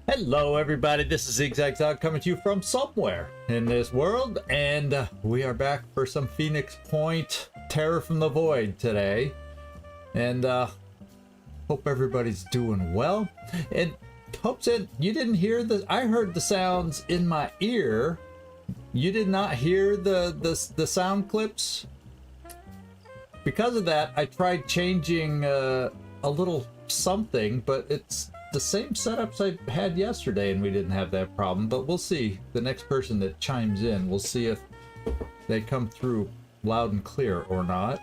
Hello everybody, this is ZigZagZog coming to you from somewhere in this world, and we are back for some Phoenix Point Terror from the Void today. And hope everybody's doing well. And Hope said you didn't hear the, I heard the sounds in my ear. You did not hear the sound clips? Because of that, I tried changing a little something, but it's the same setups I had yesterday and we didn't have that problem. But we'll see. The next person that chimes in, we'll see if they come through loud and clear or not.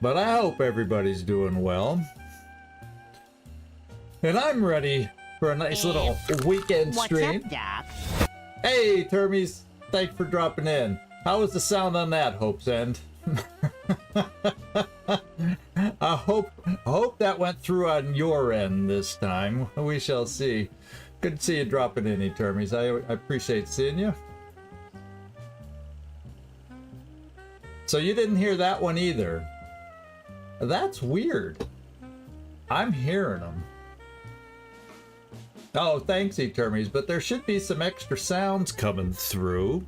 But I hope everybody's doing well. And I'm ready for a nice little weekend stream. What's up, Doc? Hey, Termies. Thanks for dropping in. How was the sound on that, Hope's End? I hope that went through on your end this time. We shall see. Good to see you dropping in, Termies. I appreciate seeing you. So you didn't hear that one either. That's weird. I'm hearing them. Oh, thanks, Termies, but there should be some extra sounds coming through.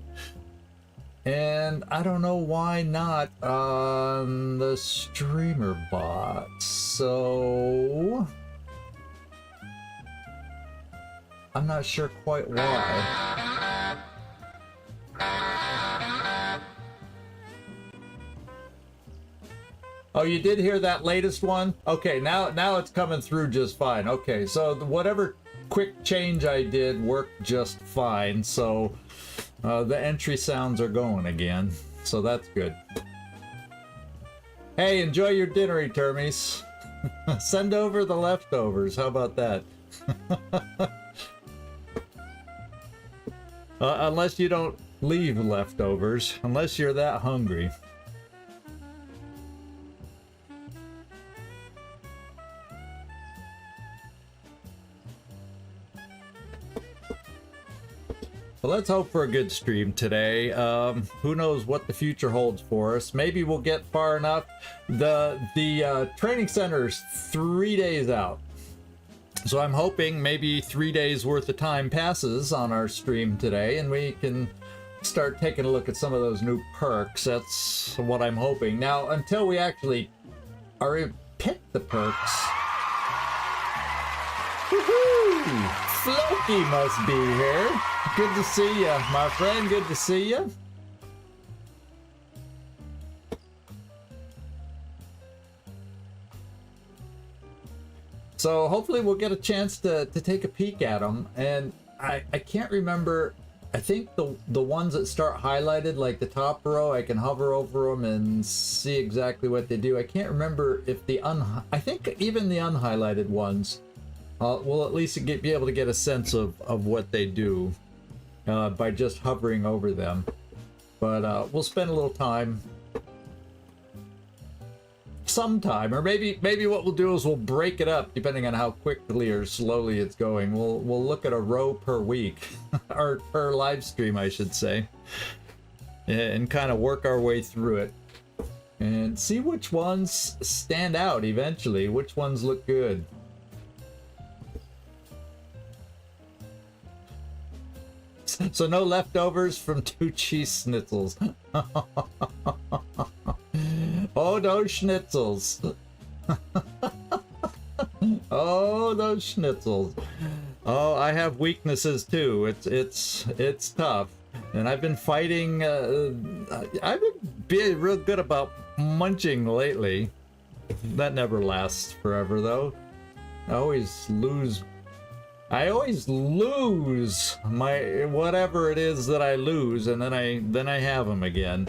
And I don't know why not on the streamer bot. So I'm not sure quite why. Oh, you did hear that latest one? Okay, now it's coming through just fine. Okay, so whatever quick change I did worked just fine. So the entry sounds are going again, so that's good. Hey, enjoy your dinner, Termies. Send over the leftovers. How about that? Unless you don't leave leftovers, unless you're that hungry. Well, let's hope for a good stream today. Who knows what the future holds for us. Maybe we'll get far enough. The training center's 3 days out. So I'm hoping maybe 3 days worth of time passes on our stream today and we can start taking a look at some of those new perks. That's what I'm hoping. Now, until we actually pick the perks. Woohoo! Floki must be here. Good to see you, my friend. Good to see you. So hopefully we'll get a chance to take a peek at them. And I can't remember. I think the ones that start highlighted, like the top row, I can hover over them and see exactly what they do. I can't remember if I think even the unhighlighted ones, we'll at least be able to get a sense of what they do by just hovering over them. But we'll spend a little time sometime, or maybe what we'll do is we'll break it up depending on how quickly or slowly it's going. We'll look at a row per week or per live stream, I should say, and kind of work our way through it and see which ones stand out eventually, which ones look good. So no leftovers from 2 cheese schnitzels. Oh, those schnitzels. Oh, those schnitzels. Oh, I have weaknesses too. It's tough. And I've been fighting, I've been being real good about munching lately. That never lasts forever though. I always lose my whatever it is that I lose, and then I have them again.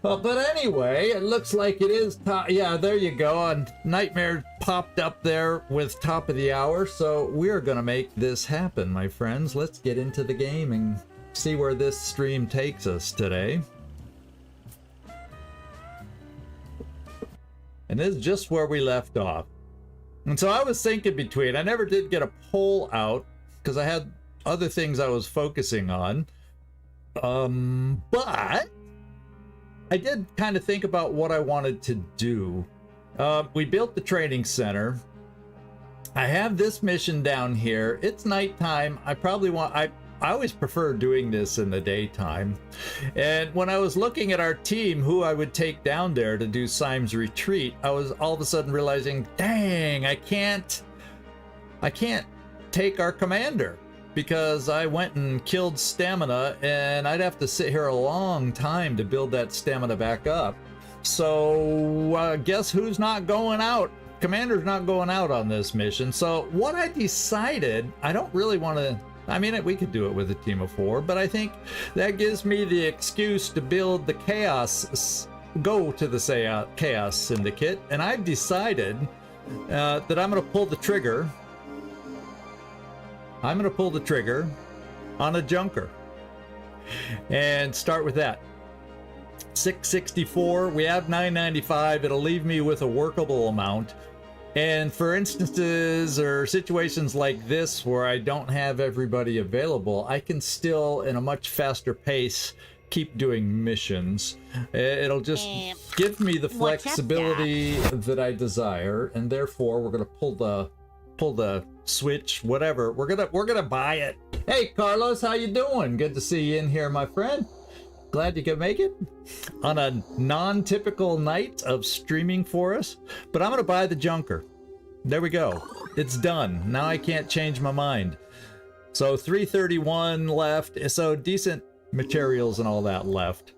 But anyway, it looks like it is top. Yeah, there you go. And Nightmare popped up there with top of the hour. So we're gonna make this happen, my friends. Let's get into the game and see where this stream takes us today. And this is just where we left off. And so I was thinking between, I never did get a poll out because I had other things I was focusing on. But I did kind of think about what I wanted to do. We built the training center. I have this mission down here. It's nighttime. I always prefer doing this in the daytime. And when I was looking at our team, who I would take down there to do Symes Retreat, I was all of a sudden realizing, dang, I can't take our commander because I went and killed stamina, and I'd have to sit here a long time to build that stamina back up. So guess who's not going out? Commander's not going out on this mission. So what I decided, I don't really want to, I mean, we could do it with a team of 4, but I think that gives me the excuse to build the Chaos, go to the Chaos Syndicate, and I've decided that I'm going to pull the trigger. I'm going to pull the trigger on a junker and start with that. 664, we have 995. It'll leave me with a workable amount. And for instances or situations like this where I don't have everybody available, I can still, in a much faster pace, keep doing missions. It'll just give me the flexibility that I desire, and therefore we're gonna pull the switch, whatever. We're gonna buy it. Hey Carlos, how you doing? Good to see you in here, my friend. Glad you could make it on a non-typical night of streaming for us. But I'm gonna buy the junker. There we go. It's done. Now I can't change my mind. So 331 left. So decent materials and all that left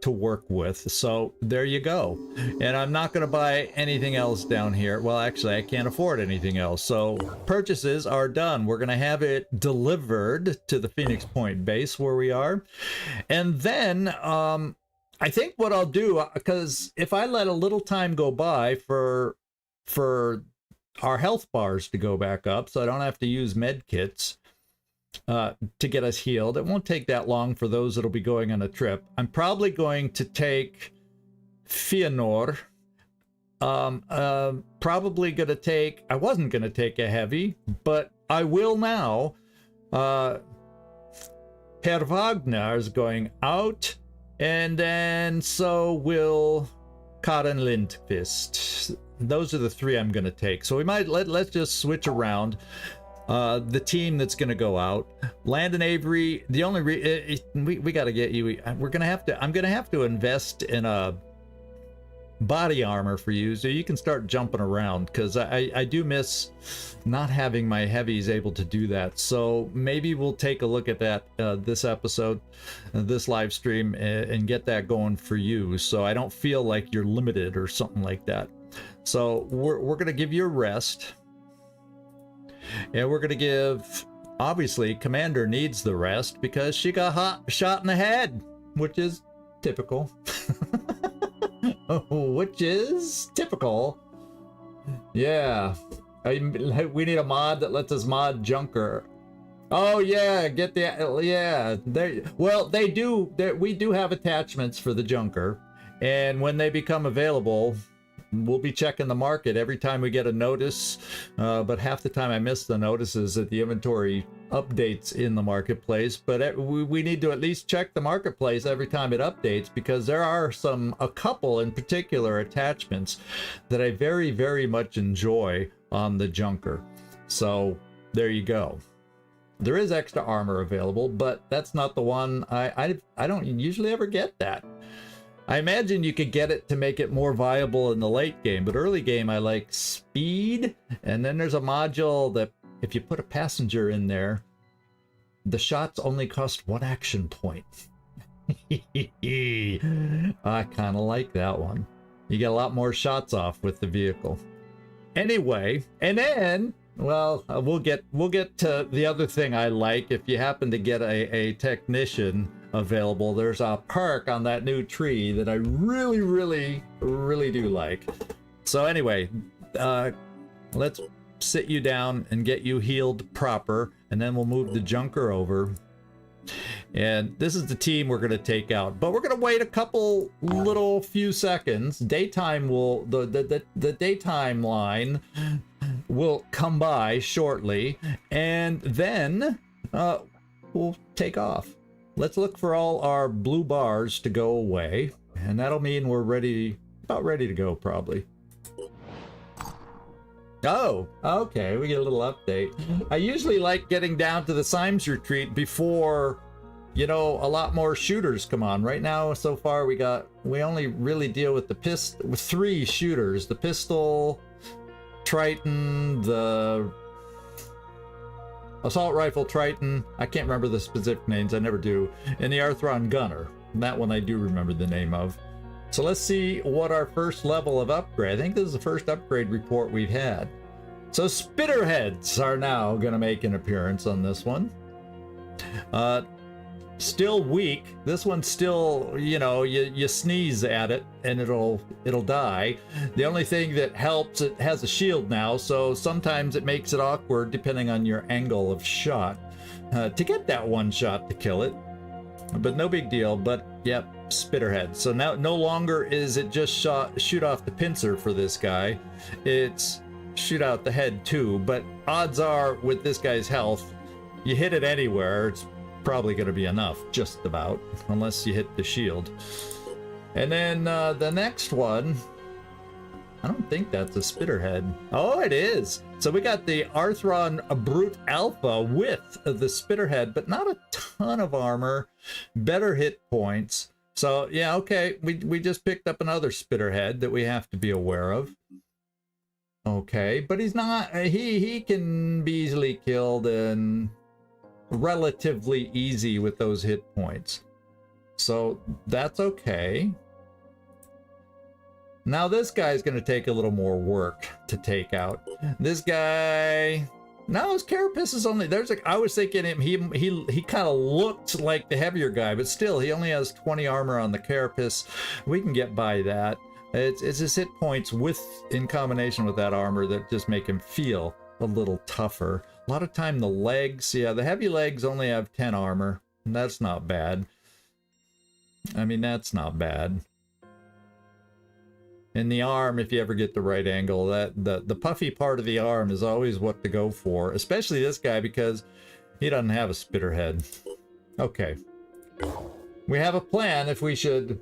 to work with. So there you go. And I'm not gonna buy anything else down here. Well, actually, I can't afford anything else. So purchases are done. We're gonna have it delivered to the Phoenix Point base where we are. And then I think what I'll do, because if I let a little time go by for our health bars to go back up, so I don't have to use med kits to get us healed. It won't take that long for those that'll be going on a trip. I'm probably going to take Fëanor. Probably gonna take, I wasn't gonna take a heavy, but I will now. Herr Wagner is going out, and then so will Karen Lindqvist. Those are the 3 I'm gonna take. So we might let's just switch around. The team that's going to go out, Landon Avery. The only we got to get you. I'm going to have to invest in a body armor for you so you can start jumping around, because I do miss not having my heavies able to do that. So maybe we'll take a look at that this episode, this live stream, and get that going for you, so I don't feel like you're limited or something like that. So we're going to give you a rest. And we're going to give, obviously, Commander needs the rest because she got shot in the head, which is typical. Which is typical. Yeah. We need a mod that lets us mod Junker. Oh, yeah. Get the, yeah. Well, they do. We do have attachments for the Junker. And when they become available, we'll be checking the market every time we get a notice, but half the time I miss the notices at the inventory updates in the marketplace. But we need to at least check the marketplace every time it updates, because there are a couple in particular attachments that I very, very much enjoy on the Junker. So there you go. There is extra armor available, but that's not the one. I don't usually ever get that. I imagine you could get it to make it more viable in the late game, but early game I like speed, and then there's a module that if you put a passenger in there, the shots only cost 1 action point. I kind of like that one. You get a lot more shots off with the vehicle. Anyway, and then, well, we'll get to the other thing I like. If you happen to get a technician available, there's a perk on that new tree that I really, really, really do like. So anyway, let's sit you down and get you healed proper, and then we'll move the Junker over. And this is the team we're going to take out. But we're going to wait a couple little few seconds. Daytime will, the daytime line will come by shortly. And then we'll take off. Let's look for all our blue bars to go away. And that'll mean we're ready, about ready to go probably. Oh, okay, we get a little update. I usually like getting down to the Symes retreat before, you know, a lot more shooters come on. Right now, so far, we only really deal with with 3 shooters. The pistol, Triton, the assault rifle Triton. I can't remember the specific names, I never do. And the Arthron Gunner. That one I do remember the name of. So let's see what our first level of upgrade. I think this is the first upgrade report we've had. So Spitterheads are now going to make an appearance on this one. Still weak. This one's still, you know, you sneeze at it and it'll die. The only thing that helps, it has a shield now, so sometimes it makes it awkward depending on your angle of shot to get that one shot to kill it. But no big deal. But yep, Spitterhead. So now no longer is it just shoot off the pincer for this guy. It's shoot out the head too. But odds are with this guy's health, you hit it anywhere, it's probably going to be enough, just about, unless you hit the shield. And then the next one, I don't think that's a Spitterhead. Oh, it is. So we got the Arthron Brute Alpha with the Spitterhead, but not a ton of armor, better hit points. So yeah, okay, we just picked up another Spitterhead that we have to be aware of. Okay, but he's not, he can be easily killed and relatively easy with those hit points. So that's okay. Now this guy's going to take a little more work to take out. This guy, no, his carapace is only, I was thinking he kind of looked like the heavier guy, but still he only has 20 armor on the carapace. We can get by that. It's his hit points in combination with that armor that just make him feel a little tougher. A lot of time the legs, yeah, the heavy legs only have 10 armor, and that's not bad. I mean, that's not bad. And the arm, if you ever get the right angle, the puffy part of the arm is always what to go for, especially this guy because he doesn't have a Spitterhead. Okay. We have a plan if we should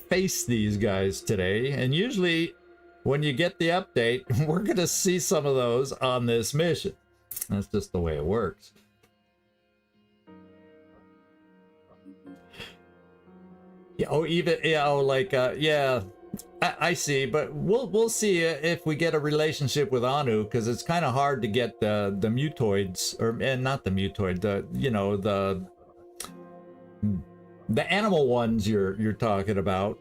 face these guys today, and usually when you get the update, we're going to see some of those on this mission. That's just the way it works. Yeah, oh, even, yeah, oh, like, yeah, I see, but we'll see if we get a relationship with Anu, because it's kind of hard to get the mutoids, and not the mutoid, the, you know, the animal ones you're talking about.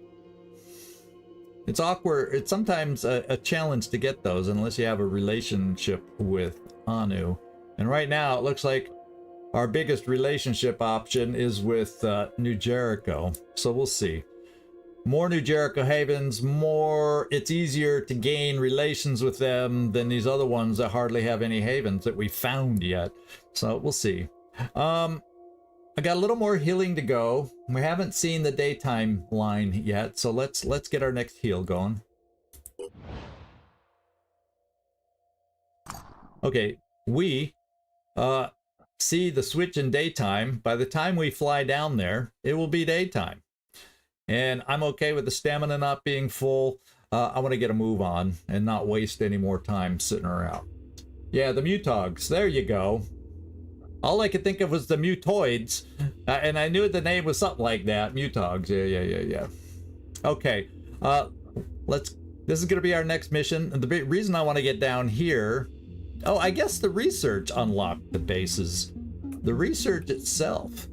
It's awkward. It's sometimes a challenge to get those unless you have a relationship with Anu. And right now it looks like our biggest relationship option is with New Jericho. So we'll see. More New Jericho havens, it's easier to gain relations with them than these other ones that hardly have any havens that we found yet. So we'll see. I got a little more healing to go. We haven't seen the daytime line yet, so let's get our next heal going. Okay, we see the switch in daytime. By the time we fly down there, it will be daytime. And I'm okay with the stamina not being full. I want to get a move on and not waste any more time sitting around. Yeah, the Mutogs, there you go. All I could think of was the Mutoids, and I knew the name was something like that. Mutogs, yeah. Okay, this is gonna be our next mission. And the reason I want to get down here, oh, I guess the research unlocked the bases. The research itself.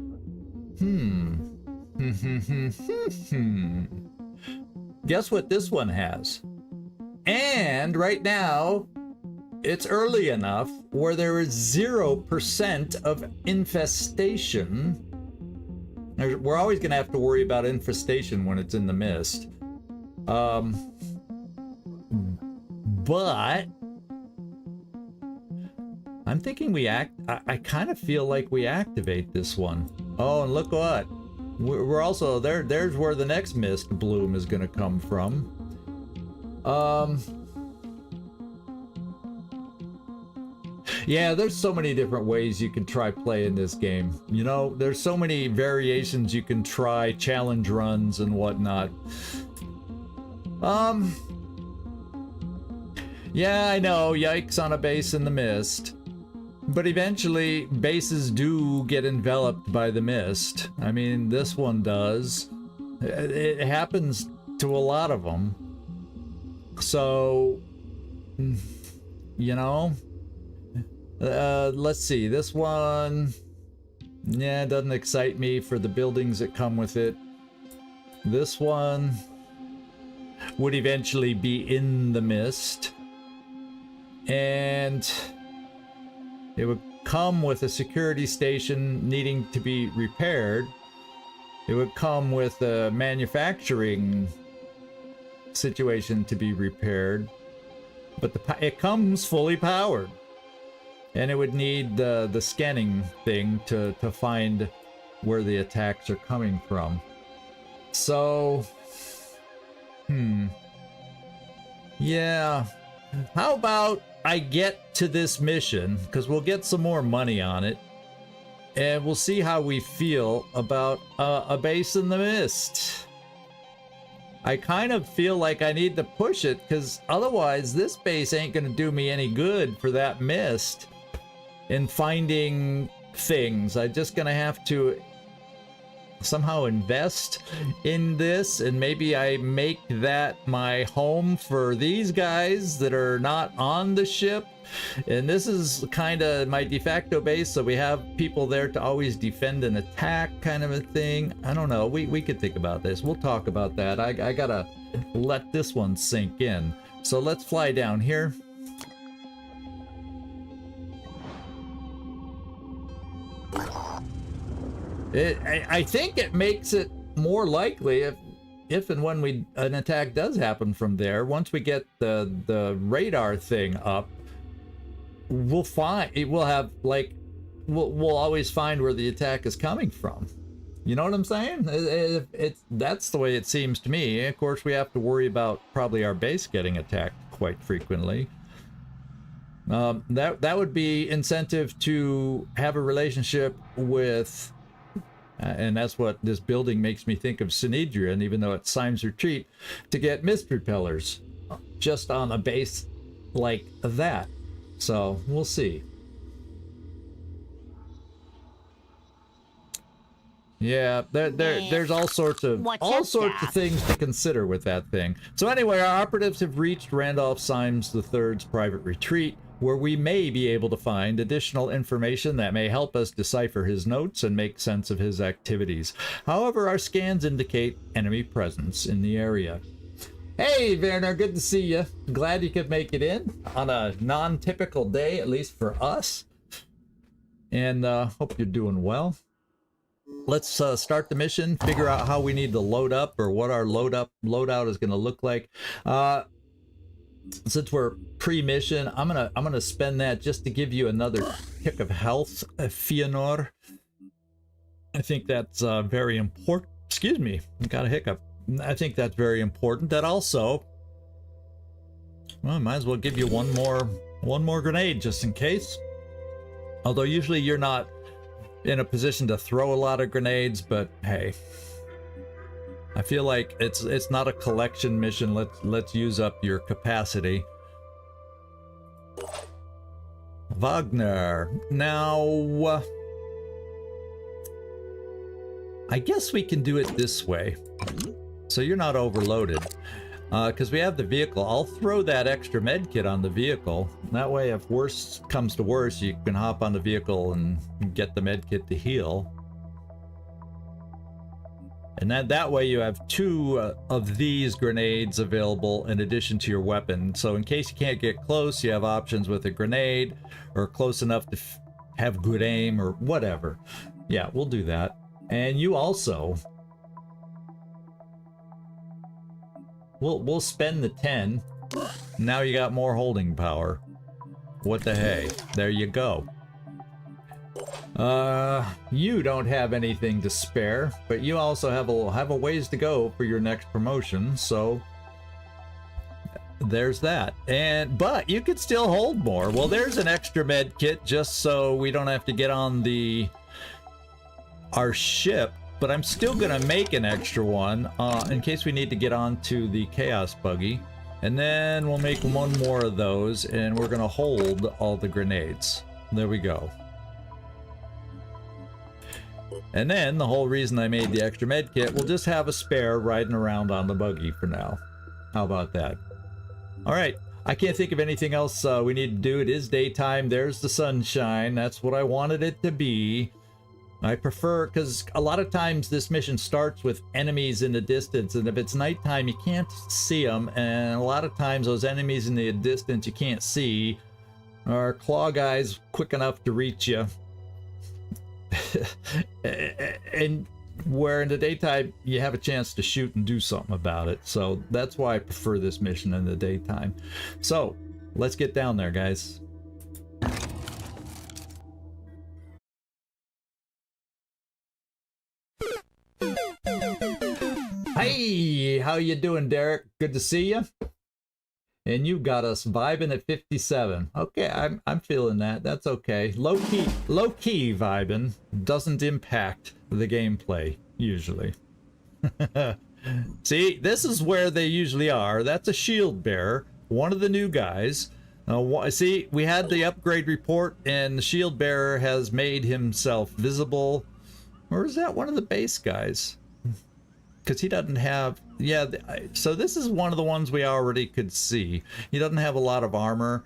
Guess what this one has? And right now, it's early enough where there is 0% of infestation. We're always going to have to worry about infestation when it's in the mist. But I'm thinking I kind of feel like we activate this one. Oh, and look what. We're also there's where the next mist bloom is going to come from. Yeah, there's so many different ways you can try playing this game. You know, there's so many variations you can try, challenge runs and whatnot. Yeah, I know, yikes on a base in the mist. But eventually, bases do get enveloped by the mist. I mean, this one does. It happens to a lot of them. So, you know, let's see. This one, yeah, doesn't excite me for the buildings that come with it. This one would eventually be in the mist. And it would come with a security station needing to be repaired. It would come with a manufacturing situation to be repaired. But it comes fully powered. And it would need the scanning thing to find where the attacks are coming from. So, yeah. How about I get to this mission, because we'll get some more money on it, and we'll see how we feel about a base in the mist. I kind of feel like I need to push it, because otherwise this base ain't going to do me any good for that mist in finding things. I'm just going to have to somehow invest in this, and maybe I make that my home for these guys that are not on the ship. And this is kind of my de facto base, so we have people there to always defend and attack, kind of a thing. I don't know, we could think about this. We'll talk about that. I gotta let this one sink in. So let's fly down here. I think it makes it more likely if and when an attack does happen from there. Once we get the radar thing up, we'll have like we'll always find where the attack is coming from. You know what I'm saying? That's the way it seems to me. Of course, we have to worry about probably our base getting attacked quite frequently. That would be incentive to have a relationship with. And that's what this building makes me think of Synedrian, even though it's Symes Retreat, to get mist repellers just on a base like that. So we'll see. Yeah, there's all sorts of things to consider with that thing. So anyway, our operatives have reached Randolph Symes III's private retreat, where we may be able to find additional information that may help us decipher his notes and make sense of his activities. However, our scans indicate enemy presence in the area. Hey, Werner, good to see you. Glad you could make it in on a non-typical day, at least for us. And hope you're doing well. Let's start the mission, figure out how we need to load up, or what our loadout is going to look like. Since we're pre-mission, I'm gonna spend that just to give you another kick of health, Fionor. I think that's very important. Excuse me, I got a hiccup. I think that's very important. That also, well, I might as well give you one more grenade just in case. Although usually you're not in a position to throw a lot of grenades, but hey, I feel like it's not a collection mission. Let's use up your capacity. Wagner. Now, I guess we can do it this way. So you're not overloaded. Because we have the vehicle. I'll throw that extra med kit on the vehicle. That way, if worse comes to worse, you can hop on the vehicle and get the med kit to heal. And that way you have 2 of these grenades available in addition to your weapon. So in case you can't get close, you have options with a grenade, or close enough to have good aim, or whatever. Yeah, we'll do that. And you also... We'll spend the 10. Now you got more holding power. what the hey? There you go. You don't have anything to spare, but you also have a ways to go for your next promotion, so there's that. But you could still hold more. Well, there's an extra med kit just so we don't have to get on our ship, but I'm still gonna make an extra one in case we need to get onto the Chaos buggy. And then we'll make one more of those, and we're gonna hold all the grenades. There we go. And then the whole reason I made the extra med kit, we'll just have a spare riding around on the buggy for now. How about that? All right, I can't think of anything else we need to do. It is daytime. There's the sunshine. That's what I wanted it to be. I prefer, because a lot of times this mission starts with enemies in the distance, and if it's nighttime, you can't see them, and a lot of times those enemies in the distance you can't see are claw guys quick enough to reach you. And where in the daytime you have a chance to shoot and do something about it. So that's why I prefer this mission in the daytime. So let's get down there, guys. Hey, how you doing, Derek? Good to see you. And you got us vibing at 57. Okay, I'm feeling that. That's okay. Low key vibing doesn't impact the gameplay usually. See, this is where they usually are. That's a shield bearer, one of the new guys. See, we had the upgrade report, and the shield bearer has made himself visible. Or is that one of the base guys? Because he doesn't have, yeah, so this is one of the ones we already could see. He doesn't have a lot of armor.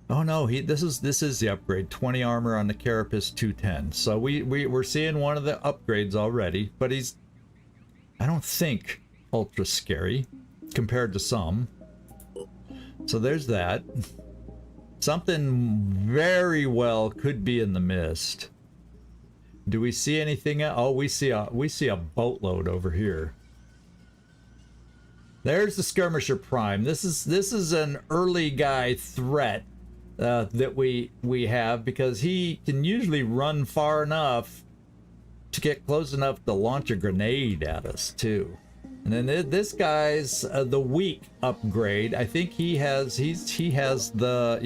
Oh no, this is the upgrade. 20 armor on the Carapace 210. So we're seeing one of the upgrades already, but he's, I don't think, ultra scary compared to some. So there's that. Something very well could be in the mist. Do we see anything else? Oh, we see a boatload over here. There's the Skirmisher Prime. This is an early guy threat that we have, because he can usually run far enough to get close enough to launch a grenade at us too. And then this guy's the weak upgrade. I think he has the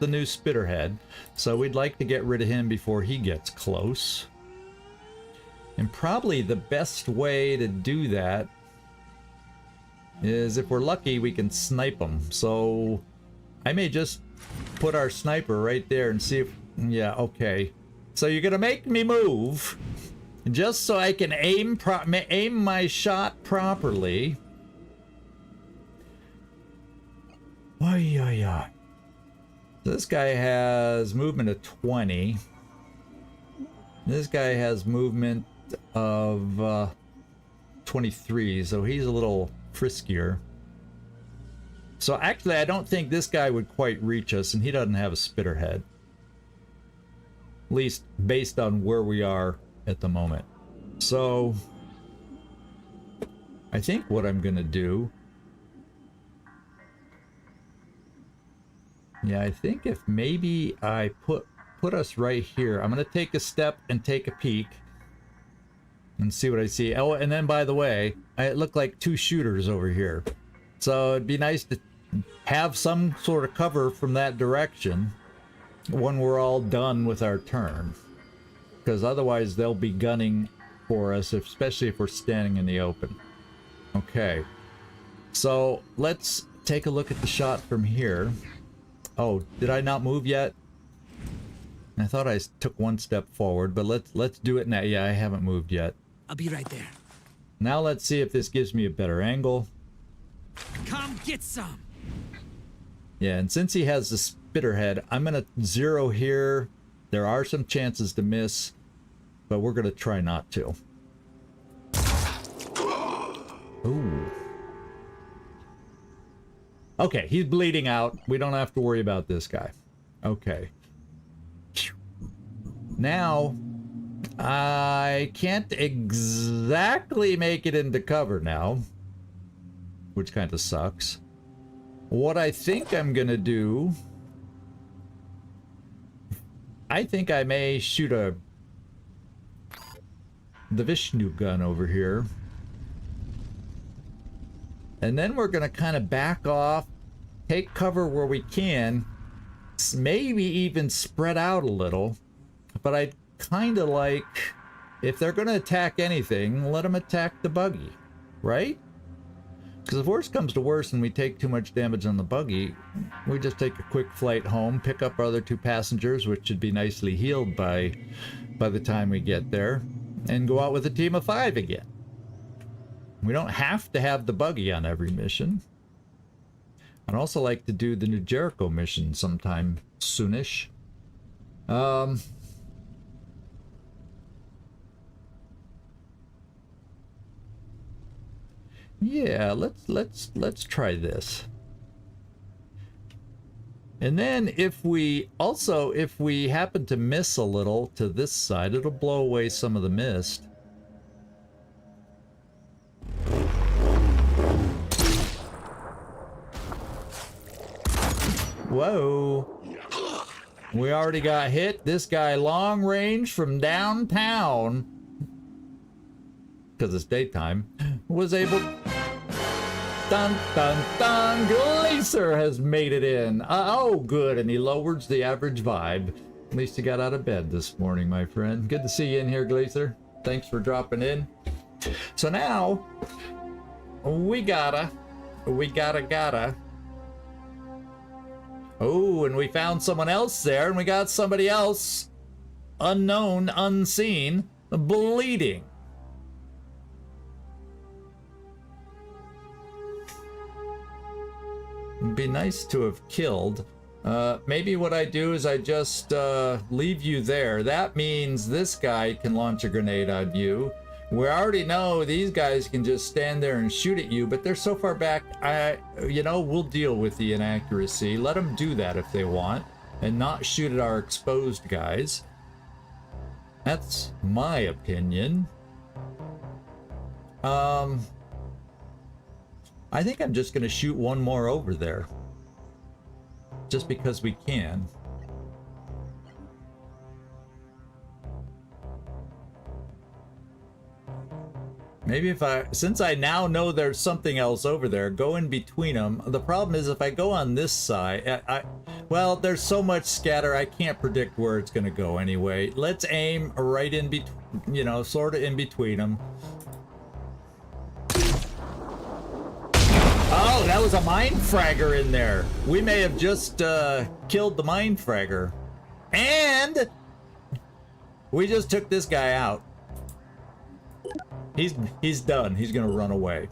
new Spitterhead. So we'd like to get rid of him before he gets close. And probably the best way to do that is, if we're lucky, we can snipe him. So I may just put our sniper right there and see if, yeah, okay. So you're gonna make me move just so I can aim my shot properly. Oh yeah. This guy has movement of 20. This guy has movement of 23, so he's a little friskier. So actually, I don't think this guy would quite reach us, and he doesn't have a Spitterhead. At least based on where we are at the moment. So I think what I'm gonna do, yeah, I think if maybe I put us right here, I'm gonna take a step and take a peek and see what I see. Oh, and then by the way, it looked like two shooters over here, so it'd be nice to have some sort of cover from that direction when we're all done with our turn, because otherwise they'll be gunning for us, especially if we're standing in the open. Okay, so let's take a look at the shot from here. Oh, did I not move yet? I thought I took one step forward, but let's do it now. Yeah, I haven't moved yet. I'll be right there. Now let's see if this gives me a better angle. Come get some. Yeah, and since he has the Spitterhead, I'm gonna zero here. There are some chances to miss, but we're gonna try not to. Ooh. Okay, he's bleeding out. We don't have to worry about this guy. Okay. Now, I can't exactly make it into cover now, which kind of sucks. What I think I'm gonna do I think I may shoot the Vishnu gun over here. And then we're gonna kind of back off, take cover where we can, maybe even spread out a little. But I kind of like, if they're gonna attack anything, let them attack the buggy, right? Because if worse comes to worse and we take too much damage on the buggy, we just take a quick flight home, pick up our other 2 passengers, which should be nicely healed by the time we get there, and go out with a team of 5 again. We don't have to have the buggy on every mission. I'd also like to do the New Jericho mission sometime soonish. Yeah, let's try this. And then if we happen to miss a little to this side, it'll blow away some of the mist. Whoa. We already got hit. This guy long range from downtown, because it's daytime, was able... Dun dun dun! Glacier has made it in. Oh, good, and he lowers the average vibe. At least he got out of bed this morning, my friend. Good to see you in here, Glacier. Thanks for dropping in. So now, we gotta. Oh, and we found someone else there, and we got somebody else, unknown, unseen, bleeding. It'd be nice to have killed. Maybe what I do is I just leave you there. That means this guy can launch a grenade on you. We already know these guys can just stand there and shoot at you, but they're so far back, we'll deal with the inaccuracy. Let them do that if they want, and not shoot at our exposed guys. That's my opinion. I think I'm just gonna shoot one more over there. Just because we can. Maybe since I now know there's something else over there, go in between them. The problem is if I go on this side, well, there's so much scatter, I can't predict where it's gonna go anyway. Let's aim right in between, sort of in between them. Oh, that was a mind fragger in there. We may have just killed the mind fragger. And we just took this guy out. He's done. He's gonna run away.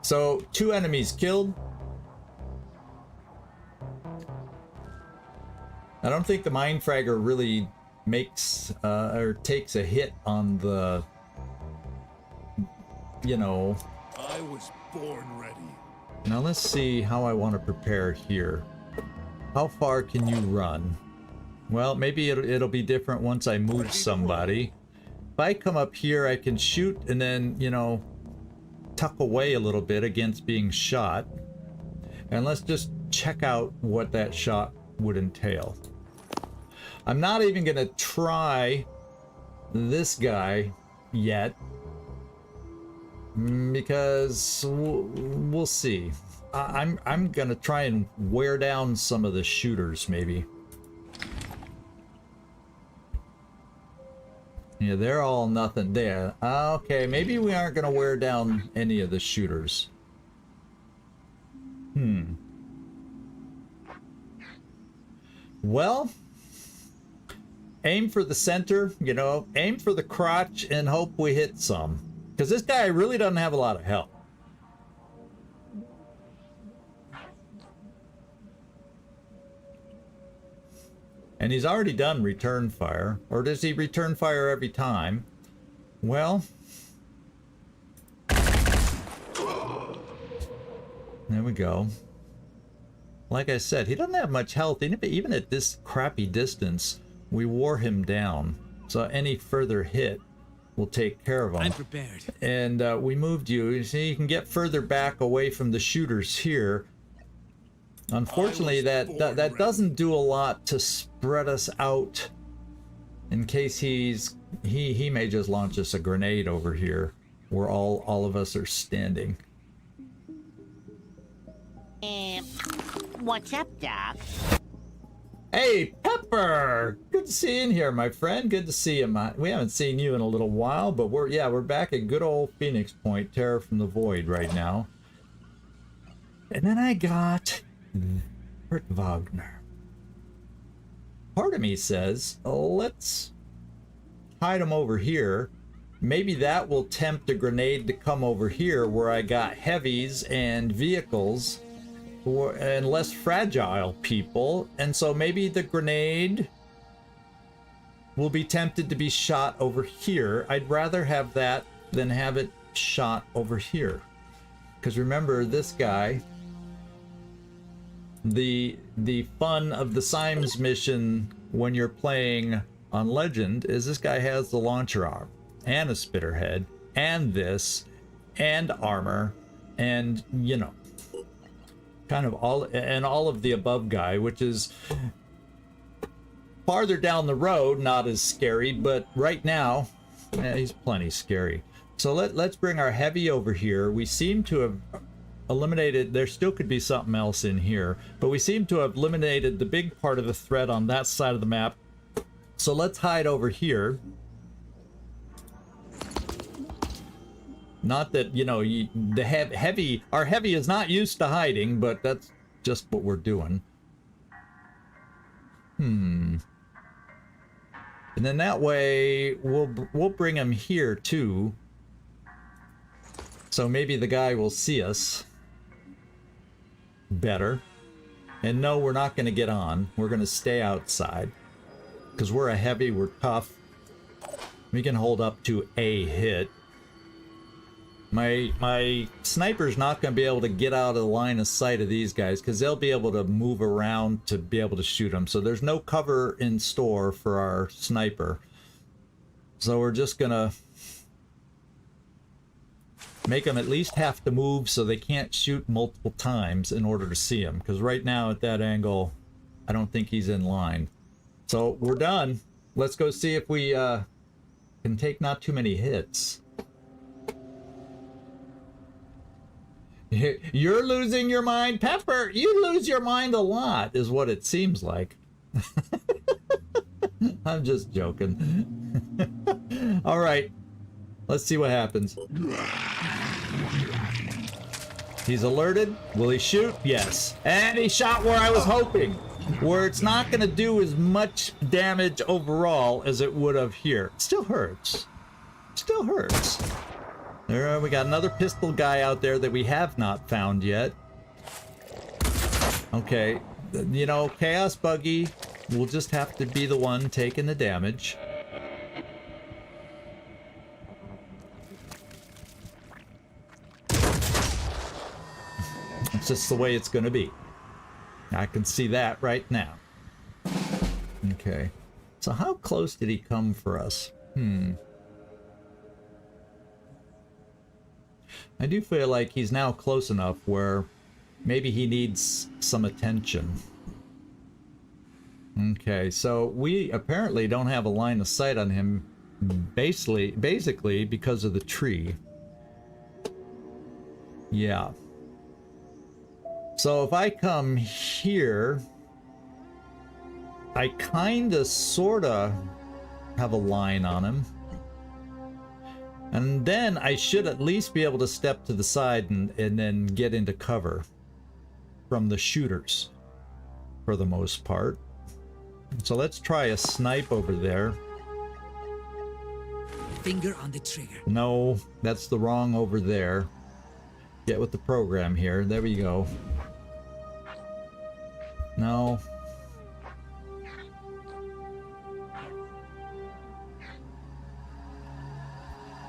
So 2 enemies killed. I don't think the mind fragger really makes or takes a hit on the, I was born ready. Now let's see how I want to prepare here. How far can you run? Well, maybe it'll be different once I move somebody. If I come up here, I can shoot and then, tuck away a little bit against being shot. And let's just check out what that shot would entail. I'm not even gonna try this guy yet, because we'll see. I'm gonna try and wear down some of the shooters, maybe. Yeah, they're all nothing there. Okay, maybe we aren't gonna wear down any of the shooters. Well, aim for the center, aim for the crotch and hope we hit some. Because this guy really doesn't have a lot of health. And he's already done return fire. Or does he return fire every time? Well, there we go. Like I said, he doesn't have much health. Even at this crappy distance, we wore him down. So any further hit will take care of him. I'm prepared. And we moved you. You see, you can get further back away from the shooters here. Unfortunately, that doesn't do a lot to spread us out in case he may just launch us a grenade over here where all of us are standing. What's up, Doc? Hey, Pepper! Good to see you in here, my friend. Good to see you. We haven't seen you in a little while, but we're back at good old Phoenix Point, Terror from the Void right now. And then I got Kurt Wagner. Part of me says, let's hide him over here. Maybe that will tempt a grenade to come over here where I got heavies and vehicles and less fragile people, and so maybe the grenade will be tempted to be shot over here. I'd rather have that than have it shot over here, because remember, this guy, the fun of the Symes mission when you're playing on Legend is this guy has the launcher arm and a spitter head and this and armor and, you know, kind of all of the above guy, which is farther down the road not as scary, but right now he's plenty scary. So let's bring our heavy over here. We seem to have eliminated, there still could be something else in here, but we seem to have eliminated the big part of the threat on that side of the map. So let's hide over here. Not that, you know, our heavy is not used to hiding, but that's just what we're doing. And then that way we'll bring him here too. So maybe the guy will see us better. And no, we're not going to get on. We're going to stay outside. Because we're a heavy, we're tough. We can hold up to a hit. My sniper's not going to be able to get out of the line of sight of these guys because they'll be able to move around to be able to shoot them. So there's no cover in store for our sniper. So we're just going to make them at least have to move so they can't shoot multiple times in order to see him. Because right now at that angle, I don't think he's in line. So we're done. Let's go see if we can take not too many hits. You're losing your mind, Pepper. You lose your mind a lot, is what it seems like. I'm just joking. All right, let's see what happens. He's alerted. Will he shoot? Yes. And he shot where I was hoping, where it's not going to do as much damage overall as it would have here. Still hurts. Still hurts. There, we got another pistol guy out there that we have not found yet. Okay, you know, Chaos Buggy will just have to be the one taking the damage. It's just the way it's going to be. I can see that right now. Okay, so how close did he come for us? I do feel like he's now close enough where maybe he needs some attention. Okay, so we apparently don't have a line of sight on him basically because of the tree. Yeah. So if I come here, I kinda sorta have a line on him. And then I should at least be able to step to the side and then get into cover from the shooters for the most part. So let's try a snipe over there. Finger on the trigger. No, that's the wrong over there. Get with the program here. There we go. No.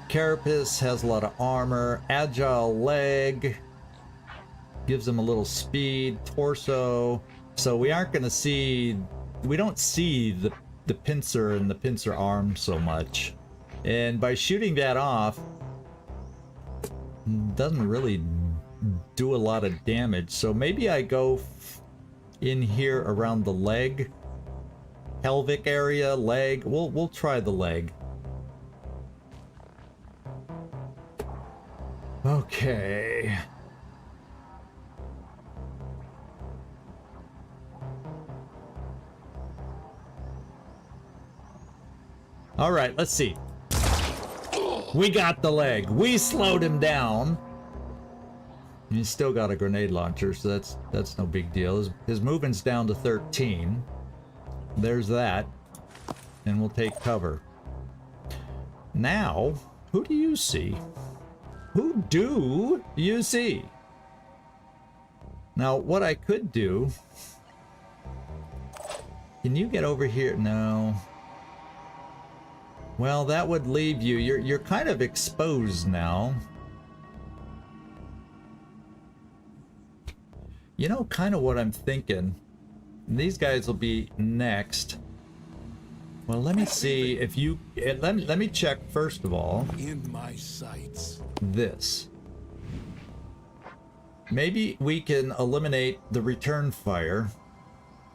Carapace has a lot of armor. Agile leg gives him a little speed. Torso. So we aren't going to see... We don't see the pincer and the pincer arm so much. And by shooting that off, doesn't really do a lot of damage. So maybe I go in here around the leg, pelvic area, leg. We'll try the leg. Okay. All right, let's see. We got the leg. We slowed him down. He's still got a grenade launcher, so that's no big deal. His movement's down to 13. There's that. And we'll take cover. Now, who do you see? Who do you see? Now, what I could do... Can you get over here? No. Well, that would leave you. You're kind of exposed now. You know, kind of what I'm thinking. These guys will be next. Well, let me see if you... Let me check, first of all. In my sights. This. Maybe we can eliminate the return fire.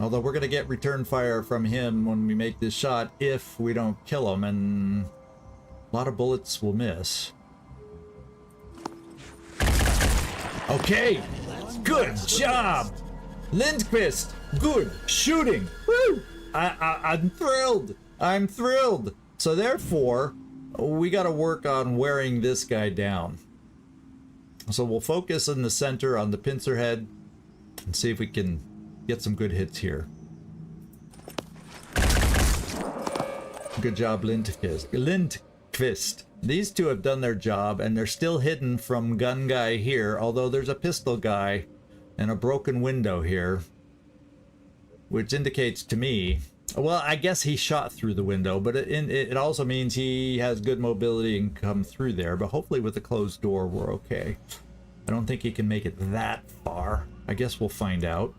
Although we're going to get return fire from him when we make this shot if we don't kill him, and a lot of bullets will miss. Okay, good job! Lindqvist, good shooting! Woo! I'm thrilled! I'm thrilled! So therefore, we got to work on wearing this guy down. So we'll focus in the center on the pincer head and see if we can get some good hits here. Good job, Lindqvist. Lindqvist. These two have done their job, and they're still hidden from gun guy here, although there's a pistol guy and a broken window here, which indicates to me, well, I guess he shot through the window, but it also means he has good mobility and come through there, but hopefully with the closed door, we're okay. I don't think he can make it that far. I guess we'll find out.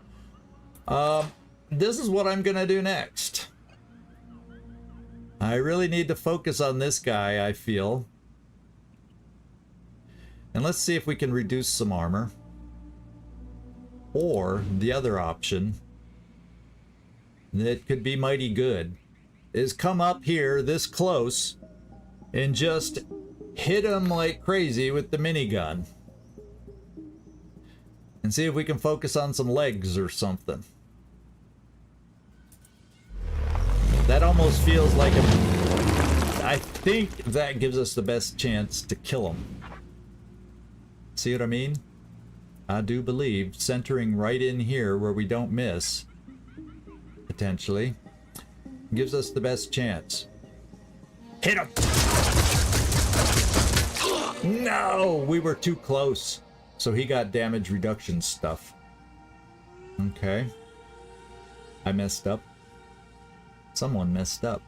This is what I'm gonna do next. I really need to focus on this guy, I feel. And let's see if we can reduce some armor. Or the other option that could be mighty good is come up here this close and just hit him like crazy with the minigun. And see if we can focus on some legs or something. That almost feels like a... I think that gives us the best chance to kill him. See what I mean? I do believe centering right in here where we don't miss, potentially, gives us the best chance. Hit him! No! We were too close. So he got damage reduction stuff. Okay. I messed up. Someone messed up.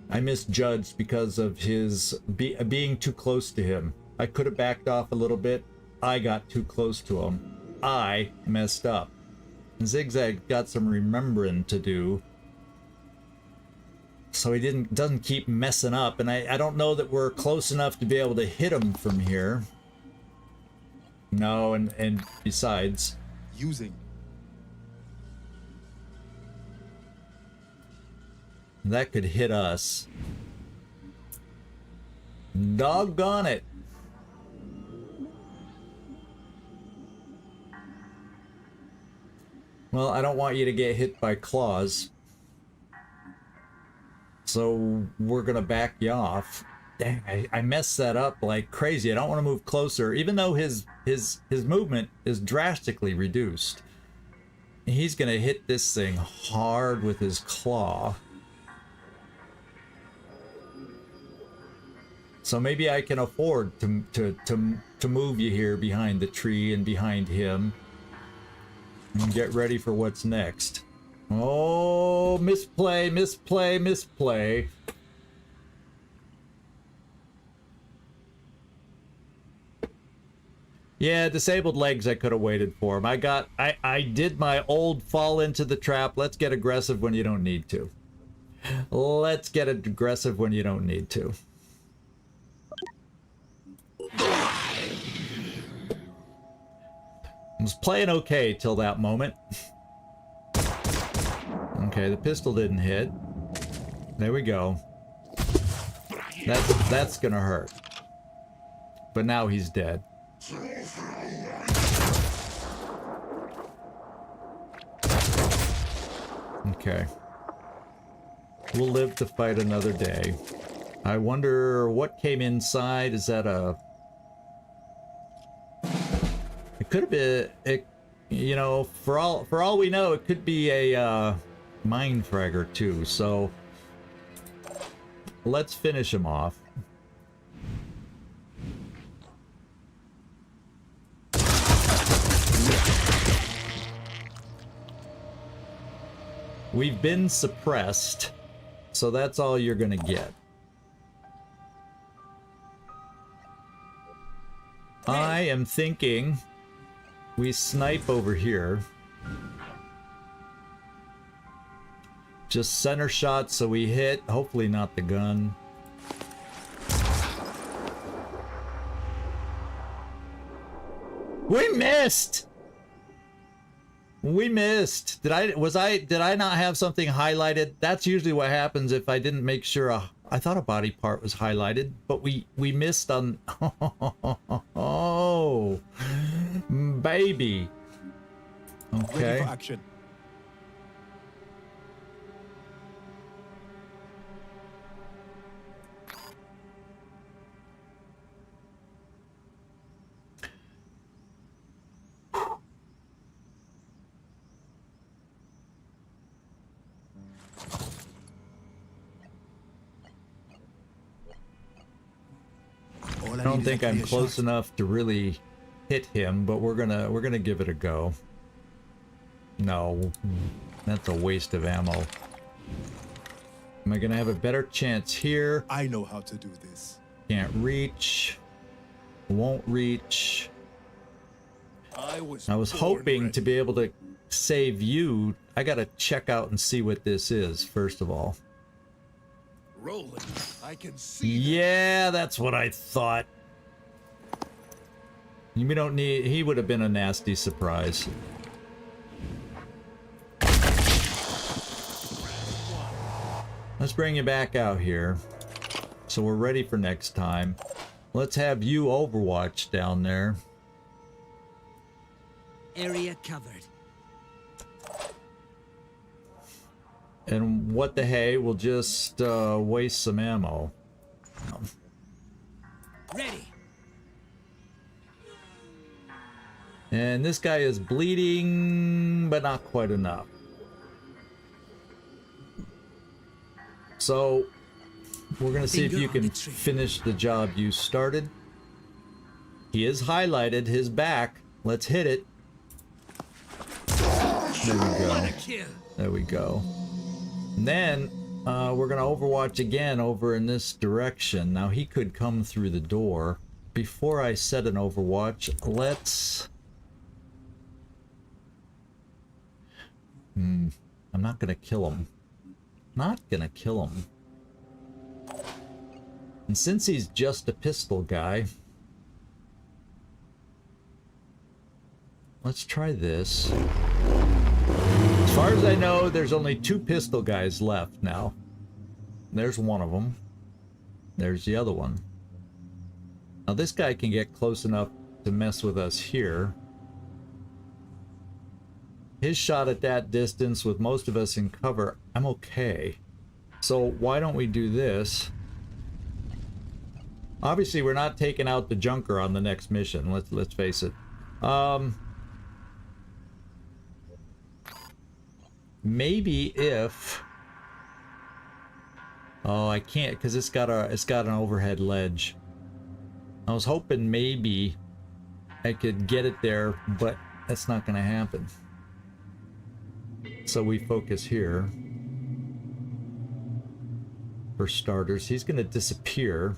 I misjudged because of his being too close to him. I could have backed off a little bit. I got too close to him. I messed up. Zigzag got some remembering to do, so he doesn't keep messing up, and I don't know that we're close enough to be able to hit him from here. No, and besides, Using. that could hit us. Doggone it. Well, I don't want you to get hit by claws, so we're gonna back you off. Dang, I messed that up like crazy. I don't want to move closer, even though his movement is drastically reduced. He's gonna hit this thing hard with his claw. So maybe I can afford to move you here behind the tree and behind him. And get ready for what's next. Oh, misplay, misplay, misplay. Yeah, disabled legs I could have waited for him. I did my old fall into the trap. Let's get aggressive when you don't need to. Let's get aggressive when you don't need to. was playing okay till that moment. Okay, the pistol didn't hit. There we go. That's gonna hurt. But now he's dead. Okay. We'll live to fight another day. I wonder what came inside. Is that a... It could have been... It, you know, for all we know, it could be a mine fragger too. So let's finish him off. We've been suppressed, so that's all you're gonna get. I am thinking we snipe over here. Just center shot so we hit, hopefully not the gun. We missed! We missed. Did I not have something highlighted? That's usually what happens if I didn't make sure I thought a body part was highlighted, but we missed on... Oh, baby. Okay. Ready for action. I don't think I'm close enough to really hit him, but we're gonna give it a go. No, that's a waste of ammo. Am I gonna have a better chance here? I know how to do this. Can't reach. Won't reach. I was hoping to be able to save you. I gotta check out and see what this is, first of all. rolling. I can see. Yeah, that's what I thought. We don't need... He would have been a nasty surprise. Let's bring you back out here. So we're ready for next time. Let's have you Overwatch down there. Area covered. And what the hey, we'll just waste some ammo. Ready. And this guy is bleeding, but not quite enough. So we're gonna see if you can finish the job you started. He is highlighted, his back. Let's hit it. There we go. There we go. And then we're gonna Overwatch again over in this direction. Now he could come through the door. Before I set an Overwatch, let's... I'm not gonna kill him. Not gonna kill him. And since he's just a pistol guy, let's try this. As far as I know, there's only 2 pistol guys left now. There's one of them. There's the other one. Now this guy can get close enough to mess with us here. His shot at that distance with most of us in cover, I'm okay. So why don't we do this? Obviously we're not taking out the Junker on the next mission, let's face it. Maybe if... Oh, I can't because it's got an overhead ledge. I was hoping maybe I could get it there, but that's not going to happen. So we focus here. For starters, he's going to disappear.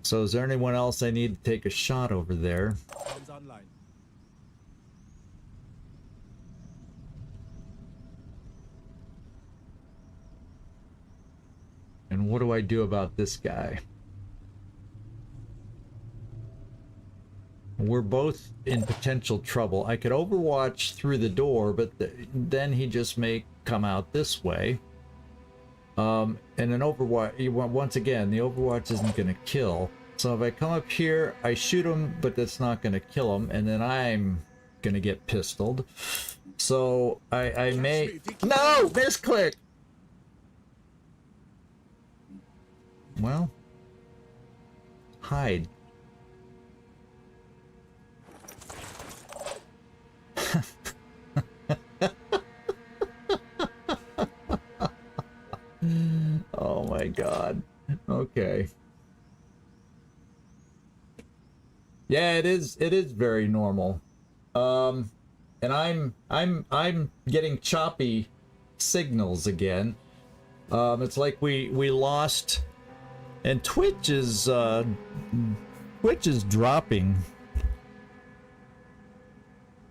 So is there anyone else I need to take a shot over there? And what do I do about this guy? we're both in potential trouble. I could overwatch through the door, but then he just may come out this way. And an overwatch, once again, the overwatch isn't going to kill. So if I come up here, I shoot him, but that's not going to kill him, and then I'm going to get pistoled. So I may... No! Misclick! Well, hide. Oh my god. Okay. Yeah, it is very normal. And I'm getting choppy signals again. It's like we lost, and Twitch is dropping.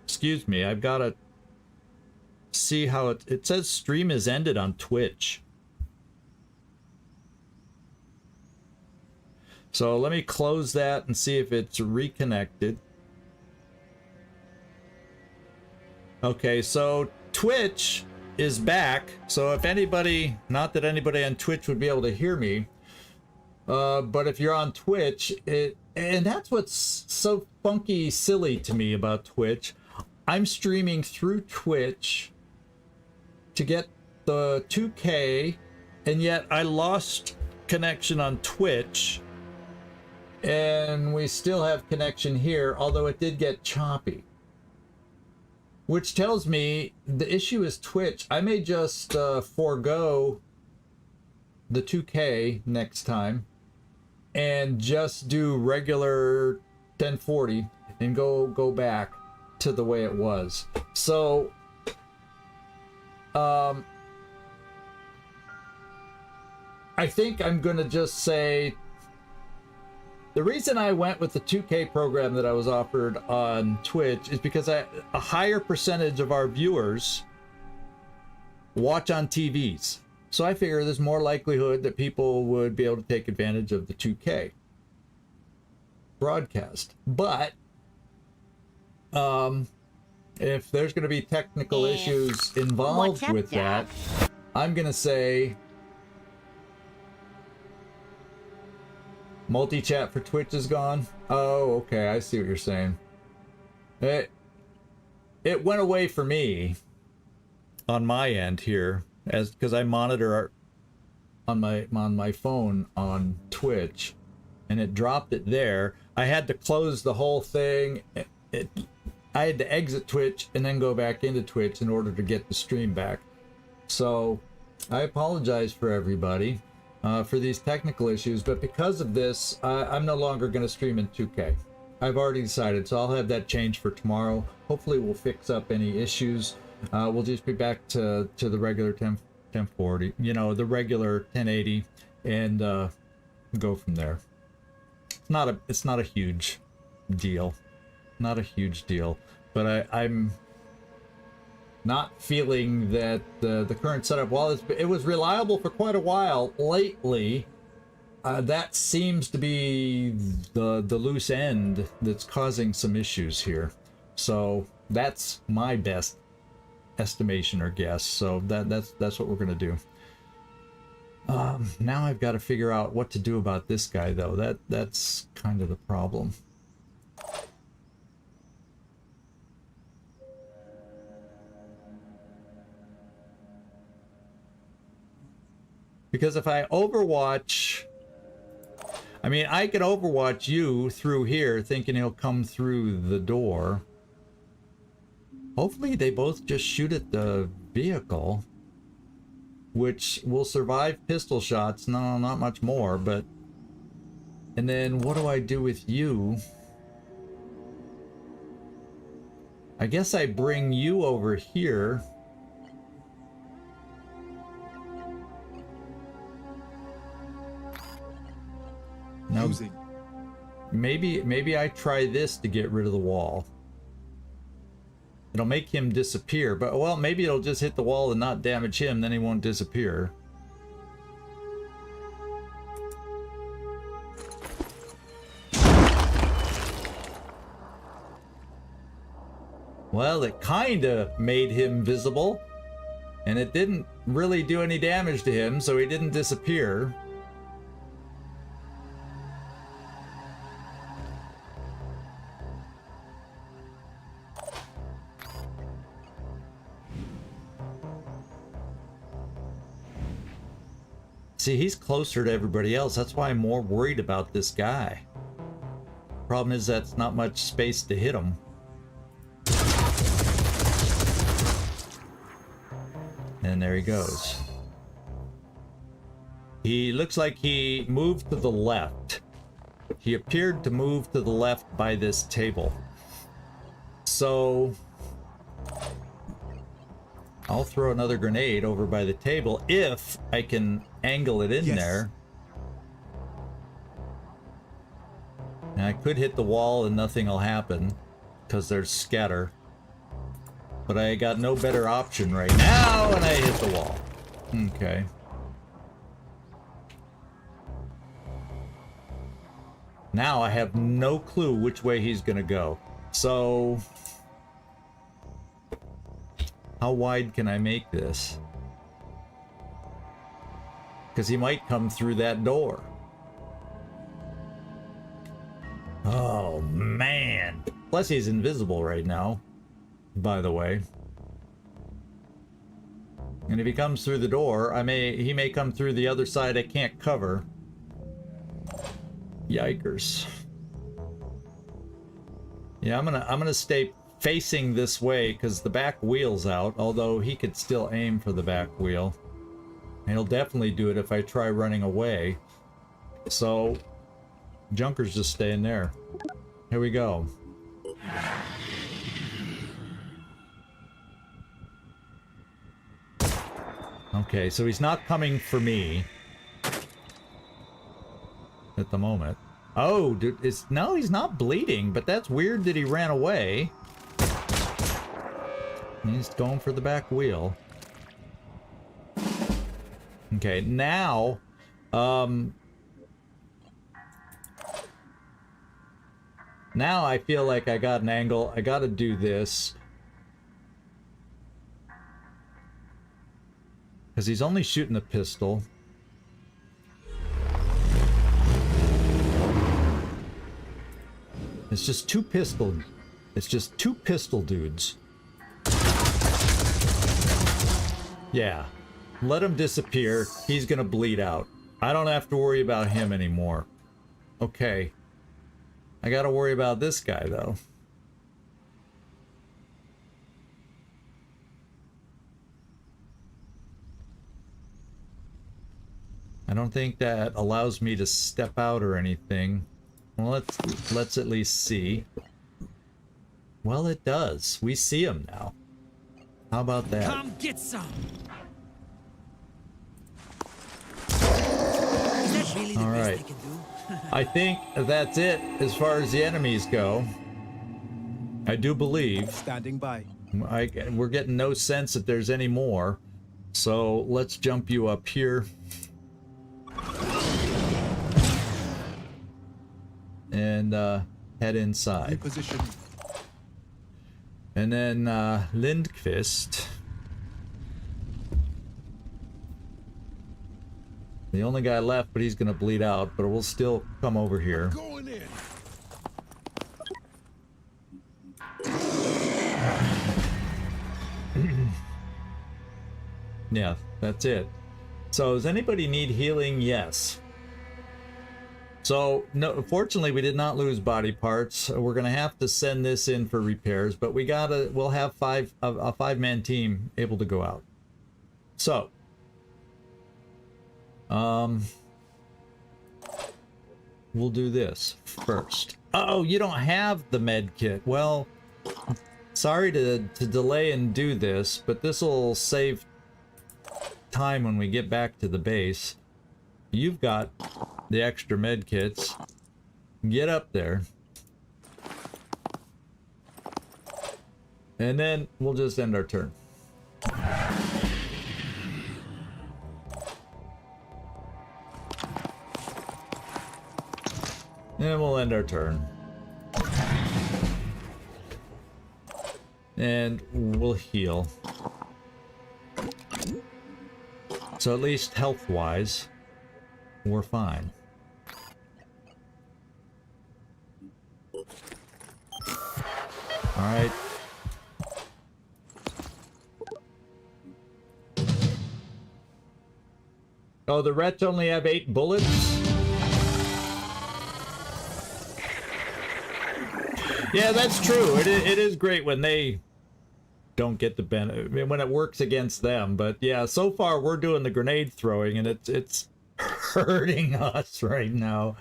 Excuse me, I've got to see how it says stream is ended on Twitch. So let me close that and see if it's reconnected. Okay, so Twitch is back. So if anybody, not that anybody on Twitch would be able to hear me, but if you're on Twitch, and that's what's so funky silly to me about Twitch. I'm streaming through Twitch to get the 2K, and yet I lost connection on Twitch. And we still have connection here, although it did get choppy. Which tells me the issue is Twitch. I may just forego the 2K next time and just do regular 1040 and go back to the way it was. So, I think I'm going to just say... The reason I went with the 2K program that I was offered on Twitch is because a higher percentage of our viewers watch on TVs. So I figure there's more likelihood that people would be able to take advantage of the 2K broadcast. But if there's going to be technical issues involved with that, I'm going to say... Multi-chat for Twitch is gone? Oh, okay, I see what you're saying. It went away for me on my end here, as because I monitor on my phone on Twitch, and it dropped it there. I had to close the whole thing. I had to exit Twitch and then go back into Twitch in order to get the stream back. So I apologize for everybody. For these technical issues, but because of this, I'm no longer going to stream in 2K. I've already decided, so I'll have that changed for tomorrow. Hopefully we'll fix up any issues. We'll just be back to the regular 1040, you know, the regular 1080, and go from there. It's not a huge deal. Not a huge deal, but I'm not feeling that the current setup, while it was reliable for quite a while, lately, that seems to be the loose end that's causing some issues here. So that's my best estimation or guess. So that's what we're gonna do. Now I've got to figure out what to do about this guy, though. That's kind of the problem. Because if I overwatch, I mean, I could overwatch you through here thinking he'll come through the door. Hopefully they both just shoot at the vehicle, which will survive pistol shots. No, not much more, but... And then what do I do with you? I guess I bring you over here. Now, maybe I try this to get rid of the wall. It'll make him disappear, but well, maybe it'll just hit the wall and not damage him, then he won't disappear. Well, it kind of made him visible, and it didn't really do any damage to him, so he didn't disappear. See, he's closer to everybody else. That's why I'm more worried about this guy. Problem is that's not much space to hit him. And there he goes. He looks like he moved to the left. He appeared to move to the left by this table. So I'll throw another grenade over by the table if I can angle it in there. And I could hit the wall and nothing will happen because there's scatter. But I got no better option right now, and I hit the wall. Okay. Now I have no clue which way he's gonna go. So how wide can I make this? Because he might come through that door. Oh man. Plus he's invisible right now, by the way. And if he comes through the door, he may come through the other side I can't cover. Yikers. Yeah, I'm gonna stay facing this way because the back wheel's out, although he could still aim for the back wheel. And he'll definitely do it if I try running away. So Junker's just staying there. Here we go. Okay, so he's not coming for me at the moment. Oh, dude, no, he's not bleeding, but that's weird that he ran away. He's going for the back wheel. Okay, now, now I feel like I got an angle. I gotta do this. Because he's only shooting a pistol. It's just two pistol dudes. Yeah. Let him disappear. He's gonna bleed out. I don't have to worry about him anymore. Okay. I gotta worry about this guy, though. I don't think that allows me to step out or anything. Well, let's at least see. Well, it does. We see him now. How about that? Come get some. Is that really the All best right. they can do? I think that's it as far as the enemies go. I do believe. Standing by. We're getting no sense that there's any more. So let's jump you up here. And head inside. Position. And then Lindqvist. The only guy left, but he's gonna bleed out, but we'll still come over here. Going in. Yeah, that's it. So does anybody need healing? Yes. So, no, fortunately we did not lose body parts. We're gonna have to send this in for repairs, but we'll have a five-man team able to go out. So, we'll do this first. Oh, you don't have the med kit. Well, sorry to delay and do this, but this will save time when we get back to the base. You've got the extra med kits. Get up there. And then we'll just end our turn. And we'll end our turn. and we'll heal. So at least health-wise, we're fine. Alright. Oh, the Rets only have 8 bullets? Yeah, that's true. It is great when they don't get the benefit, when it works against them. But yeah, so far we're doing the grenade throwing, and it's hurting us right now.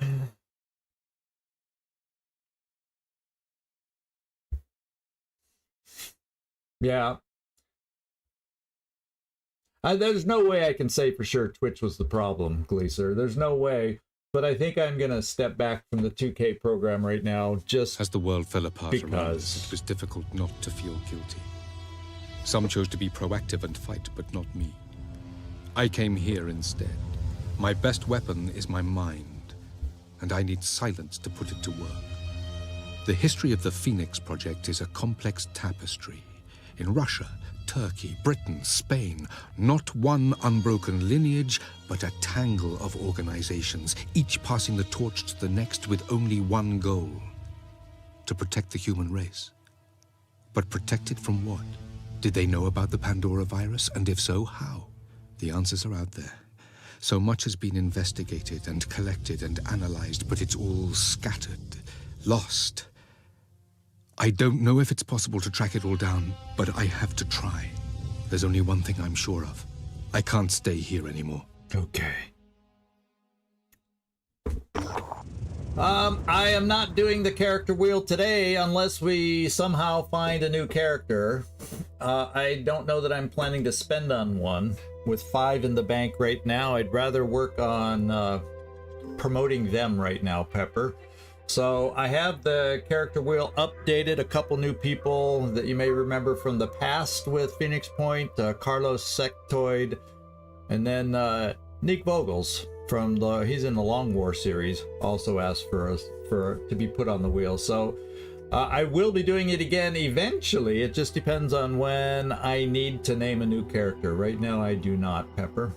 Yeah. There's no way I can say for sure Twitch was the problem, Gleaser. There's no way. But I think I'm going to step back from the 2K program right now just as the world fell apart around us, because it was difficult not to feel guilty. Some chose to be proactive and fight, but not me. I came here instead. My best weapon is my mind, and I need silence to put it to work. The history of the Phoenix Project is a complex tapestry. In Russia, Turkey, Britain, Spain, not one unbroken lineage, but a tangle of organizations, each passing the torch to the next with only one goal: to protect the human race. But protect it from what? Did they know about the Pandora virus? And if so, how? The answers are out there. So much has been investigated and collected and analyzed, but it's all scattered, lost. I don't know if it's possible to track it all down, but I have to try. There's only one thing I'm sure of. I can't stay here anymore. Okay. I am not doing the character wheel today unless we somehow find a new character. I don't know that I'm planning to spend on one. With 5 in the bank right now, I'd rather work on promoting them right now, Pepper. So I have the character wheel updated, a couple new people that you may remember from the past with Phoenix Point, Carlos Sectoid, and then Nick Vogels from he's in the Long War series, also asked for us to be put on the wheel. So I will be doing it again eventually. It just depends on when I need to name a new character. Right now I do not, Pepper.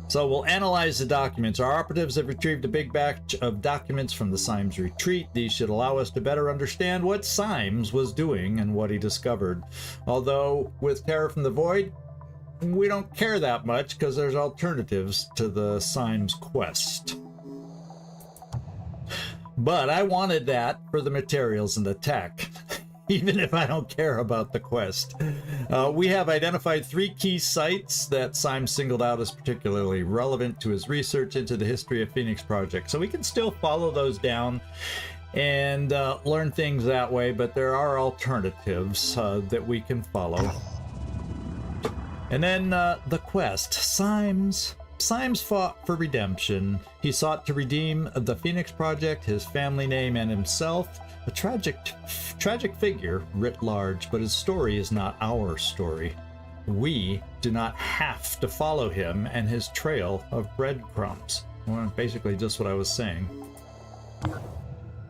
So we'll analyze the documents. Our operatives have retrieved a big batch of documents from the Symes retreat. These should allow us to better understand what Symes was doing and what he discovered. Although with Terror from the Void, we don't care that much because there's alternatives to the Symes quest. But I wanted that for the materials and the tech. Even if I don't care about the quest. We have identified 3 key sites that Symes singled out as particularly relevant to his research into the history of Phoenix Project. So we can still follow those down and learn things that way, but there are alternatives that we can follow. And then the quest. Symes fought for redemption. He sought to redeem the Phoenix Project, his family name, and himself. A tragic figure writ large, but his story is not our story. We do not have to follow him and his trail of breadcrumbs. Well, basically just what I was saying.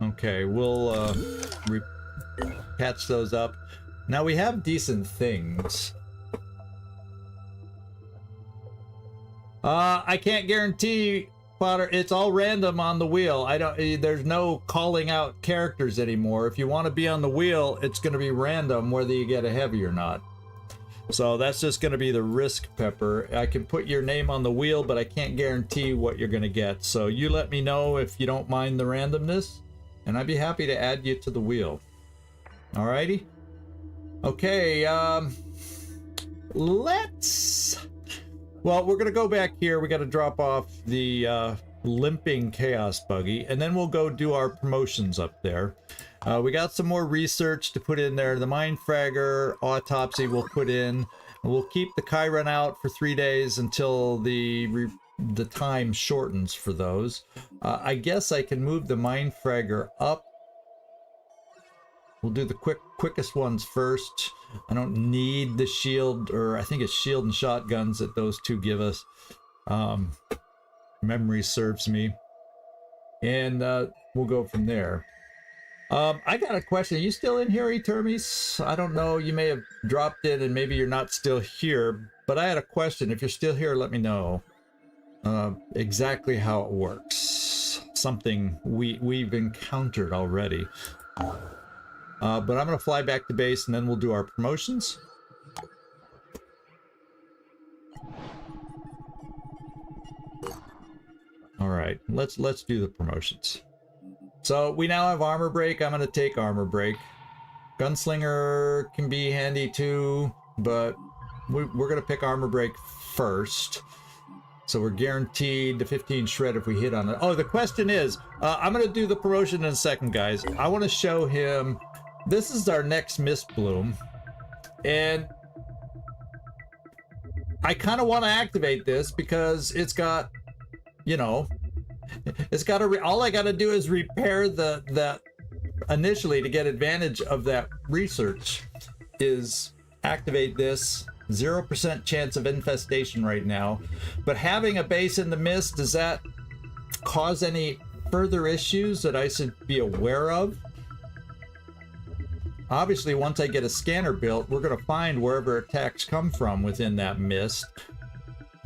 Okay, we'll catch those up. Now we have decent things. I can't guarantee, Potter, it's all random on the wheel. There's no calling out characters anymore. If you want to be on the wheel, it's going to be random whether you get a heavy or not. So that's just going to be the risk, Pepper. I can put your name on the wheel, but I can't guarantee what you're going to get. So you let me know if you don't mind the randomness, and I'd be happy to add you to the wheel. Alrighty? Okay, well, we're going to go back here. We got to drop off the limping Chaos Buggy, and then we'll go do our promotions up there. We got some more research to put in there. The Mindfragger autopsy we'll put in. We'll keep the Chiron out for 3 days until the time shortens for those. I guess I can move the Mindfragger up. We'll do the quickest ones first. I don't need the shield, or I think it's shield and shotguns that those two give us. Memory serves me. And we'll go from there. I got a question. Are you still in here, Etermes? I don't know. You may have dropped in and maybe you're not still here, but I had a question. If you're still here, let me know exactly how it works. Something we've encountered already. But I'm going to fly back to base and then we'll do our promotions. All right, let's do the promotions. So we now have armor break. I'm going to take armor break. Gunslinger can be handy too, but we're going to pick armor break first. So we're guaranteed the 15 shred if we hit on it. Oh, the question is, I'm going to do the promotion in a second, guys. I want to show him, this is our next Mist Bloom. And I kind of want to activate this because it's got, you know, it's got to, all I got to do is repair the initially to get advantage of that research is activate this. 0% chance of infestation right now, but having a base in the mist, does that cause any further issues that I should be aware of? Obviously, once I get a scanner built, we're going to find wherever attacks come from within that mist,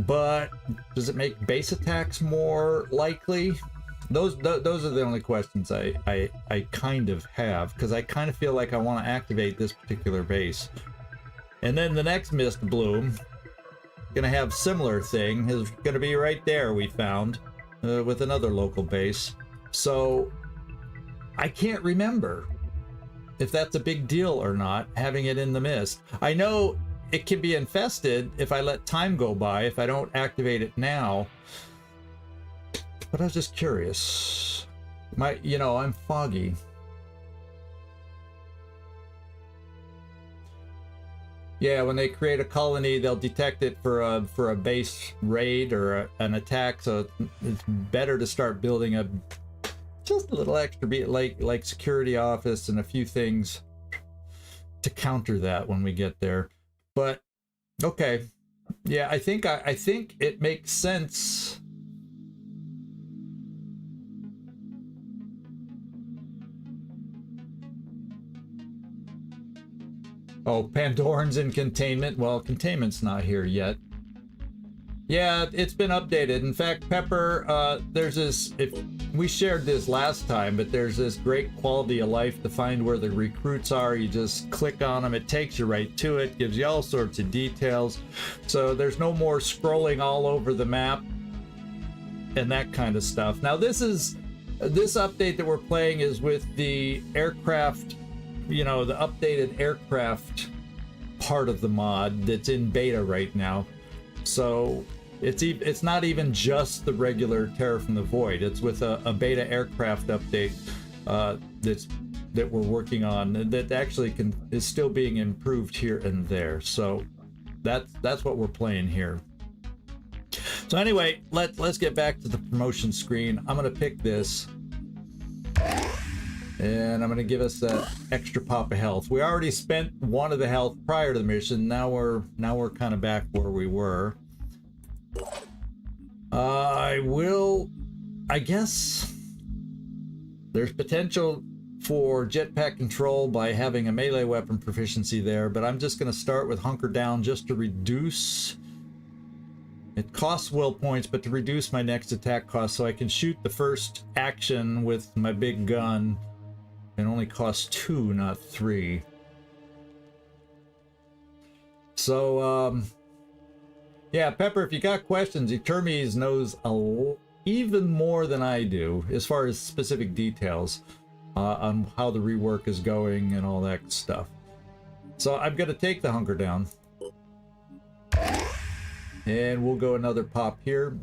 but does it make base attacks more likely? Those are the only questions I kind of have, because I kind of feel like I want to activate this particular base. And then the next Mist Bloom, gonna have similar thing, is gonna be right there, we found, with another local base. So I can't remember if that's a big deal or not, having it in the mist. I know it can be infested if I let time go by, if I don't activate it now. But I was just curious. You know, I'm foggy. Yeah, when they create a colony, they'll detect it for a base raid or an attack. So it's better to start building a just a little extra, like security office and a few things to counter that when we get there. But okay, yeah, I think it makes sense. Oh, Pandorans in containment. Well, containment's not here yet. Yeah, it's been updated. In fact, Pepper, there's this, if we shared this last time, but there's this great quality of life to find where the recruits are. You just click on them, it takes you right to it, gives you all sorts of details. So there's no more scrolling all over the map and that kind of stuff. Now this update that we're playing is with the aircraft, you know, the updated aircraft part of the mod that's in beta right now. So it's not even just the regular Terror from the Void. It's with a beta aircraft update that we're working on that actually is still being improved here and there. So that's what we're playing here. So anyway, let's get back to the promotion screen. I'm gonna pick this. And I'm going to give us that extra pop of health. We already spent one of the health prior to the mission. Now we're kind of back where we were. I guess there's potential for jetpack control by having a melee weapon proficiency there, but I'm just going to start with hunker down just to reduce. It costs will points, but to reduce my next attack cost so I can shoot the first action with my big gun. It only costs 2, not 3. So, yeah, Pepper, if you got questions, Etermes knows even more than I do as far as specific details on how the rework is going and all that stuff. So I'm going to take the hunker down. And we'll go another pop here.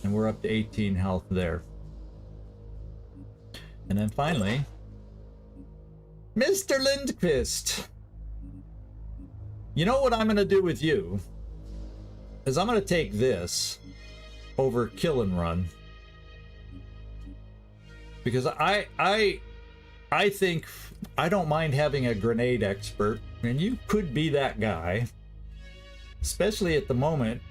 And we're up to 18 health there. And then finally, Mr. Lindqvist. You know what I'm going to do with you is I'm going to take this over kill and run. Because I think I don't mind having a grenade expert, and you could be that guy. Especially at the moment,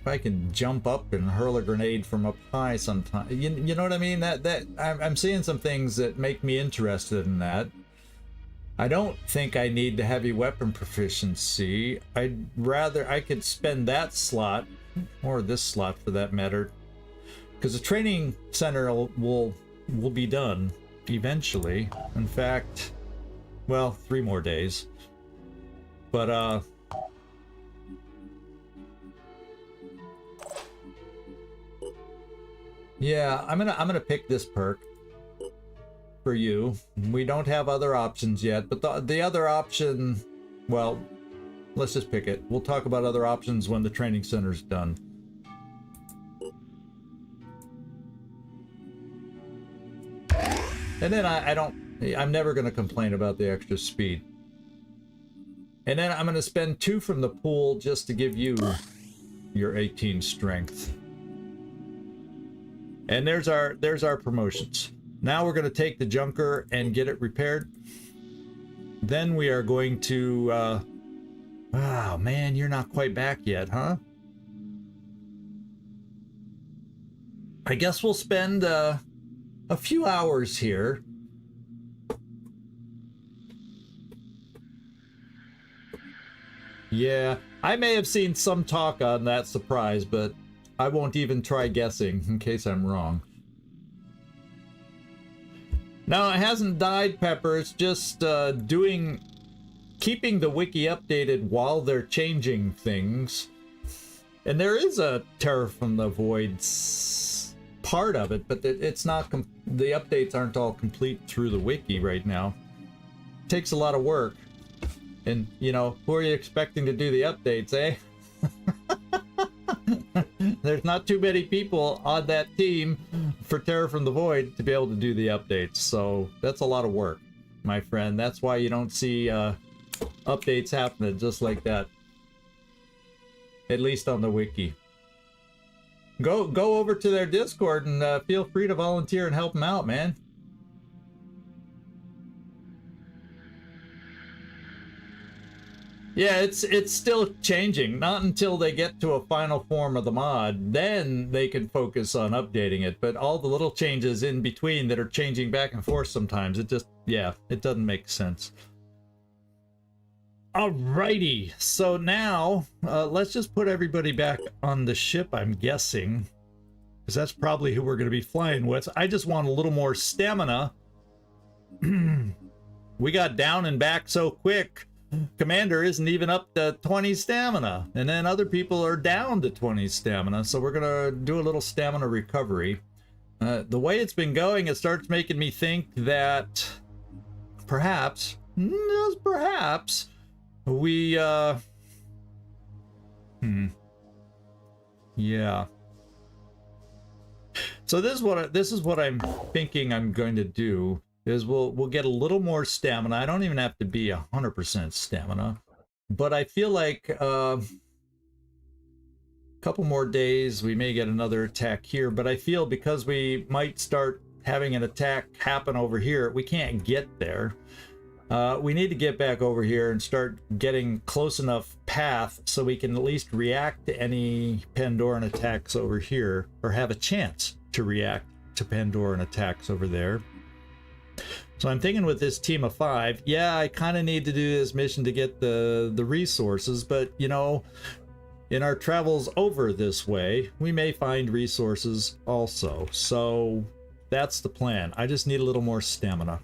if I can jump up and hurl a grenade from up high sometime. You know what I mean? I'm seeing some things that make me interested in that. I don't think I need the heavy weapon proficiency. I could spend that slot, or this slot for that matter, because the training center will be done eventually. In fact, well, 3 more days. But yeah, I'm gonna pick this perk for you. We don't have other options yet, but the other option, well, let's just pick it. We'll talk about other options when the training center's done. And then I'm never going to complain about the extra speed. And then I'm going to spend 2 from the pool just to give you your 18 strength. And there's our promotions. Now we're going to take the junker and get it repaired. Then we are going to oh man, you're not quite back yet, huh? I guess we'll spend a few hours here. Yeah, I may have seen some talk on that surprise, but I won't even try guessing in case I'm wrong. No, it hasn't died, Pepper. It's just keeping the wiki updated while they're changing things. And there is a Terror from the Void part of it, but it's not. The updates aren't all complete through the wiki right now. It takes a lot of work. And, you know, who are you expecting to do the updates, eh? There's not too many people on that team for Terror from the Void to be able to do the updates. So that's a lot of work, my friend. That's why you don't see updates happening just like that. At least on the wiki. Go over to their Discord and feel free to volunteer and help them out, man. Yeah, it's still changing. Not until they get to a final form of the mod, then they can focus on updating it. But all the little changes in between that are changing back and forth sometimes, it just, yeah, it doesn't make sense. Alrighty, so now let's just put everybody back on the ship, I'm guessing. Because that's probably who we're going to be flying with. I just want a little more stamina. We got down and back so quick. Commander isn't even up to 20 stamina, and then other people are down to 20 stamina, so we're gonna do a little stamina recovery. The way it's been going, it starts making me think that perhaps, just perhaps, we yeah. So this is what I'm thinking I'm going to do. Is we'll get a little more stamina. I don't even have to be 100% stamina, but I feel like a couple more days we may get another attack here. But I feel because we might start having an attack happen over here, we can't get there. We need to get back over here and start getting close enough path so we can at least react to any Pandoran attacks over here, or have a chance to react to Pandoran attacks over there. So I'm thinking with this team of 5, yeah, I kind of need to do this mission to get the resources, but you know, in our travels over this way, we may find resources also. So that's the plan. I just need a little more stamina,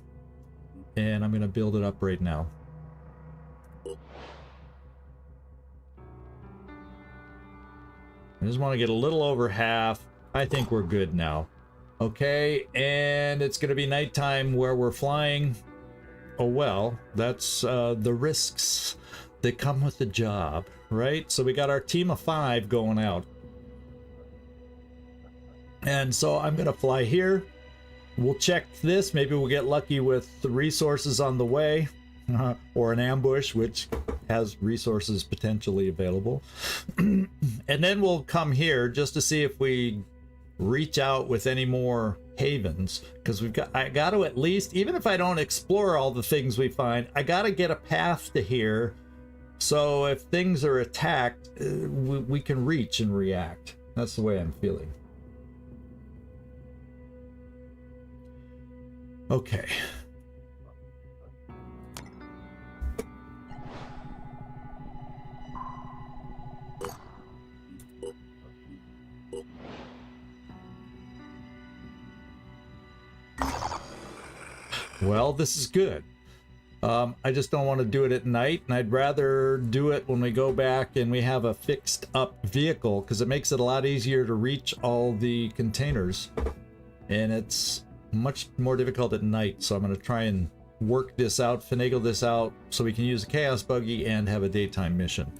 and I'm going to build it up right now. I just want to get a little over half. I think we're good now. Okay, and it's going to be nighttime where we're flying. Oh well, that's the risks that come with the job, right? So we got our team of 5 going out. And so I'm going to fly here. We'll check this. Maybe we'll get lucky with the resources on the way. Or an ambush, which has resources potentially available. And then we'll come here just to see if we reach out with any more havens, because I got to at least, even if I don't explore all the things we find, I got to get a path to here So if things are attacked, we can reach and react. That's the way I'm feeling. Okay. Well, this is good. I just don't want to do it at night, and I'd rather do it when we go back and we have a fixed up vehicle, because it makes it a lot easier to reach all the containers, and it's much more difficult at night. So I'm going to try and work this out, finagle this out, so we can use a Chaos Buggy and have a daytime mission.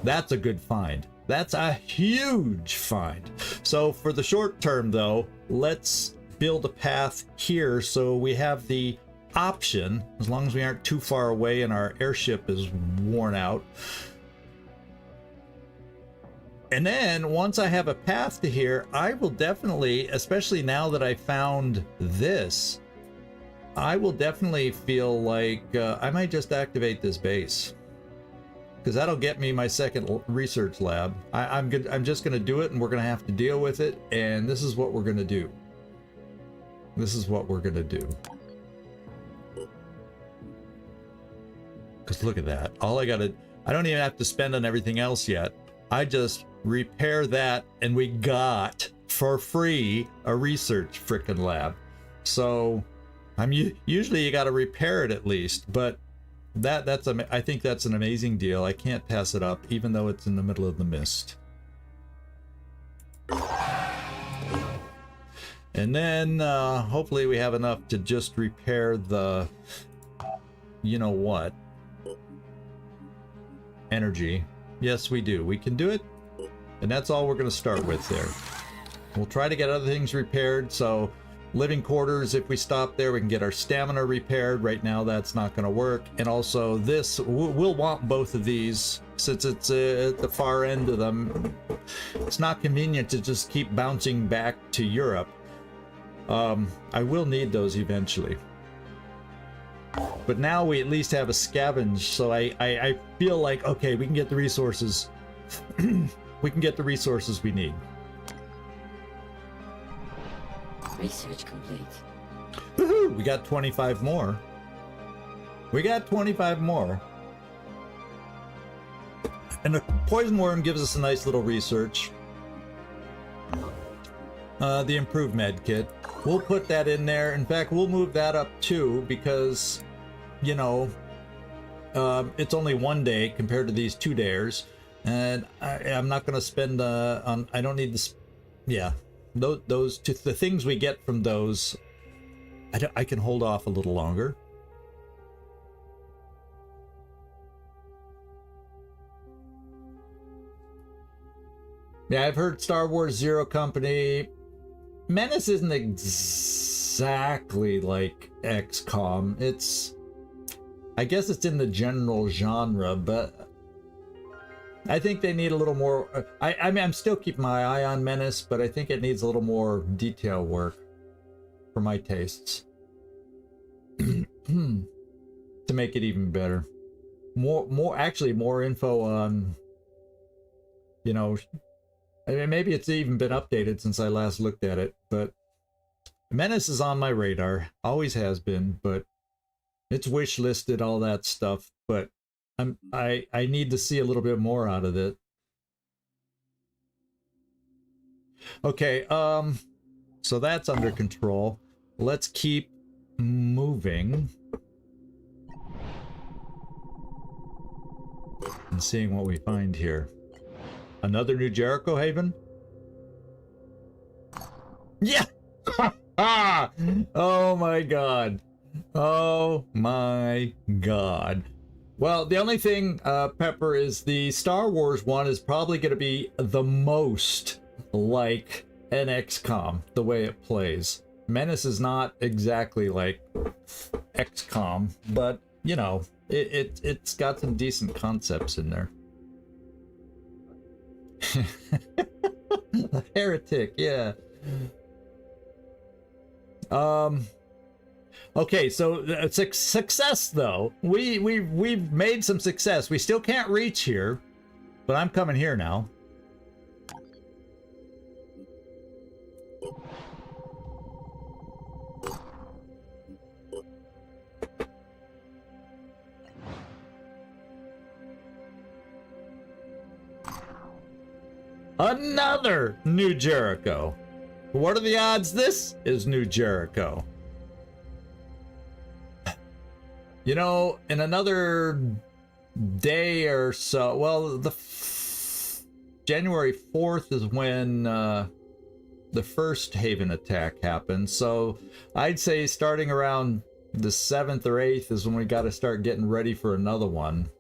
That's a good find. That's a huge find. So for the short term though, let's build a path here so we have the option, as long as we aren't too far away and our airship is worn out. And then once I have a path to here, I will definitely, especially now that I found this, I will definitely feel like I might just activate this base, because that'll get me my second research lab. I'm just going to do it, and we're going to have to deal with it, and this is what we're going to do. This is what we're going to do. Because look at that. All I don't even have to spend on everything else yet. I just repair that, and we got for free a research frickin' lab. So usually you got to repair it at least, but I think that's an amazing deal. I can't pass it up, even though it's in the middle of the mist. And then hopefully we have enough to just repair the, you know what, energy. Yes, we do. We can do it, and that's all we're going to start with there. We'll try to get other things repaired. So living quarters, if we stop there, we can get our stamina repaired. Right now that's not going to work. And also this, we'll want both of these, since it's at the far end of them. It's not convenient to just keep bouncing back to Europe. I will need those eventually. But now we at least have a scavenge, so I feel like, okay, we can get the resources. We can get the resources we need. Research complete. Woohoo! We got 25 more. We got 25 more. And the poison worm gives us a nice little research. The improved med kit. We'll put that in there. In fact, we'll move that up too, because, you know, it's only one day compared to these 2 days, and I'm not going to spend on. I don't need this. Yeah, those two, the things we get from those, I can hold off a little longer. Yeah, I've heard Star Wars Zero Company. Menace isn't exactly like XCom. It's, I guess it's in the general genre, but I think they need a little more. I mean, I'm still keeping my eye on Menace, but I think it needs a little more detail work for my tastes to make it even better. Actually, more info on, you know. I mean, maybe it's even been updated since I last looked at it, but Menace is on my radar. Always has been, but it's wish listed, all that stuff, but I need to see a little bit more out of it. Okay, so that's under control. Let's keep moving and seeing what we find here. Another new Jericho Haven? Yeah! Oh my god. Oh my god. Well, the only thing, Pepper, is the Star Wars one is probably going to be the most like an XCom, the way it plays. Menace is not exactly like XCom, but, you know, it's got some decent concepts in there. Heretic, yeah. Okay, so success though. We've made some success. We still can't reach here, but I'm coming here now. Another New Jericho. What are the odds this is New Jericho? You know, in another day or so, well, January 4th is when the first Haven attack happened. So I'd say starting around the 7th or 8th is when we got to start getting ready for another one.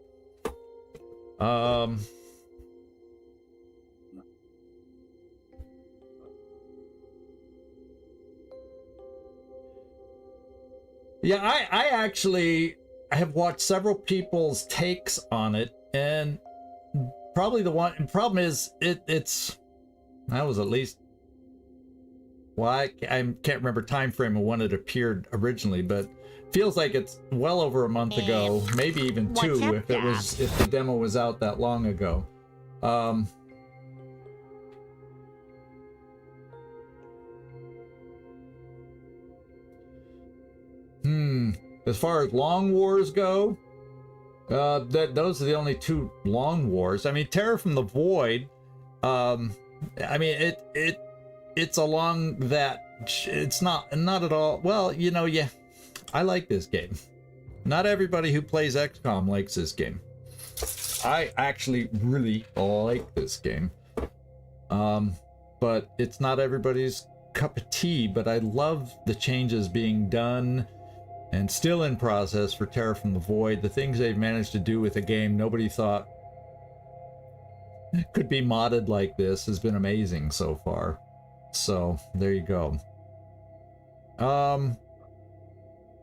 Yeah, I have watched several people's takes on it, and probably the problem is it's that was at least, well, I can't remember time frame of when it appeared originally, but feels like it's well over a month ago, maybe even two if the demo was out that long ago. As far as long wars go, those are the only two long wars. I mean, Terror from the Void. I mean, it's along that. It's not at all. Well, you know, yeah, I like this game. Not everybody who plays XCom likes this game. I actually really like this game. But it's not everybody's cup of tea. But I love the changes being done and still in process for Terror from the Void. The things they've managed to do with a game nobody thought could be modded like this has been amazing so far. So there you go. I'm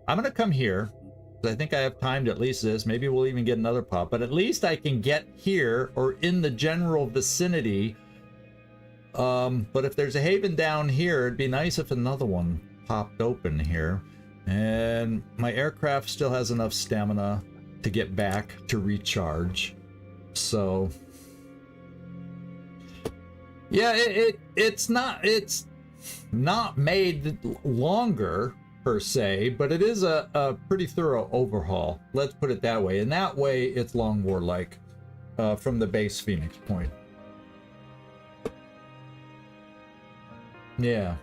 gonna come here. I think I have timed at least this. Maybe we'll even get another pop, but at least I can get here or in the general vicinity. But if there's a Haven down here, it'd be nice if another one popped open here. And my aircraft still has enough stamina to get back to recharge. So yeah, it's not made longer per se, but it is a pretty thorough overhaul. Let's put it that way. And that way it's Long War like from the base Phoenix Point. Yeah.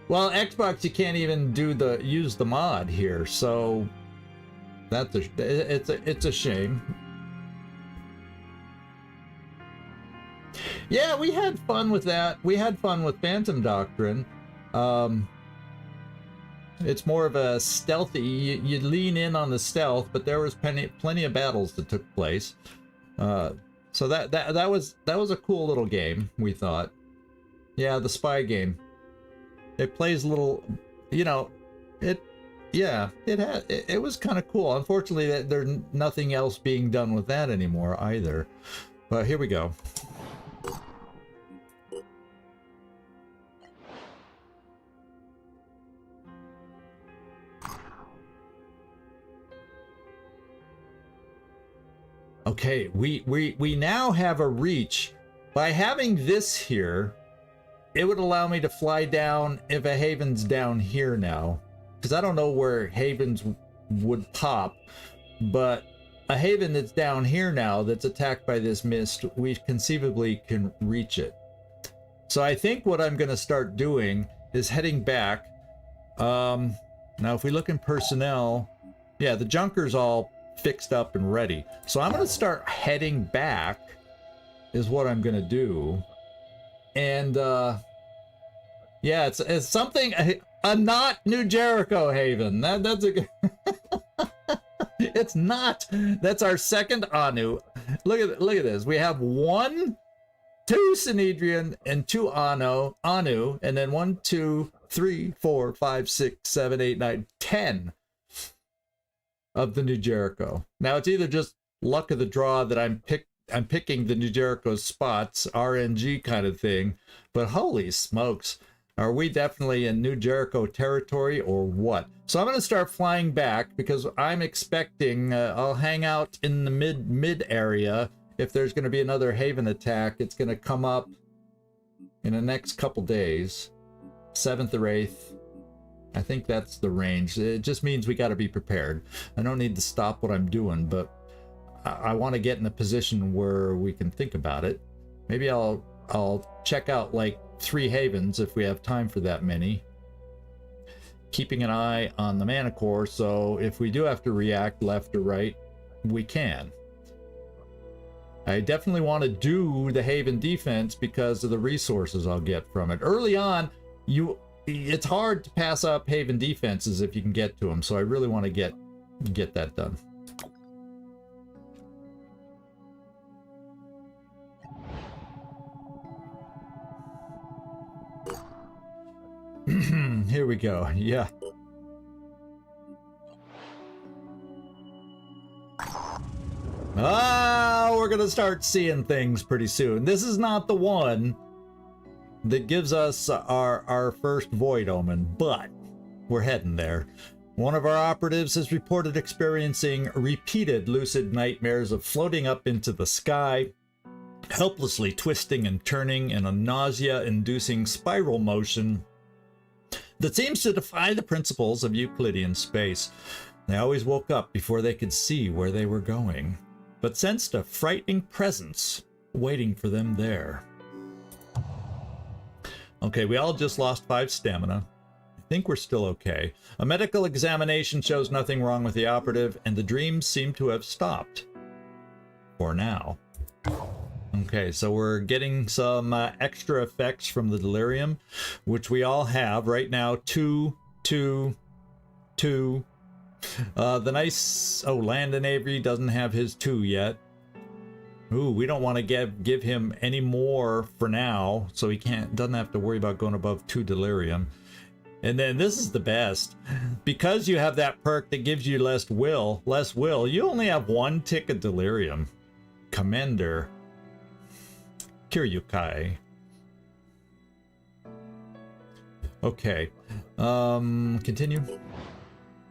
Well, Xbox, you can't even use the mod here, so it's a shame. Yeah, we had fun with that. We had fun with Phantom Doctrine. It's more of a stealthy. You lean in on the stealth, but there was plenty of battles that took place. So that was a cool little game, we thought. Yeah, the spy game. It plays a little, you know, it was kind of cool. Unfortunately, there's nothing else being done with that anymore either. But here we go. Okay, we now have a reach. By having this here, it would allow me to fly down if a Haven's down here now. Because I don't know where Havens would pop, but a Haven that's down here now that's attacked by this mist, we conceivably can reach it. So I think what I'm going to start doing is heading back. Now if we look in personnel, yeah, the Junker's all fixed up and ready. So I'm going to start heading back is what I'm going to do. And yeah, it's something, a not New Jericho Haven. That's a good it's not. That's our second Anu. Look at this. We have 1, 2 Synedrian and 2 Anu, and then 1, 2, 3, 4, 5, 6, 7, 8, 9, 10 of the New Jericho. Now it's either just luck of the draw that I'm picking the New Jericho spots, RNG kind of thing, but holy smokes, are we definitely in New Jericho territory or what? So I'm going to start flying back because I'm expecting I'll hang out in the mid area. If there's going to be another Haven attack, it's going to come up in the next couple days, 7th or 8th. I think that's the range. It just means we got to be prepared. I don't need to stop what I'm doing, but I want to get in a position where we can think about it. Maybe I'll check out like 3 Havens if we have time for that many. Keeping an eye on the mana core, so if we do have to react left or right, we can. I definitely want to do the Haven defense because of the resources I'll get from it. Early on, it's hard to pass up Haven defenses if you can get to them, so I really want to get that done. Here we go. Yeah. We're gonna start seeing things pretty soon. This is not the one that gives us our first Void Omen, but we're heading there. One of our operatives has reported experiencing repeated lucid nightmares of floating up into the sky, helplessly twisting and turning in a nausea-inducing spiral motion that seems to defy the principles of Euclidean space. They always woke up before they could see where they were going, but sensed a frightening presence waiting for them there. Okay, we all just lost 5 stamina. I think we're still okay. A medical examination shows nothing wrong with the operative, and the dreams seem to have stopped. For now. Okay, so we're getting some extra effects from the delirium, which we all have right now. 2, 2, 2. The nice... Oh, Landon Avery doesn't have his 2 yet. Ooh, we don't want to give him any more for now, so he doesn't have to worry about going above 2 delirium. And then this is the best. Because you have that perk that gives you less will, you only have 1 tick of delirium. Commander Kiryukai. Okay. Continue.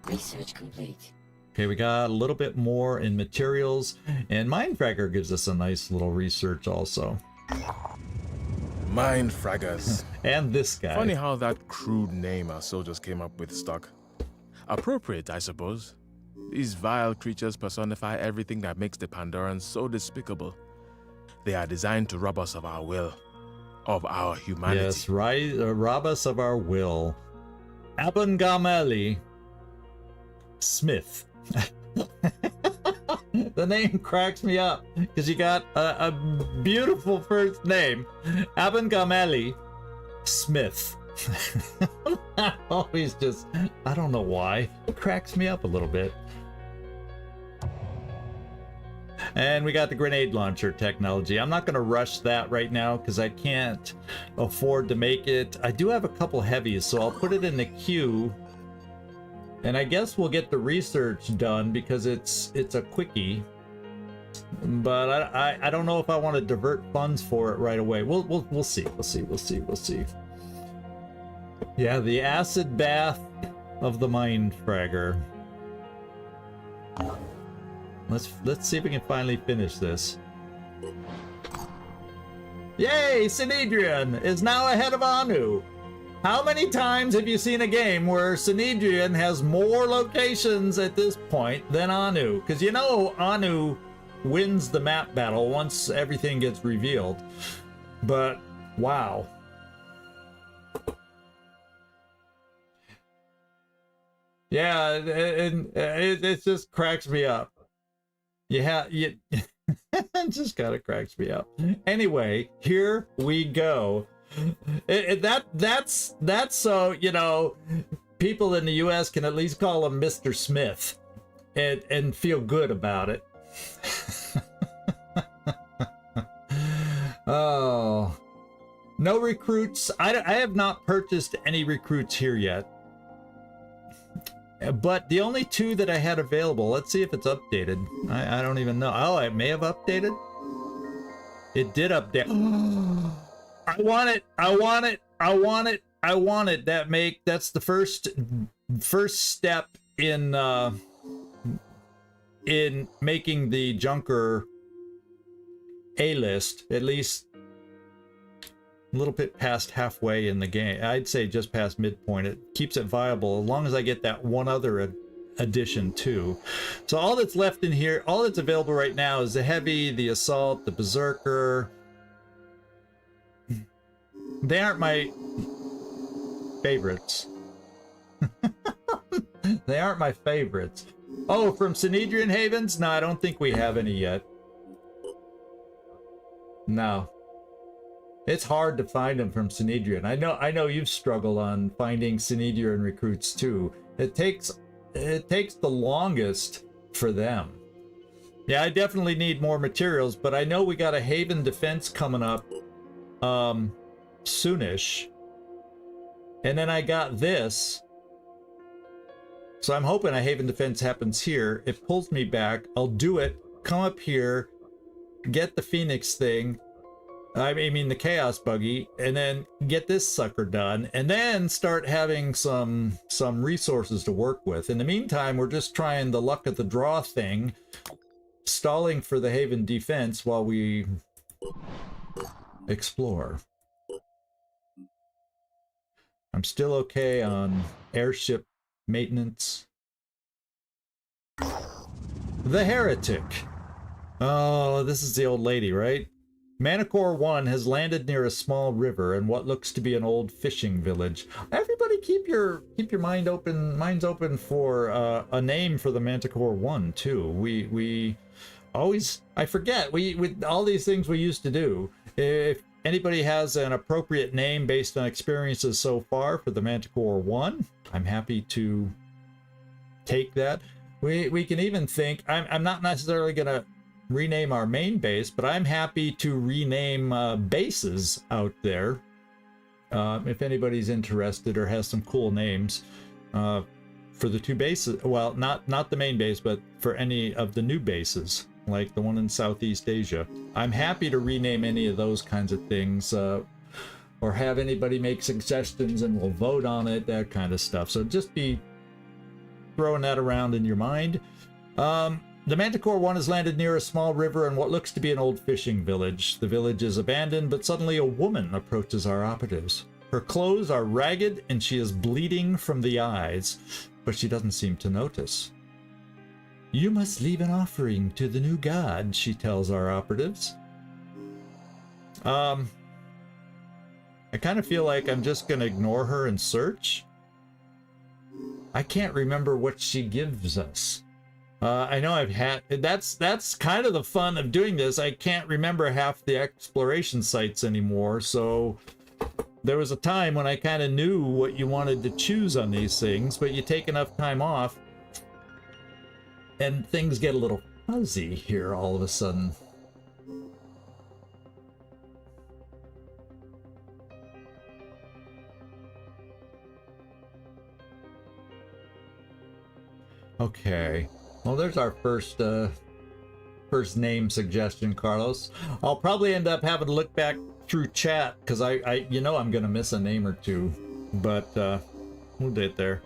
Research complete. Okay, we got a little bit more in materials, and Mindfragger gives us a nice little research also. Mindfraggers. And this guy. Funny how that crude name our soldiers came up with stuck. Appropriate, I suppose. These vile creatures personify everything that makes the Pandorans so despicable. They are designed to rob us of our will, of our humanity. Yes, right. Rob us of our will. Abangameli Smith. The name cracks me up because you got a beautiful first name, Abangameli Smith. Always just, I don't know why, it cracks me up a little bit. And we got the grenade launcher technology. I'm not going to rush that right now because I can't afford to make it. I do have a couple heavies, so I'll put it in the queue. And I guess we'll get the research done because it's a quickie. But I don't know if I want to divert funds for it right away. We'll see. We'll see. Yeah, the acid bath of the Mindfragger. Let's see if we can finally finish this. Yay! Synedrian is now ahead of Anu. How many times have you seen a game where Synedrian has more locations at this point than Anu? Because you know Anu wins the map battle once everything gets revealed. But, wow. Yeah, it just cracks me up. It just kind of cracks me up. Anyway, here we go. That's so, you know, people in the US can at least call him Mr. Smith and feel good about it. Oh, no recruits. I have not purchased any recruits here yet. But the only 2 that I had available, let's see if it's updated. I don't even know. Oh, it may have updated. It did update. I want it. I want it. I want it. I want it. That's the first step in making the Junker A-list, at least a little bit past halfway in the game. I'd say just past midpoint. It keeps it viable as long as I get that one other addition too. So all that's left in here, all that's available right now is the Heavy, the Assault, the Berserker. They aren't my favorites. They aren't my favorites. Oh, from Synedrian Havens? No, I don't think we have any yet. No. It's hard to find them from Synedrian. I know you've struggled on finding Synedrian recruits too. It takes the longest for them. Yeah, I definitely need more materials, but I know we got a Haven Defense coming up soonish. And then I got this. So I'm hoping a Haven Defense happens here. It pulls me back. I'll do it. Come up here. Get the Phoenix thing. I mean the Chaos Buggy. And then get this sucker done. And then start having some resources to work with. In the meantime, we're just trying the luck of the draw thing. Stalling for the Haven Defense while we explore. I'm still okay on airship maintenance. The Heretic. Oh, this is the old lady, right? Manticore 1 has landed near a small river and what looks to be an old fishing village. Everybody keep your minds open for a name for the Manticore 1 too. We always, I forget, with all these things we used to do. If anybody has an appropriate name based on experiences so far for the Manticore 1, I'm happy to take that. We can even think, I'm not necessarily going to rename our main base, but I'm happy to rename bases out there. If anybody's interested or has some cool names for the two bases. Well, not the main base, but for any of the new bases, like the one in Southeast Asia. I'm happy to rename any of those kinds of things, or have anybody make suggestions and we'll vote on it, that kind of stuff. So just be throwing that around in your mind. The Manticore 1 has landed near a small river and what looks to be an old fishing village. The village is abandoned, but suddenly a woman approaches our operatives. Her clothes are ragged and she is bleeding from the eyes, but she doesn't seem to notice. You must leave an offering to the new god, she tells our operatives. I kind of feel like I'm just gonna ignore her and search. I can't remember what she gives us. I know I've had, that's kind of the fun of doing this. I can't remember half the exploration sites anymore, so there was a time when I kind of knew what you wanted to choose on these things, but you take enough time off and things get a little fuzzy here all of a sudden. Okay. Well, there's our first name suggestion, Carlos. I'll probably end up having to look back through chat because I you know I'm gonna miss a name or two, but we'll get there.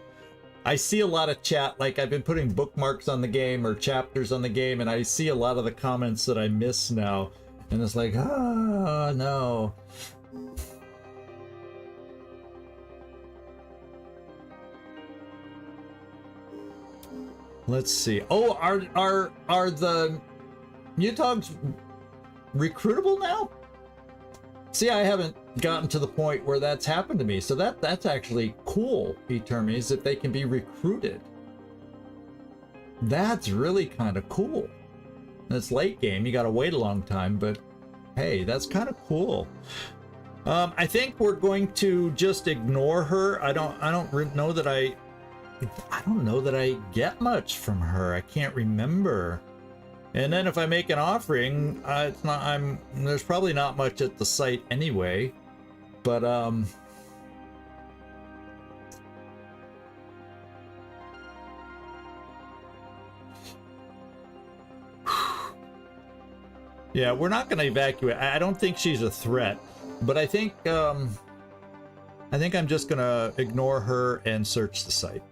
I see a lot of chat, like I've been putting bookmarks on the game or chapters on the game, and I see a lot of the comments that I miss now, and it's like, ah, no. Let's see. Oh, are the Mutogs recruitable now? See, I haven't gotten to the point where that's happened to me, so that's actually cool, Etermes, if they can be recruited. That's really kind of cool. It's late game, you gotta wait a long time, but hey, that's kind of cool. I think we're going to just ignore her. I don't know that I get much from her. I can't remember. And then if I make an offering, there's probably not much at the site anyway. But Yeah, we're not going to evacuate. I don't think she's a threat, but I think I'm just going to ignore her and search the site.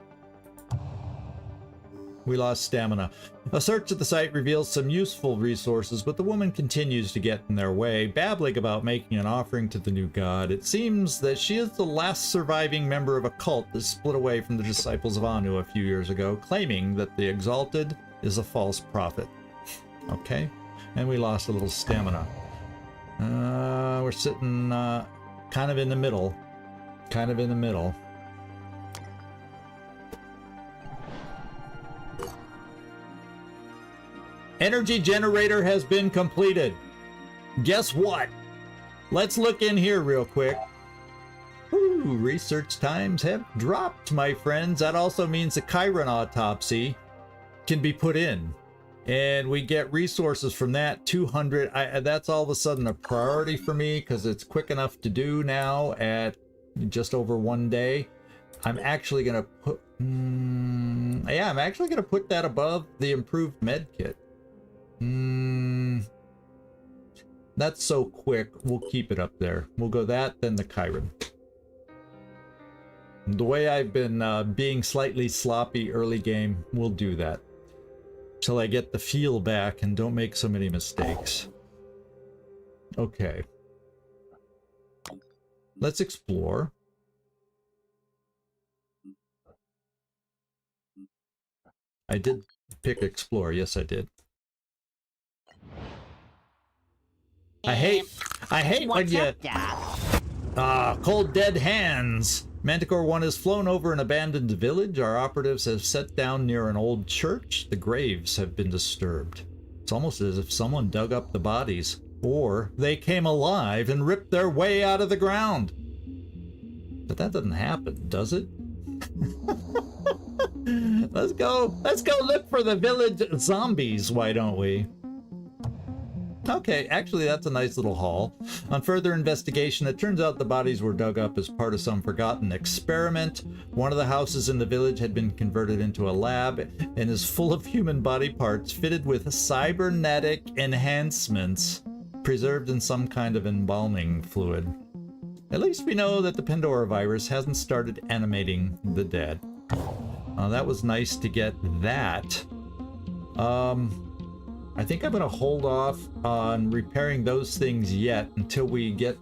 We lost stamina. A search of the site reveals some useful resources, but the woman continues to get in their way, babbling about making an offering to the new god. It seems that she is the last surviving member of a cult that split away from the disciples of Anu a few years ago, claiming that the Exalted is a false prophet. Okay, and we lost a little stamina. We're sitting kind of in the middle. Kind of in the middle. Energy generator has been completed. Guess what? Let's look in here real quick. Ooh, research times have dropped, my friends. That also means the Chiron autopsy can be put in. And we get resources from that, 200. That's all of a sudden a priority for me because it's quick enough to do now at just over 1 day. I'm actually going to put... yeah, I'm actually going to put that above the improved med kit. That's so quick. We'll keep it up there. We'll go that, then the Chiron. The way I've been being slightly sloppy early game, we'll do that. Till I get the feel back and don't make so many mistakes. Okay. Let's explore. I did pick explore. Yes, I did. I hate when you... cold dead hands. Manticore 1 has flown over an abandoned village. Our operatives have set down near an old church. The graves have been disturbed. It's almost as if someone dug up the bodies. Or they came alive and ripped their way out of the ground. But that doesn't happen, does it? Let's go look for the village zombies, why don't we? Okay, actually that's a nice little haul. On further investigation, it turns out the bodies were dug up as part of some forgotten experiment. One of the houses in the village had been converted into a lab and is full of human body parts fitted with cybernetic enhancements preserved in some kind of embalming fluid. At least we know that the Pandora virus hasn't started animating the dead. That was nice to get that. I think I'm going to hold off on repairing those things yet until we get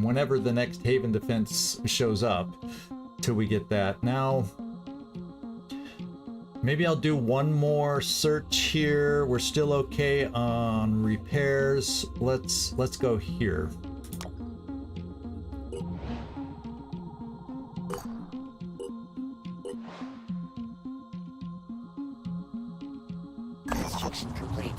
whenever the next Haven Defense shows up, till we get that. Now, maybe I'll do one more search here. We're still okay on repairs. Let's go here. Construction complete.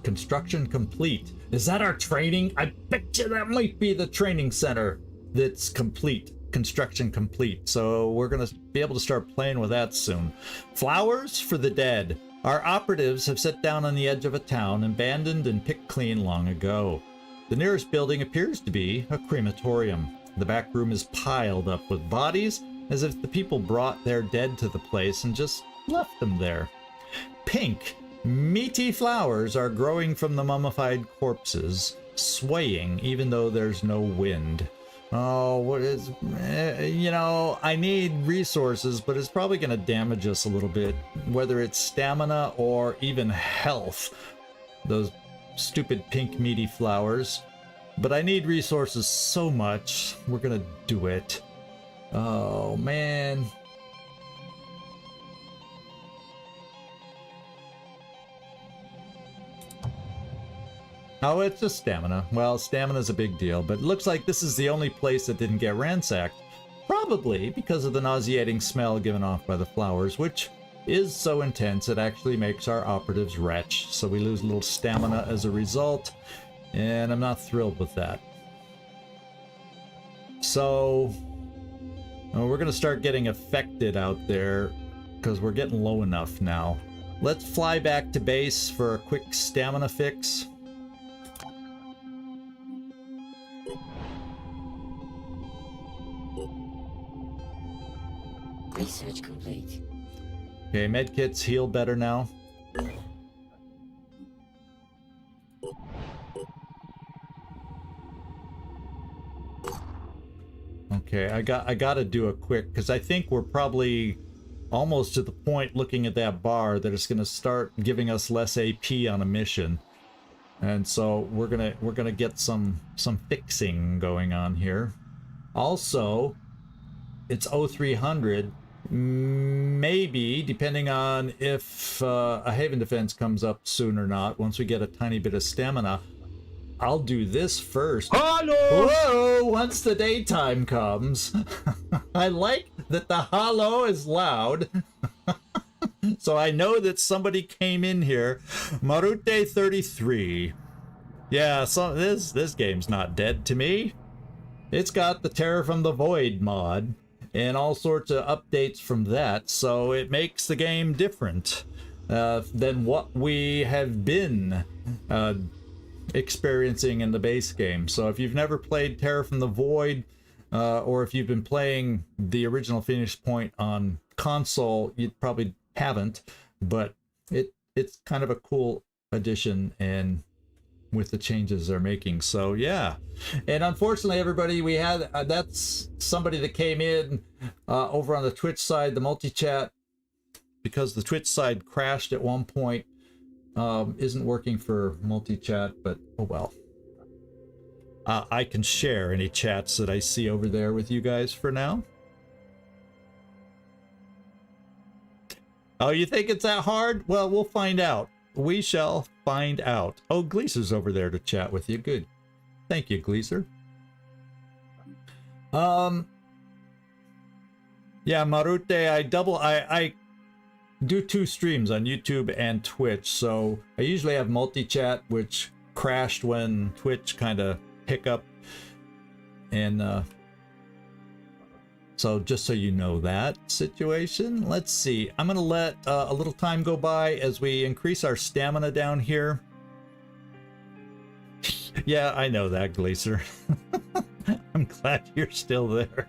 Construction complete. Is that our training? I bet you that might be the training center that's complete. Construction complete. So we're going to be able to start playing with that soon. Flowers for the dead. Our operatives have set down on the edge of a town abandoned and picked clean long ago. The nearest building appears to be a crematorium. The back room is piled up with bodies as if the people brought their dead to the place and just left them there. Pink, meaty flowers are growing from the mummified corpses, swaying even though there's no wind. Oh, what is... you know, I need resources, but it's probably going to damage us a little bit, whether it's stamina or even health. Those stupid pink meaty flowers. But I need resources so much, we're going to do it. Oh, man. Oh, it's just stamina. Well, stamina's a big deal, but it looks like this is the only place that didn't get ransacked. Probably because of the nauseating smell given off by the flowers, which is so intense it actually makes our operatives retch. So we lose a little stamina as a result, and I'm not thrilled with that. So we're going to start getting affected out there because we're getting low enough now. Let's fly back to base for a quick stamina fix. Research complete. Okay, medkits heal better now. Okay, I got to do a quick, because I think we're probably almost to the point looking at that bar that it's going to start giving us less AP on a mission. And so we're gonna get some fixing going on here. Also, it's 0300. Maybe, depending on if a Haven Defense comes up soon or not, once we get a tiny bit of stamina, I'll do this first. Hello! Whoa! Once the daytime comes. I like that the hello is loud. So I know that somebody came in here. Marute 33. Yeah, so this game's not dead to me. It's got the Terror from the Void mod and all sorts of updates from that, so it makes the game different than what we have been experiencing in the base game. So if you've never played Terror from the Void, or if you've been playing the original Finish Point on console, you probably haven't, but it's kind of a cool addition and with the changes they're making. So yeah, and unfortunately everybody, we had that's somebody that came in over on the Twitch side, the multi-chat, because the Twitch side crashed at one point, isn't working for multi-chat, but oh well. I can share any chats that I see over there with you guys for now. Oh, you think it's that hard? Well, we'll find out. We shall find out. Oh, Gleaser's over there to chat with you. Good. Thank you, Gleaser. Yeah, Marute, I do 2 streams on YouTube and Twitch, so I usually have multi-chat, which crashed when Twitch kind of hiccup, and so just so you know that situation. Let's see, I'm gonna let a little time go by as we increase our stamina down here. Yeah, I know that, Glacier. I'm glad you're still there.